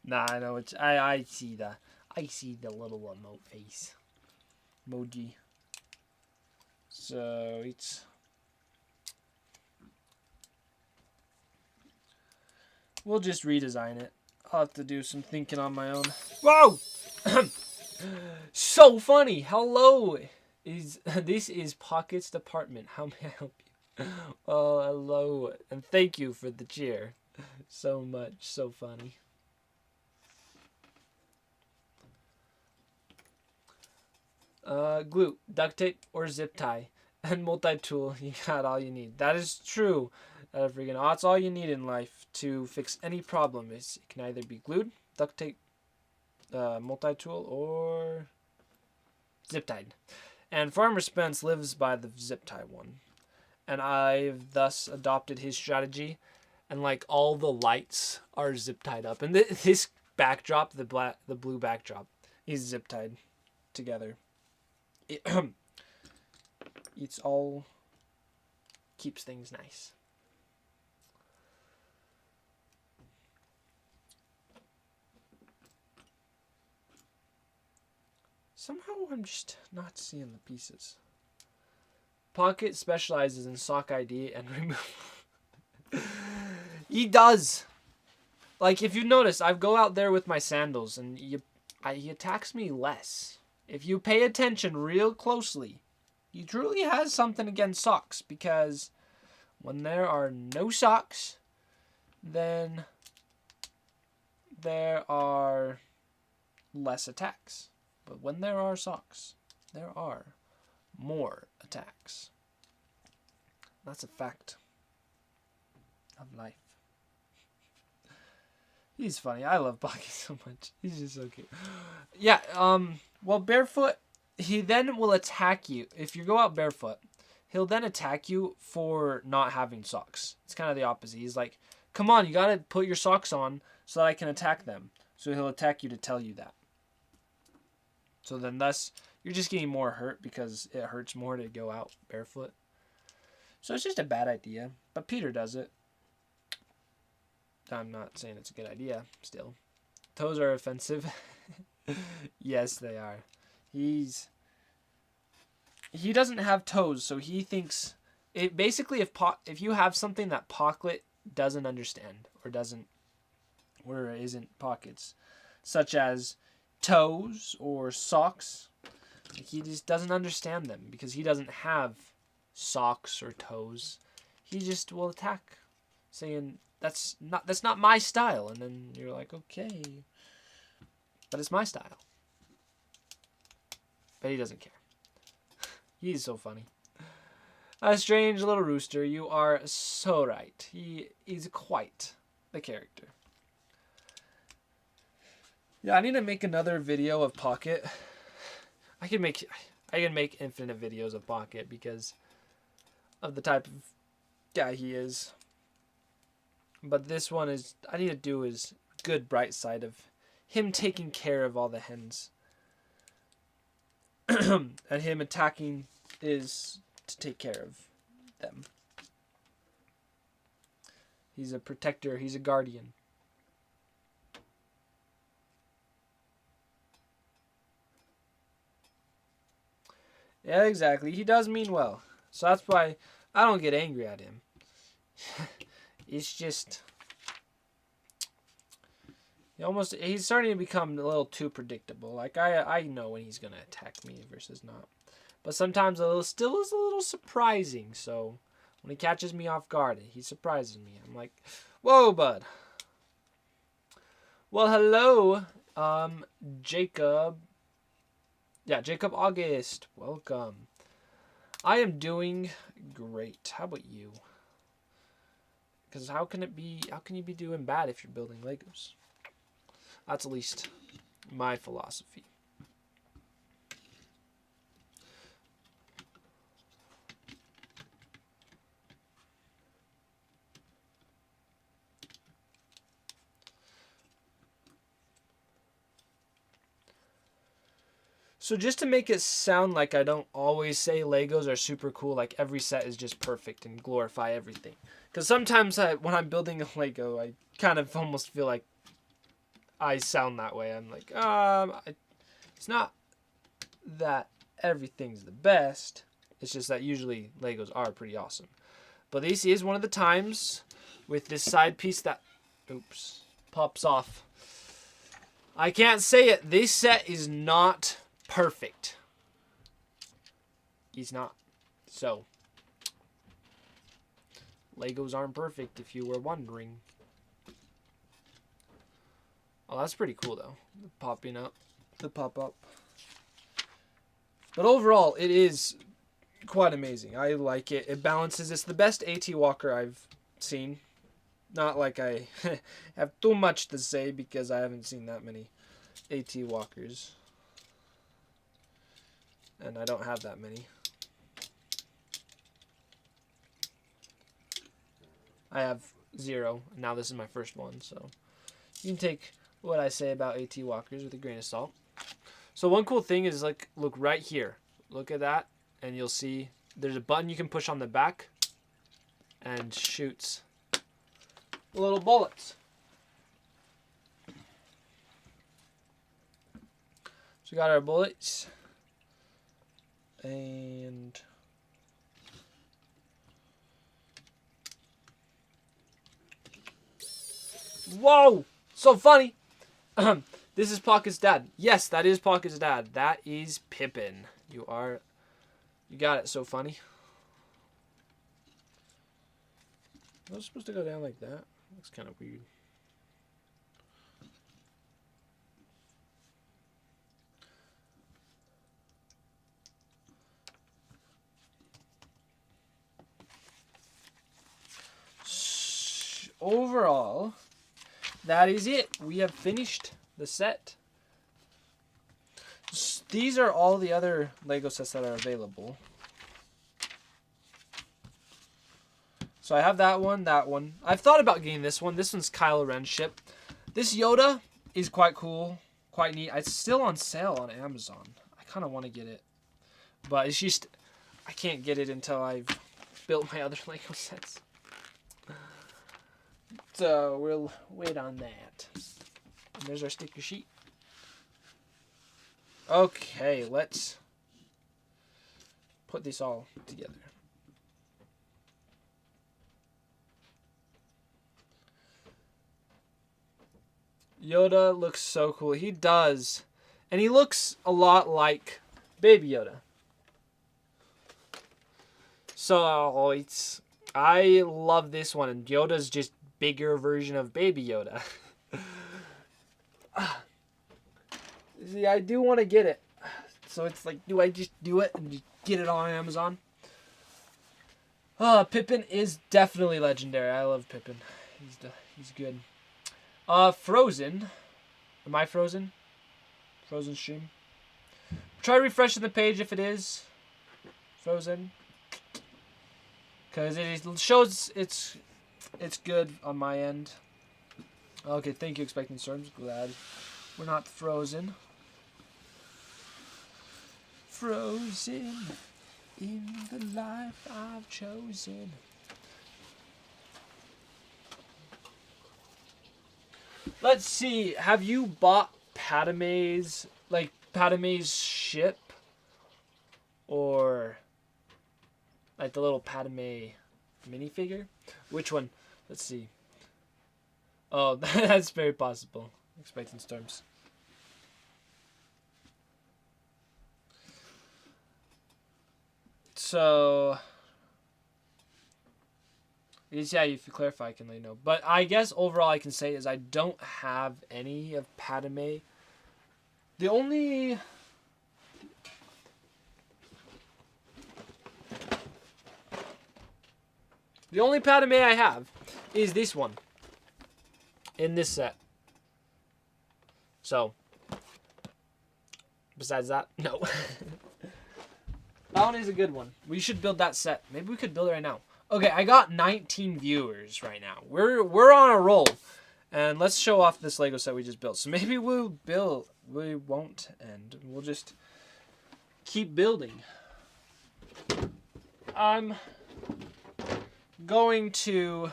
Nah, I know it's I see the little emote face. Emoji. So we'll just redesign it. I'll have to do some thinking on my own. Whoa! So funny. Hello. This is Pocket's department. How may I help you? Oh, hello. And thank you for the cheer. So much. So funny. Glue, duct tape, or zip tie. And multi-tool. You got all you need. That is true. That's all you need in life to fix any problem. It can either be glued, duct tape, multi-tool, or zip tied. And Farmer Spence lives by the zip tie one. And I've thus adopted his strategy. And like all the lights are zip tied up. And this backdrop, the blue backdrop, is zip tied together. It's all keeps things nice. Somehow I'm just not seeing the pieces. Pocket specializes in sock ID and remove. He does. Like, if you notice, I go out there with my sandals and he attacks me less. If you pay attention real closely, he truly has something against socks, because when there are no socks, then there are less attacks. But when there are socks, there are more attacks. That's a fact of life. He's funny. I love Pocky so much. He's just so cute. Yeah, well, barefoot, he then will attack you. If you go out barefoot, he'll then attack you for not having socks. It's kind of the opposite. He's like, come on, you got to put your socks on so that I can attack them. So he'll attack you to tell you that. So then thus, you're just getting more hurt because it hurts more to go out barefoot. So it's just a bad idea. But Peter does it. I'm not saying it's a good idea still. Toes are offensive. Yes, they are. He doesn't have toes, so he thinks it basically if you have something that Pocket doesn't understand or isn't pockets, such as toes or socks, he just doesn't understand them because he doesn't have socks or toes. He just will attack, saying that's not my style, and then you're like, okay, but it's my style. But he doesn't care. He's so funny. A strange little rooster. You are so right. He is quite the character. Yeah, I need to make another video of Pocket. I can make infinite videos of Pocket because of the type of guy he is. But this one is, I need to do his good bright side of him taking care of all the hens. And him attacking is to take care of them. He's a protector, he's a guardian. Yeah, exactly. He does mean well. So that's why I don't get angry at him. It's just he's starting to become a little too predictable. Like I know when he's gonna attack me versus not. But sometimes still is a little surprising. So when he catches me off guard, he surprises me. I'm like, whoa, bud. Well, hello, Jacob. Yeah, Jacob August. Welcome. I am doing great. How about you? Because how can you be doing bad if you're building Legos? That's at least my philosophy. So just to make it sound like I don't always say Legos are super cool, like every set is just perfect and glorify everything. Because sometimes when I'm building a Lego, I kind of almost feel like I sound that way. I'm like, it's not that everything's the best. It's just that usually Legos are pretty awesome. But this is one of the times with this side piece that, pops off. I can't say it. This set is not perfect. He's not. So, Legos aren't perfect if you were wondering. Oh, that's pretty cool though. Popping up. The pop-up. But overall, it is quite amazing. I like it. It balances. It's the best AT Walker I've seen. Not like I have too much to say because I haven't seen that many AT Walkers. And I don't have that many. I have 0. Now this is my first one, so you can take what I say about AT Walkers with a grain of salt. So one cool thing is, like, look right here. Look at that, and you'll see there's a button you can push on the back and shoots little bullets. So we got our bullets. And whoa! So funny. This is Pocket's dad. Yes, that is Pocket's dad. That is Pippin. You got it. So funny. I was supposed to go down like that. That's kind of weird. Overall, that is it. We have finished the set. These are all the other Lego sets that are available. So I have that one, that one. I've thought about getting this one. This one's Kylo Ren's ship. This Yoda is quite cool, quite neat. It's still on sale on Amazon. I kind of want to get it. But it's just, I can't get it until I've built my other Lego sets. So we'll wait on that. And there's our sticker sheet. Okay, let's put this all together. Yoda looks so cool. He does. And he looks a lot like Baby Yoda. So I love this one. And Yoda's just bigger version of Baby Yoda. See, I do want to get it. So it's like, do I just do it and just get it on Amazon? Pippin is definitely legendary. I love Pippin. He's good. Frozen. Am I frozen? Frozen stream. Try refreshing the page if it is frozen. Because it shows it's good on my end. Okay, thank you, Expecting Storms. Glad we're not frozen. Frozen in the life I've chosen. Let's see. Have you bought Padme's ship? Or like the little Padme minifigure? Which one? Let's see. Oh, that's very possible. Expecting Storms. So, yeah, if you clarify, I can let you know. But I guess overall I can say is I don't have any of Padme. The only Padme I have is this one in this set. So, besides that, no. That one is a good one. We should build that set. Maybe we could build it right now. Okay, I got 19 viewers right now. We're on a roll. And let's show off this Lego set we just built. So maybe we won't end. We'll just keep building. I'm going to,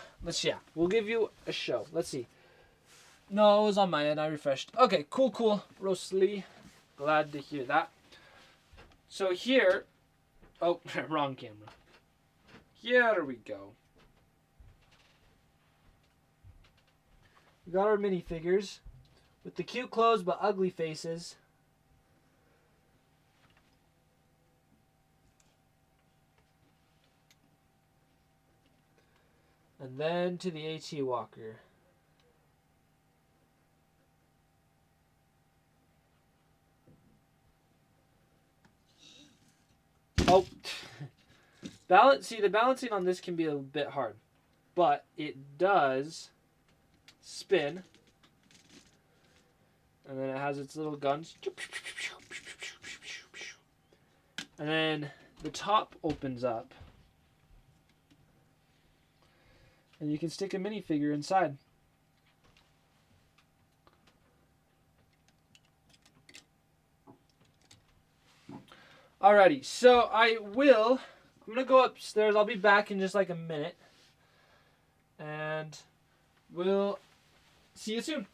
we'll give you a show. Let's see. No, it was on my end. I refreshed. Okay, cool. Rosely. Glad to hear that. So here, oh, wrong camera. Here we go. We got our minifigures with the cute clothes but ugly faces. And then to the AT Walker. Oh. See, the balancing on this can be a bit hard. But it does spin. And then it has its little guns. And then the top opens up. And you can stick a minifigure inside. Alrighty, so I will I'm gonna go upstairs. I'll be back in just like a minute. And we'll see you soon.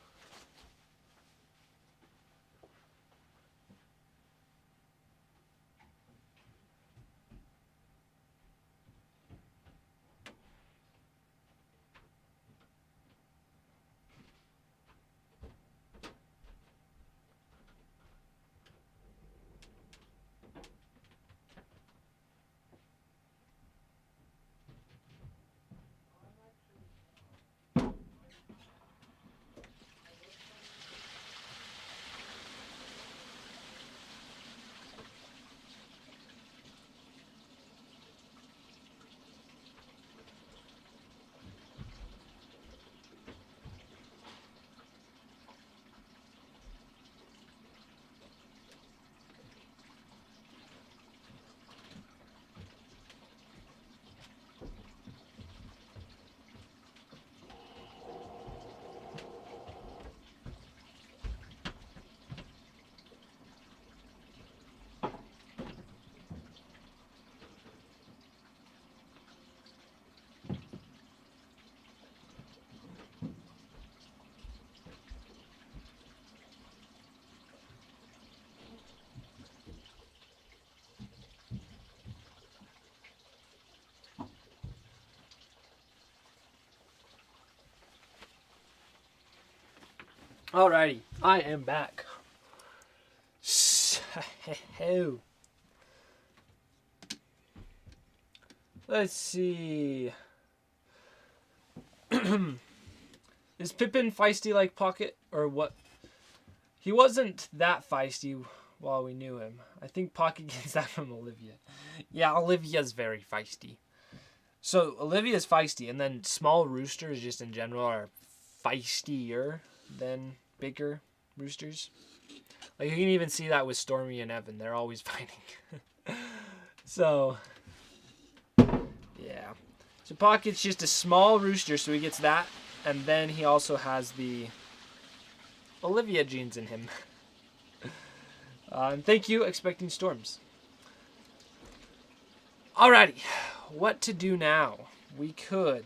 Alrighty, I am back. So, let's see. Is Pippin feisty like Pocket, or what? He wasn't that feisty while we knew him. I think Pocket gets that from Olivia. Yeah, Olivia's very feisty. So, Olivia's feisty, and then small roosters just in general are feistier than bigger roosters. Like, you can even see that with Stormy and Evan. They're always fighting. So, yeah. So Pocket's just a small rooster, so he gets that. And then he also has the Olivia genes in him. And thank you, Expecting Storms. Alrighty. What to do now? We could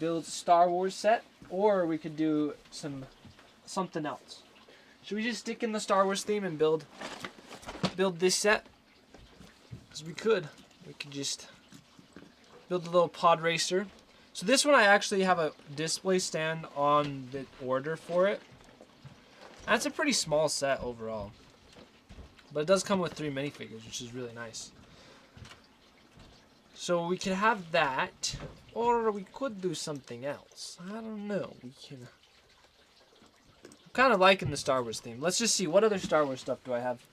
build a Star Wars set, or we could do something else. Should we just stick in the Star Wars theme and build this set? Because we could just build a little pod racer. So this one I actually have a display stand on the order for it. That's a pretty small set overall, but it does come with 3 minifigures, which is really nice. So we could have that, or we could do something else. I don't know. I'm kind of liking the Star Wars theme. Let's just see. What other Star Wars stuff do I have?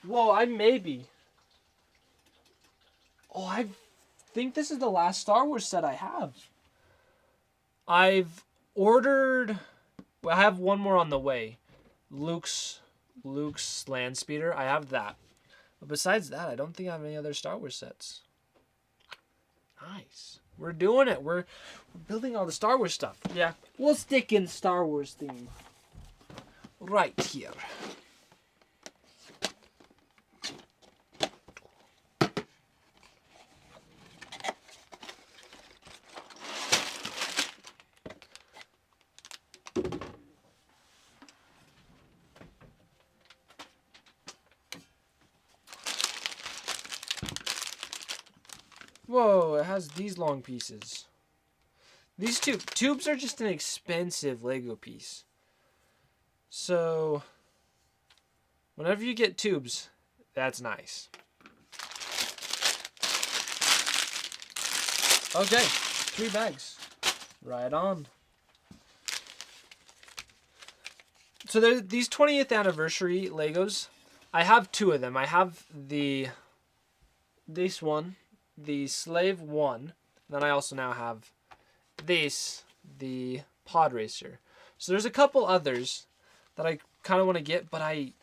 Whoa, I think this is the last Star Wars set I have. I've ordered... Well, I have one more on the way. Luke's land speeder. I have that. But besides that, I don't think I have any other Star Wars sets. Nice. We're doing it. We're building all the Star Wars stuff. Yeah, we'll stick in Star Wars theme right here. Whoa, it has these long pieces. These tubes are just an expensive Lego piece. So, whenever you get tubes, that's nice. Okay, 3 bags. Right on. So there's these 20th anniversary Legos. I have 2 of them. I have this one, the Slave 1. Then I also now have the Pod Racer. So there's a couple others that I kind of want to get, but I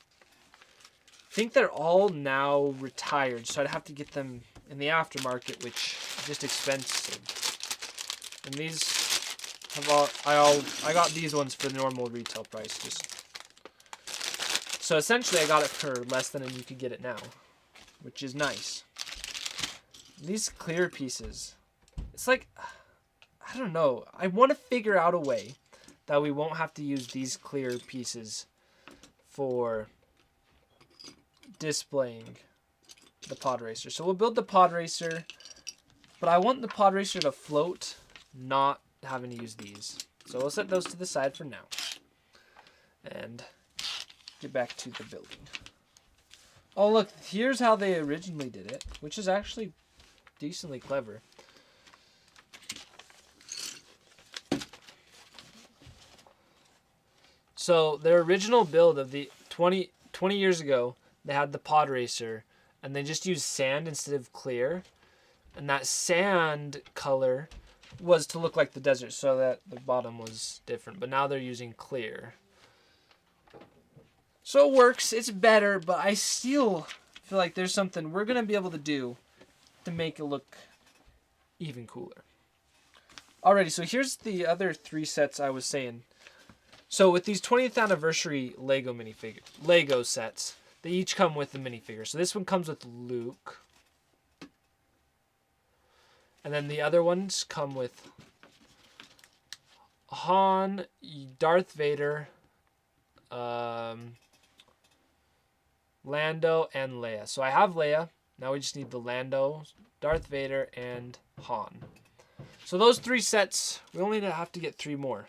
think they're all now retired. So I'd have to get them in the aftermarket, which is just expensive. And these have all, I got these ones for the normal retail price, just So essentially I got it for less than you could get it now, which is nice. These clear pieces, it's like, I don't know. I want to figure out a way that we won't have to use these clear pieces for displaying the pod racer. So we'll build the pod racer, but I want the pod racer to float, not having to use these. So we'll set those to the side for now and get back to the building. Oh look, here's how they originally did it, which is actually decently clever. So their original build of the 20 years ago, they had the pod racer and they just used sand instead of clear. And that sand color was to look like the desert, so that the bottom was different. But now they're using clear. So it works, it's better, but I still feel like there's something we're going to be able to do to make it look even cooler. Alrighty, so here's the other 3 sets I was saying. So with these 20th anniversary Lego sets, they each come with a minifigure. So this one comes with Luke. And then the other ones come with Han, Darth Vader, Lando, and Leia. So I have Leia. Now we just need the Lando, Darth Vader, and Han. So those 3 sets, we only have to get 3 more.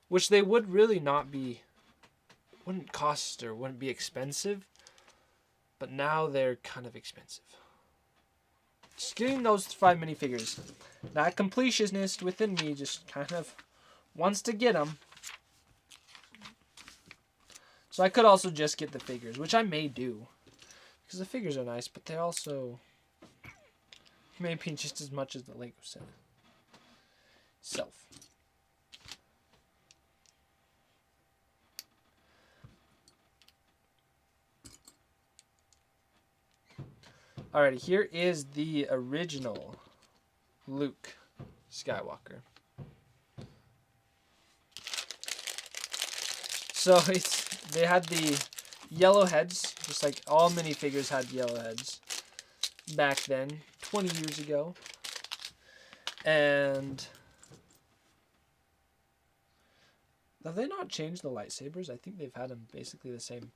Which they would really not be, wouldn't cost or wouldn't be expensive. But now they're kind of expensive. Just getting those 5 minifigures. That completionist within me just kind of wants to get them. So I could also just get the figures, which I may do. Because the figures are nice, but they also may be just as much as the Lego set itself. Alrighty, here is the original Luke Skywalker. So they had the yellow heads, just like all minifigures had yellow heads back then, 20 years ago. And have they not changed the lightsabers? I think they've had them basically the same.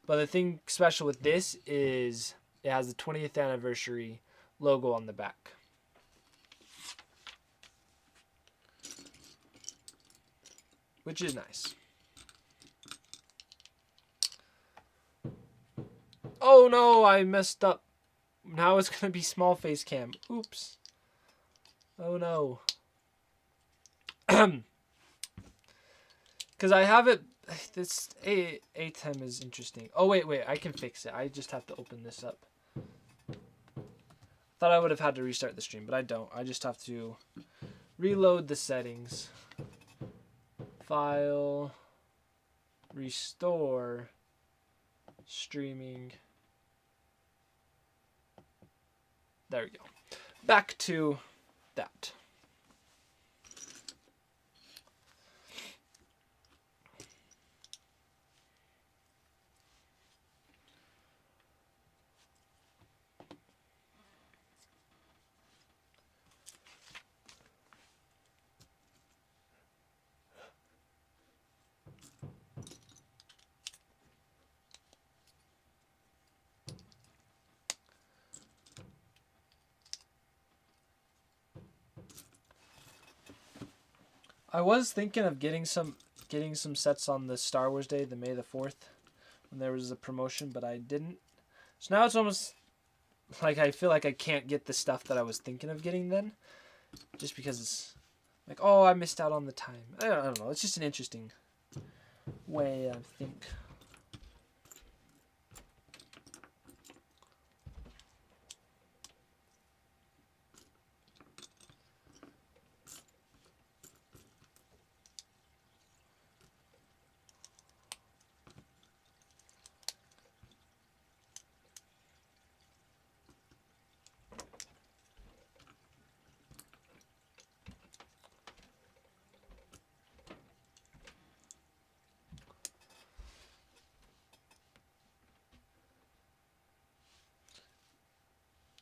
But the thing special with this is it has the 20th anniversary logo on the back. Which is nice. Oh no, I messed up. Now it's going to be small face cam. Oops. Oh no. Because I have it. This A10 is interesting. Oh wait, I can fix it. I just have to open this up. Thought I would have had to restart the stream, but I don't. I just have to reload the settings. File. Restore. Streaming. There we go. Back to that. I was thinking of getting some sets on the Star Wars Day, the May the 4th, when there was a promotion, but I didn't. So now it's almost like I feel like I can't get the stuff that I was thinking of getting then, just because it's like, oh, I missed out on the time. I don't know. It's just an interesting way, I think.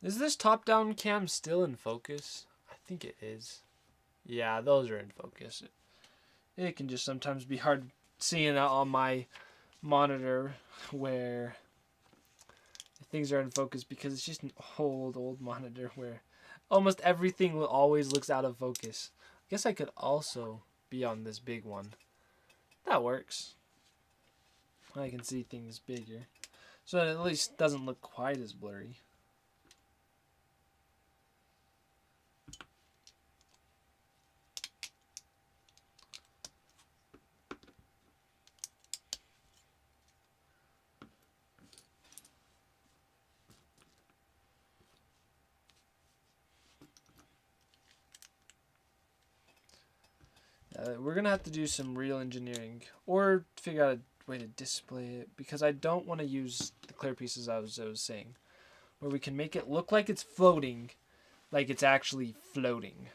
Is this top-down cam still in focus? I think it is. Yeah, those are in focus. It can just sometimes be hard seeing out on my monitor where things are in focus because it's just an old monitor where almost everything always looks out of focus. I guess I could also be on this big one. That works. I can see things bigger. So it at least doesn't look quite as blurry. We're going to have to do some real engineering or figure out a way to display it because I don't want to use the clear pieces I was saying where we can make it look like it's floating, like it's actually floating.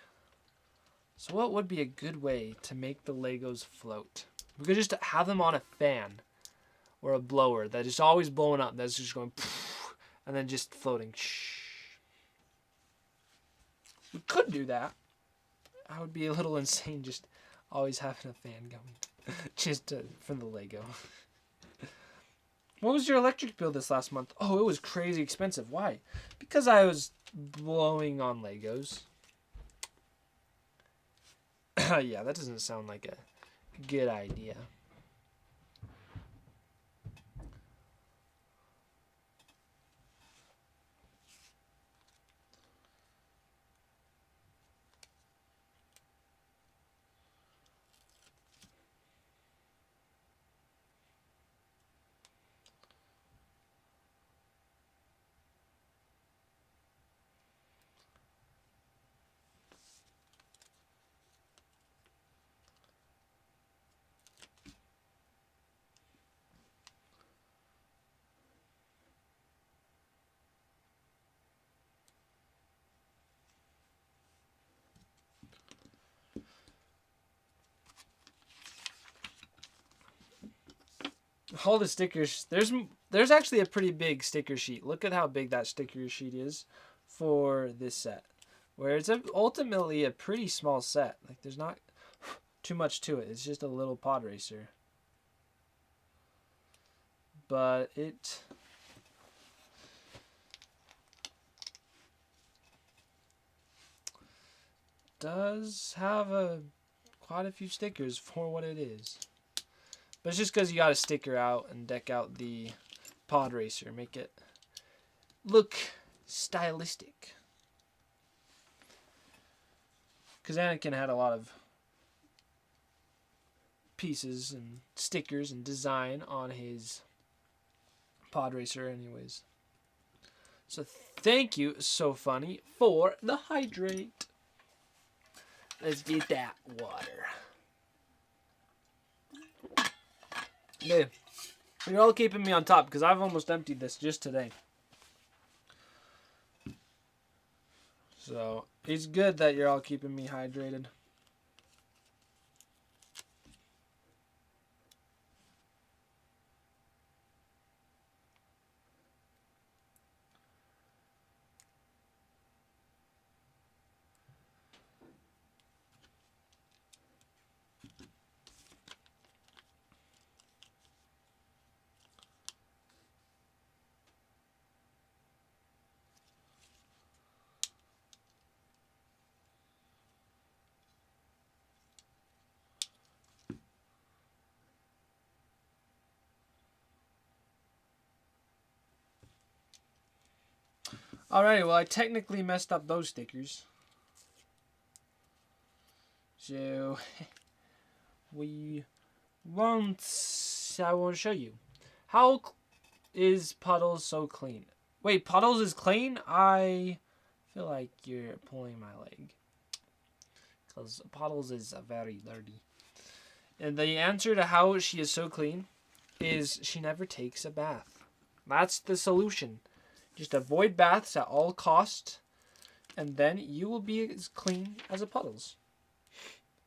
So what would be a good way to make the Legos float? We could just have them on a fan or a blower that is always blowing up. That's just going and then just floating. We could do that. I would be a little insane just always having a fan going just from the Lego. What was your electric bill this last month? Oh, it was crazy expensive. Why? Because I was blowing on Legos. Yeah, that doesn't sound like a good idea. All the stickers. There's actually a pretty big sticker sheet. Look at how big that sticker sheet is for this set. Where it's ultimately a pretty small set. Like there's not too much to it. It's just a little pod racer. But it does have quite a few stickers for what it is. But it's just because you got to sticker out and deck out the pod racer. Make it look stylistic. Because Anakin had a lot of pieces and stickers and design on his pod racer anyways. So thank you, So Funny, for the hydrate. Let's get that water. Yeah, you're all keeping me on top because I've almost emptied this just today. So it's good that you're all keeping me hydrated. Alrighty, well I technically messed up those stickers. So I want to show you. How is Puddles so clean? Wait, Puddles is clean? I feel like you're pulling my leg. Because Puddles is very dirty. And the answer to how she is so clean is she never takes a bath. That's the solution. Just avoid baths at all costs, and then you will be as clean as a Puddles.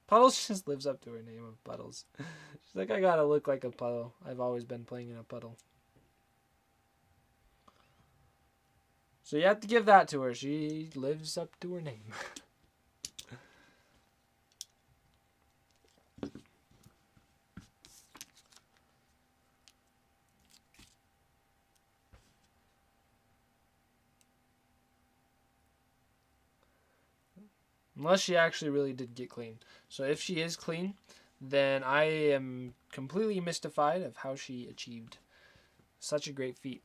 Puddles just lives up to her name of Puddles. She's like, I gotta look like a puddle. I've always been playing in a puddle. So you have to give that to her. She lives up to her name. Unless she actually really did get clean. So if she is clean, then I am completely mystified of how she achieved such a great feat.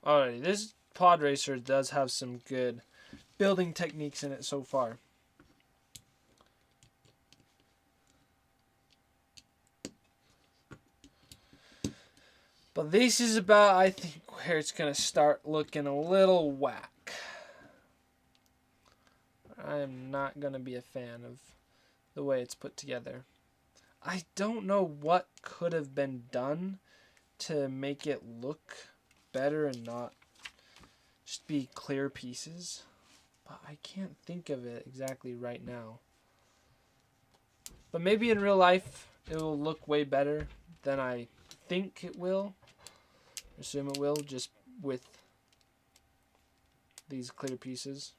Alrighty, this pod racer does have some good building techniques in it so far. But this is about, I think, where it's going to start looking a little whack. I am not going to be a fan of the way it's put together. I don't know what could have been done to make it look better and not just be clear pieces, but I can't think of it exactly right now. But maybe in real life it will look way better than I think it will. Assume it will, just with these clear pieces.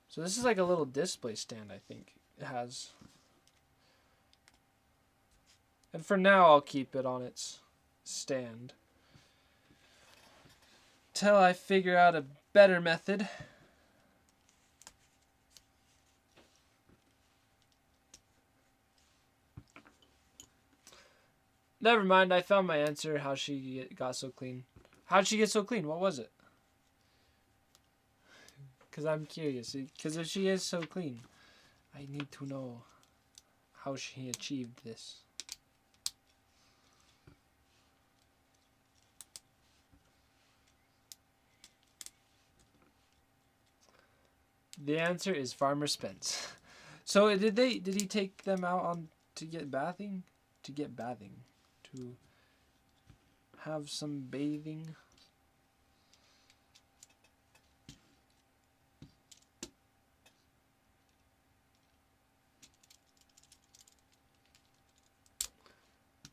So this is like a little display stand, I think it has. And for now, I'll keep it on its stand till I figure out a better method. Never mind, I found my answer, how she got so clean. How'd she get so clean? What was it? Because I'm curious. Because if she is so clean, I need to know how she achieved this. The answer is Farmer Spence. So did he take them out on to get bathing? To get bathing. To have some bathing?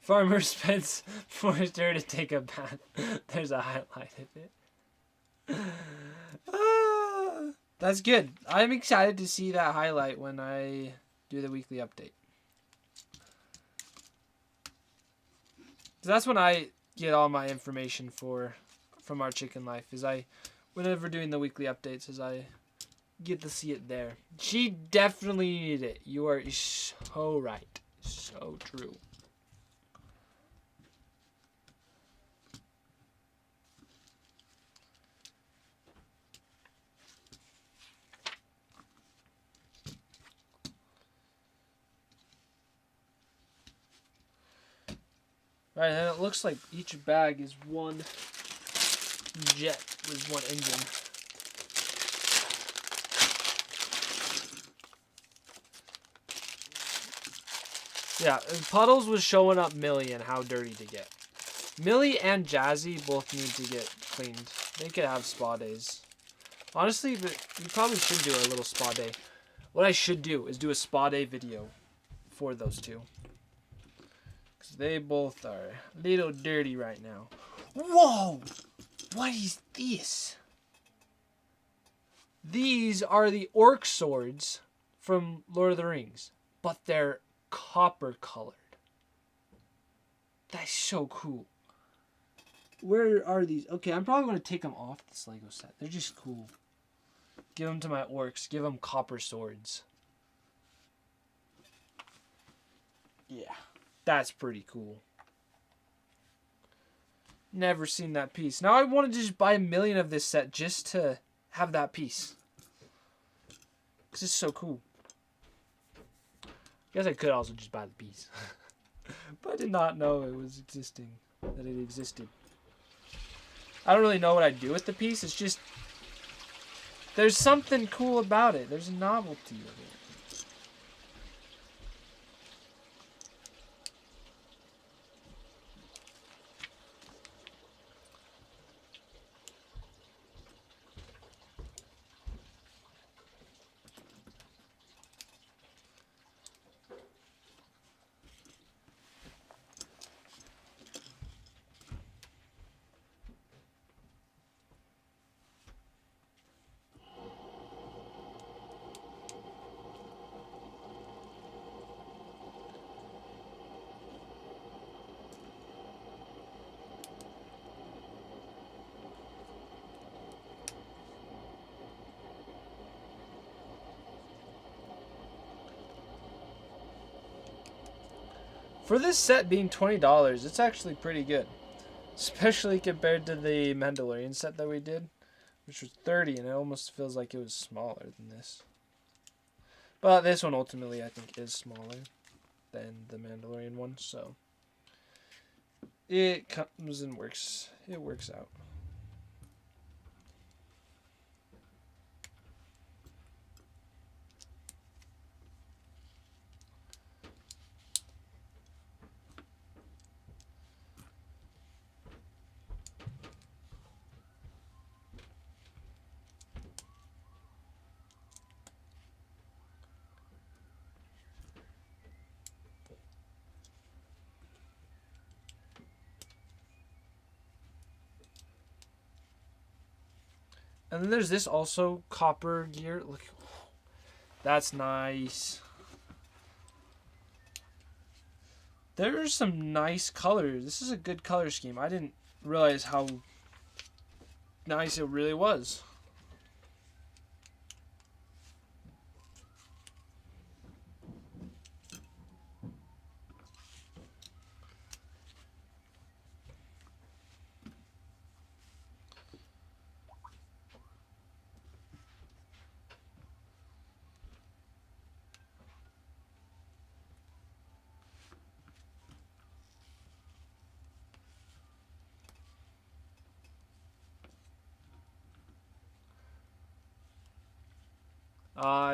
Farmer Spence forced her to take a bath. There's a highlight of it. That's good. I'm excited to see that highlight when I do the weekly update. That's when I get all my information from our chicken life. Whenever doing the weekly updates, I get to see it there. She definitely needed it. You are so right. So true. Right, and it looks like each bag is one jet with one engine. Yeah, Puddles was showing up Millie and how dirty to get. Millie and Jazzy both need to get cleaned. They could have spa days. Honestly, we probably should do a little spa day. What I should do is do a spa day video for those two. Because they both are a little dirty right now. Whoa! What is this? These are the orc swords from Lord of the Rings. But they're copper colored. That's so cool. Where are these? Okay, I'm probably going to take them off this Lego set. They're just cool. Give them to my orcs. Give them copper swords. Yeah, that's pretty cool. Never seen that piece. Now I want to just buy 1,000,000 of this set just to have that piece. Because it's so cool. I guess I could also just buy the piece. But I did not know it was existing. That it existed. I don't really know what I'd do with the piece. It's just... there's something cool about it. There's a novelty of it. For this set being $20, it's actually pretty good. Especially compared to the Mandalorian set that we did, which was $30, and it almost feels like it was smaller than this. But this one ultimately I think is smaller than the Mandalorian one, so it comes and works. It works out. And then there's this also copper gear. Look, that's nice. There's some nice colors. This is a good color scheme. I didn't realize how nice it really was.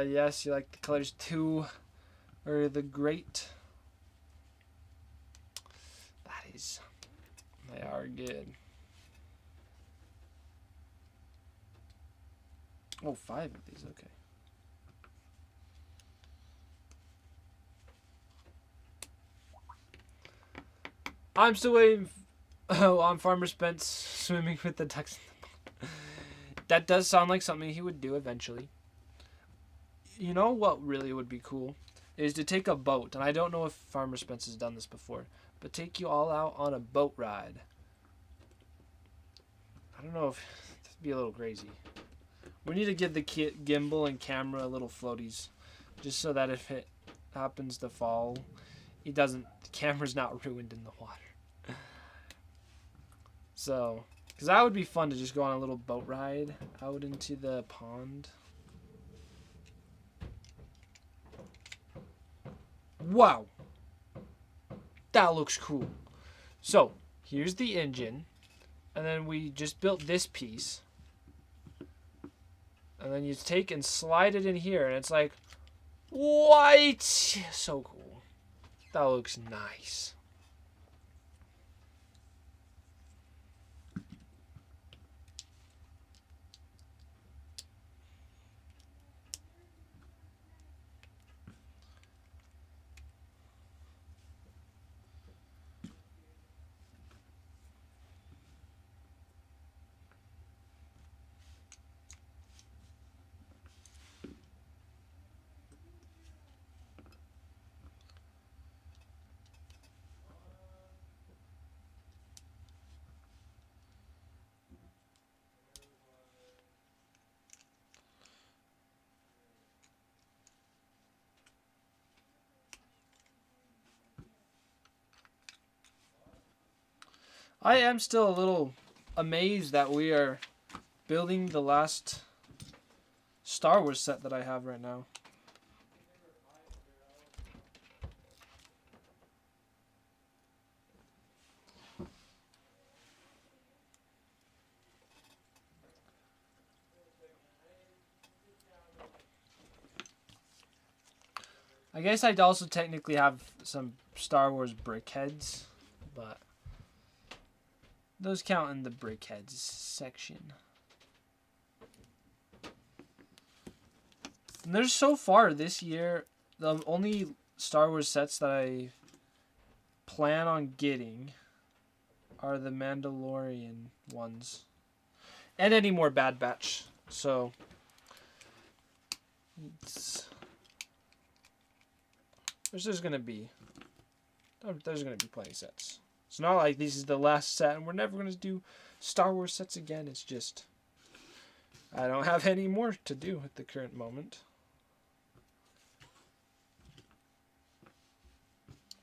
Yes, you like the colors too. Or the great. That is. They are good. Oh, 5 of these, okay. I'm still waiting on Farmer Spence swimming with the ducks. That does sound like something he would do eventually. You know what really would be cool? Is to take a boat, and I don't know if Farmer Spence has done this before, but take you all out on a boat ride. I don't know if that'd be a little crazy. We need to give the gimbal and camera little floaties, just so that if it happens to fall, the camera's not ruined in the water. So, because that would be fun to just go on a little boat ride out into the pond. Wow, that looks cool. So, here's the engine, and then we just built this piece. And then you take and slide it in here, and it's like, what? So cool. That looks nice. I am still a little amazed that we are building the last Star Wars set that I have right now. I guess I'd also technically have some Star Wars brickheads, but those count in the brickheads section. And there's so far this year, the only Star Wars sets that I plan on getting are the Mandalorian ones. And any more Bad Batch. So, there's gonna be plenty of sets. It's not like this is the last set and we're never gonna do Star Wars sets again. It's just I don't have any more to do at the current moment.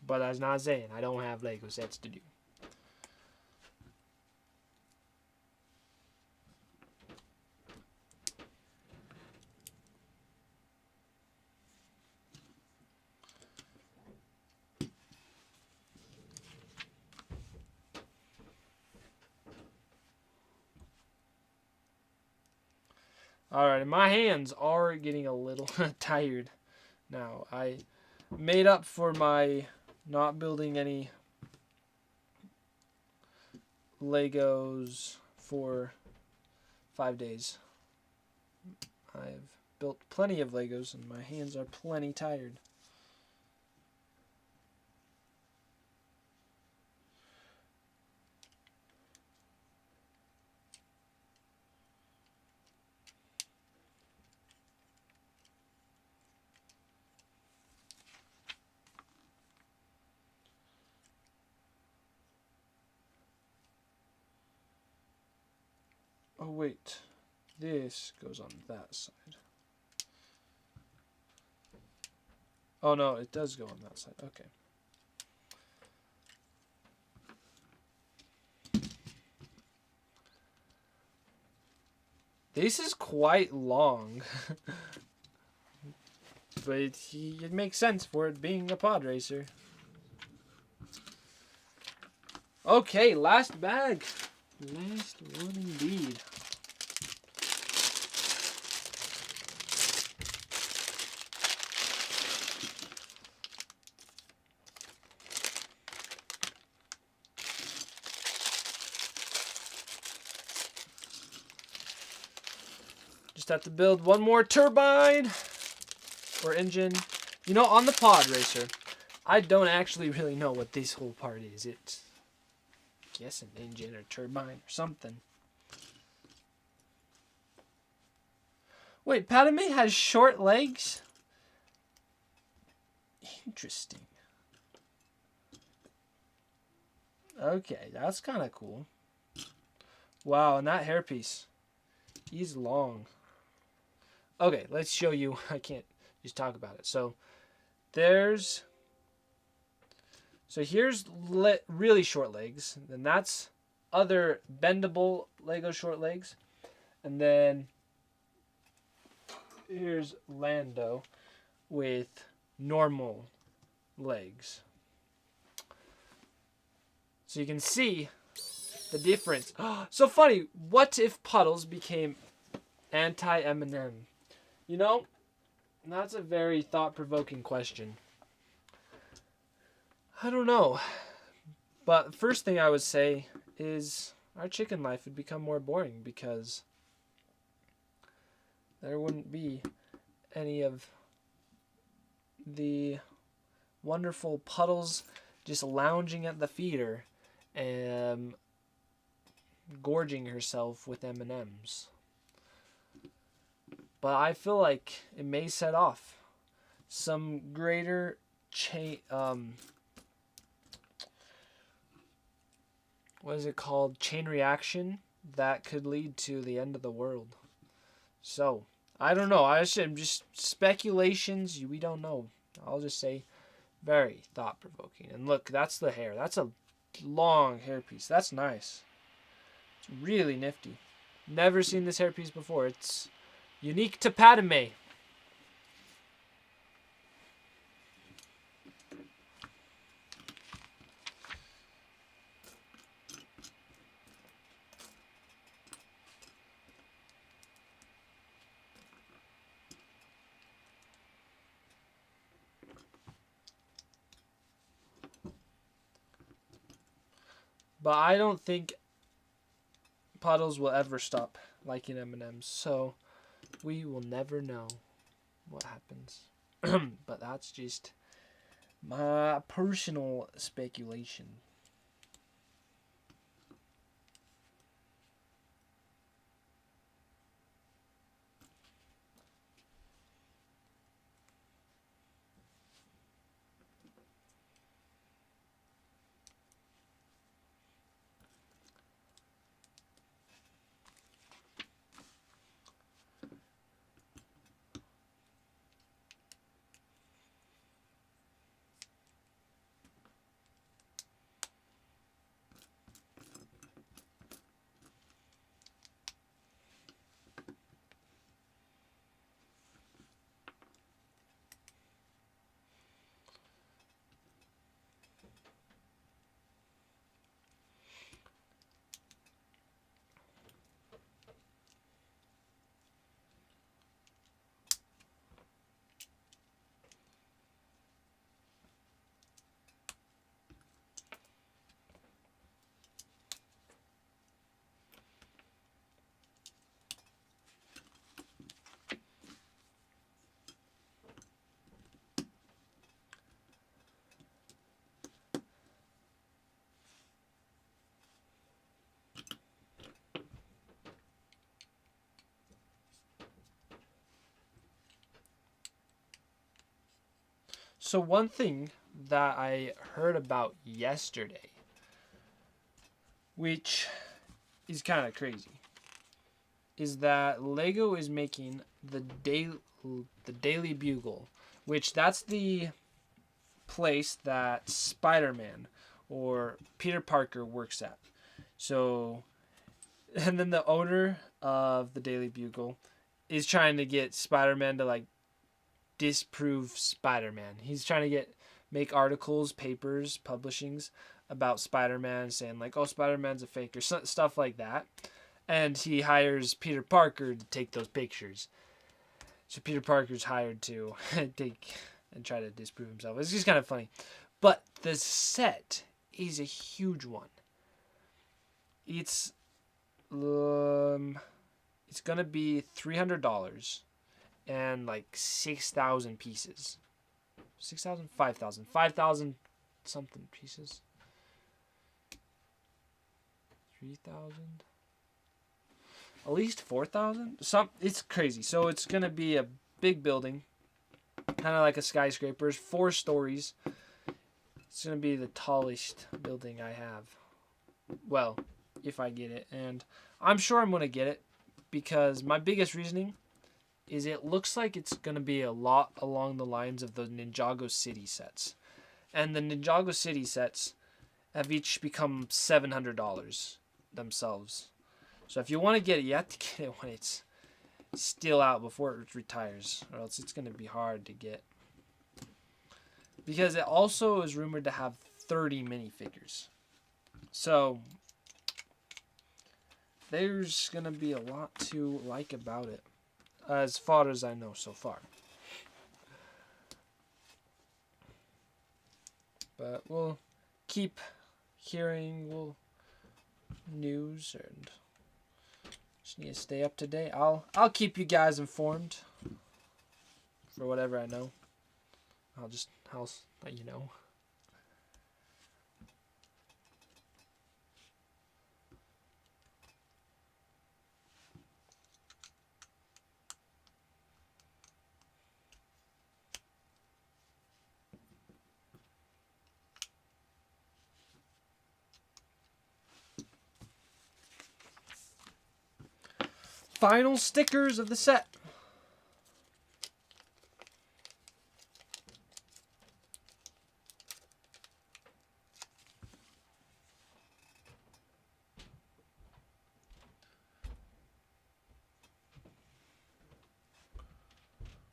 But that's not saying I don't have Lego sets to do. Alright, my hands are getting a little tired now. I made up for my not building any Legos for 5 days. I've built plenty of Legos and my hands are plenty tired. Oh wait, this goes on that side. Oh no, it does go on that side. Okay. This is quite long. But it makes sense for it being a pod racer. Okay, last bag. Last one indeed. Just have to build one more turbine or engine. You know, on the pod racer, I don't actually really know what this whole part is. It's, I guess, an engine or turbine or something. Wait, Padme has short legs? Interesting. Okay, that's kind of cool. Wow, and that hairpiece. He's long. Okay, let's show you. I can't just talk about it. So, here's really short legs. Then that's other bendable Lego short legs. And then here's Lando with normal legs. So you can see the difference. So funny. What if Puddles became anti-M&M? You know, that's a very thought-provoking question. I don't know. But the first thing I would say is our chicken life would become more boring because there wouldn't be any of the wonderful Puddles just lounging at the feeder and gorging herself with M&Ms. But I feel like it may set off some greater what is it called? Chain reaction that could lead to the end of the world. So, I don't know. Just speculations. We don't know. I'll just say very thought-provoking. And look, that's the hair. That's a long hairpiece. That's nice. It's really nifty. Never seen this hairpiece before. It's unique to Padme. But I don't think Puddles will ever stop liking M&Ms, so we will never know what happens. But that's just my personal speculation. So one thing that I heard about yesterday, which is kind of crazy, is that Lego is making the Daily Bugle, which that's the place that Spider-Man or Peter Parker works at. So, and then the owner of the Daily Bugle is trying to get Spider-Man to like disprove Spider-Man. He's trying to make articles, papers, publishings about Spider-Man, saying like, oh, Spider-Man's a fake or stuff like that. And he hires Peter Parker to take those pictures. So Peter Parker's hired to take and try to disprove himself. It's just kind of funny. But the set is a huge one. It's gonna be $300 and like 6,000 pieces. 6,000? 5,000. 5,000 something pieces. 3,000? At least 4,000? It's crazy. So it's gonna be a big building. Kind of like a skyscraper. 4 stories. It's gonna be the tallest building I have. Well, if I get it. And I'm sure I'm gonna get it. Because my biggest reasoning is it looks like it's going to be a lot along the lines of the Ninjago City sets. And the Ninjago City sets have each become $700 themselves. So if you want to get it, you have to get it when it's still out before it retires. Or else it's going to be hard to get. Because it also is rumored to have 30 minifigures. So there's going to be a lot to like about it. As far as I know so far. But we'll keep hearing news and just need to stay up to date. I'll keep you guys informed for whatever I know. I'll let you know. Final stickers of the set.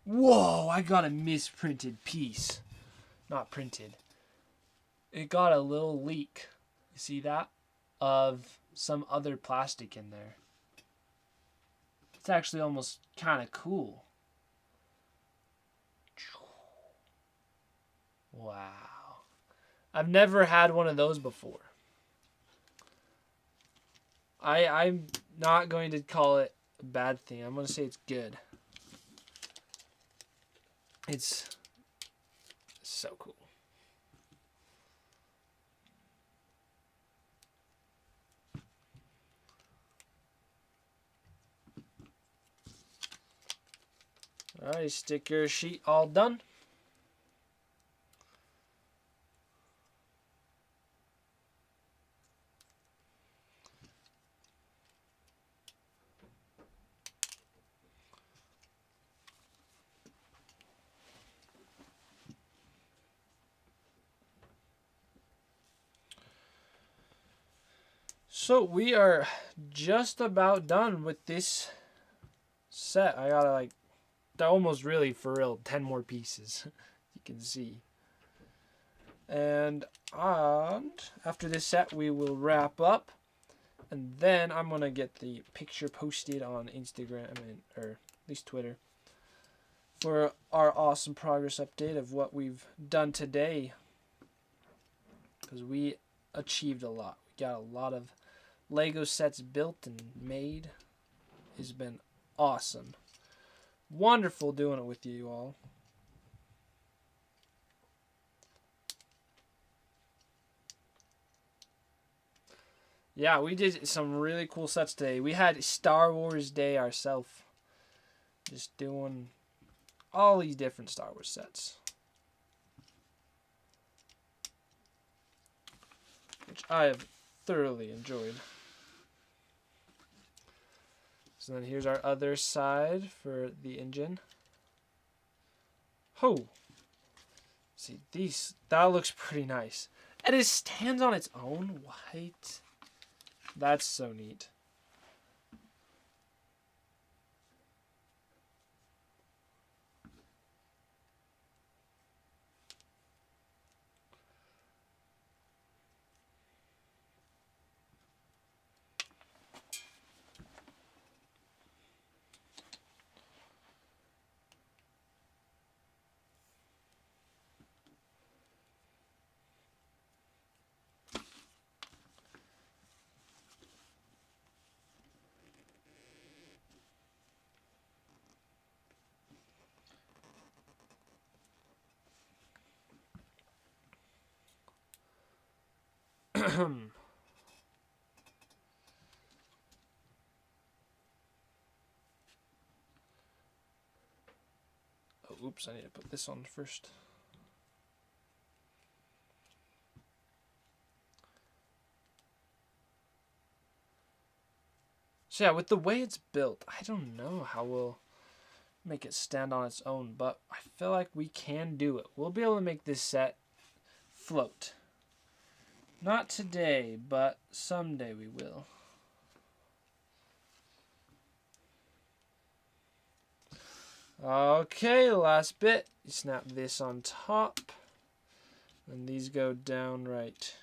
Whoa, I got a misprinted piece. Not printed. It got a little leak. You see that? Of some other plastic in there. It's actually almost kind of cool. Wow. I've never had one of those before. I'm not going to call it a bad thing. I'm going to say it's good. It's so cool. Alright, sticker sheet all done. So we are just about done with this set. I gotta like, almost really for real, 10 more pieces. You can see. And after this set we will wrap up. And then I'm gonna get the picture posted on Instagram, or at least Twitter, for our awesome progress update of what we've done today. Because we achieved a lot. We got a lot of Lego sets built and made. It's been awesome. Wonderful doing it with you all. Yeah, we did some really cool sets today. We had Star Wars Day ourselves. Just doing all these different Star Wars sets. Which I have thoroughly enjoyed. So then here's our other side for the engine. Oh! See, that looks pretty nice. And it stands on its own? What? That's so neat. Oh, oops, I need to put this on first. So yeah, with the way it's built, I don't know how we'll make it stand on its own, but I feel like we can do it. We'll be able to make this set float. Not today, but someday we will. Okay, last bit. You snap this on top, and these go down right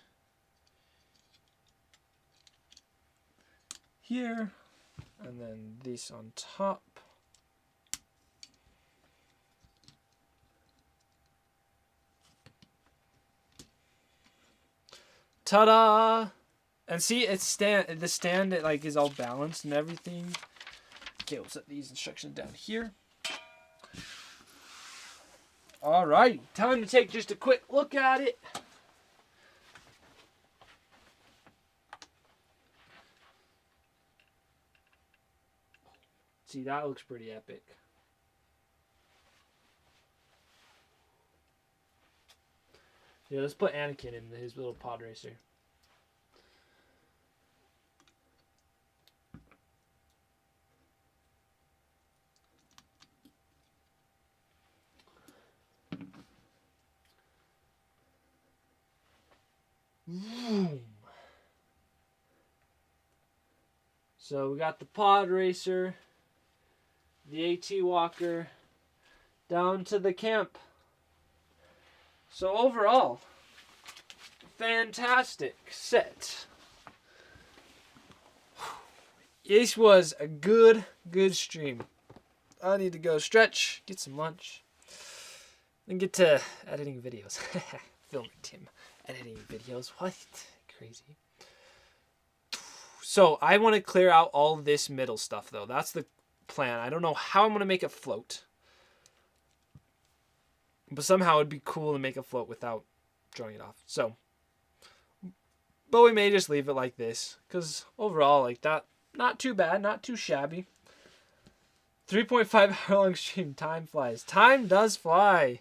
here, and then this on top. Ta-da! And see, the stand it like is all balanced and everything. Okay, we'll set these instructions down here. Alright, time to take just a quick look at it. See, that looks pretty epic. Yeah, let's put Anakin in his little pod racer. Vroom. So we got the pod racer, the AT walker, down to the camp. So overall, fantastic set. This was a good stream. I need to go stretch, get some lunch, then get to editing videos. Filming Tim, editing videos. What? Crazy. So I want to clear out all this middle stuff though. That's the plan. I don't know how I'm going to make it float. But somehow it'd be cool to make it float without drawing it off. So, but we may just leave it like this. Because overall, like that, not too bad, not too shabby. 3.5 hour long stream. Time flies. Time does fly.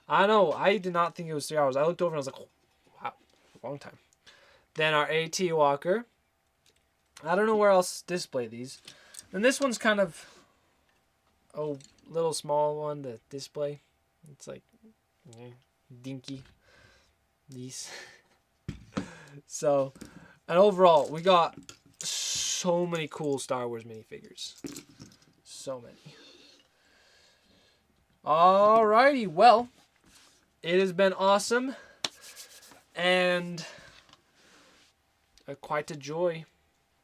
I know. I did not think it was 3 hours. I looked over and I was like, oh, wow, long time. Then our AT walker. I don't know where else to display these. And this one's kind of a little small one to display. It's like dinky. These. So, and overall, we got so many cool Star Wars minifigures. So many. Alrighty, well, it has been awesome. And quite a joy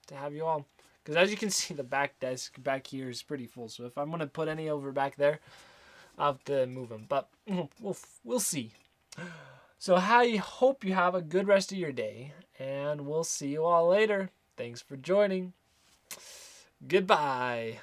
to have you all. Because as you can see, the back desk back here is pretty full. So if I'm going to put any over back there, I'll have to move them. But we'll see. So I hope you have a good rest of your day. And we'll see you all later. Thanks for joining. Goodbye.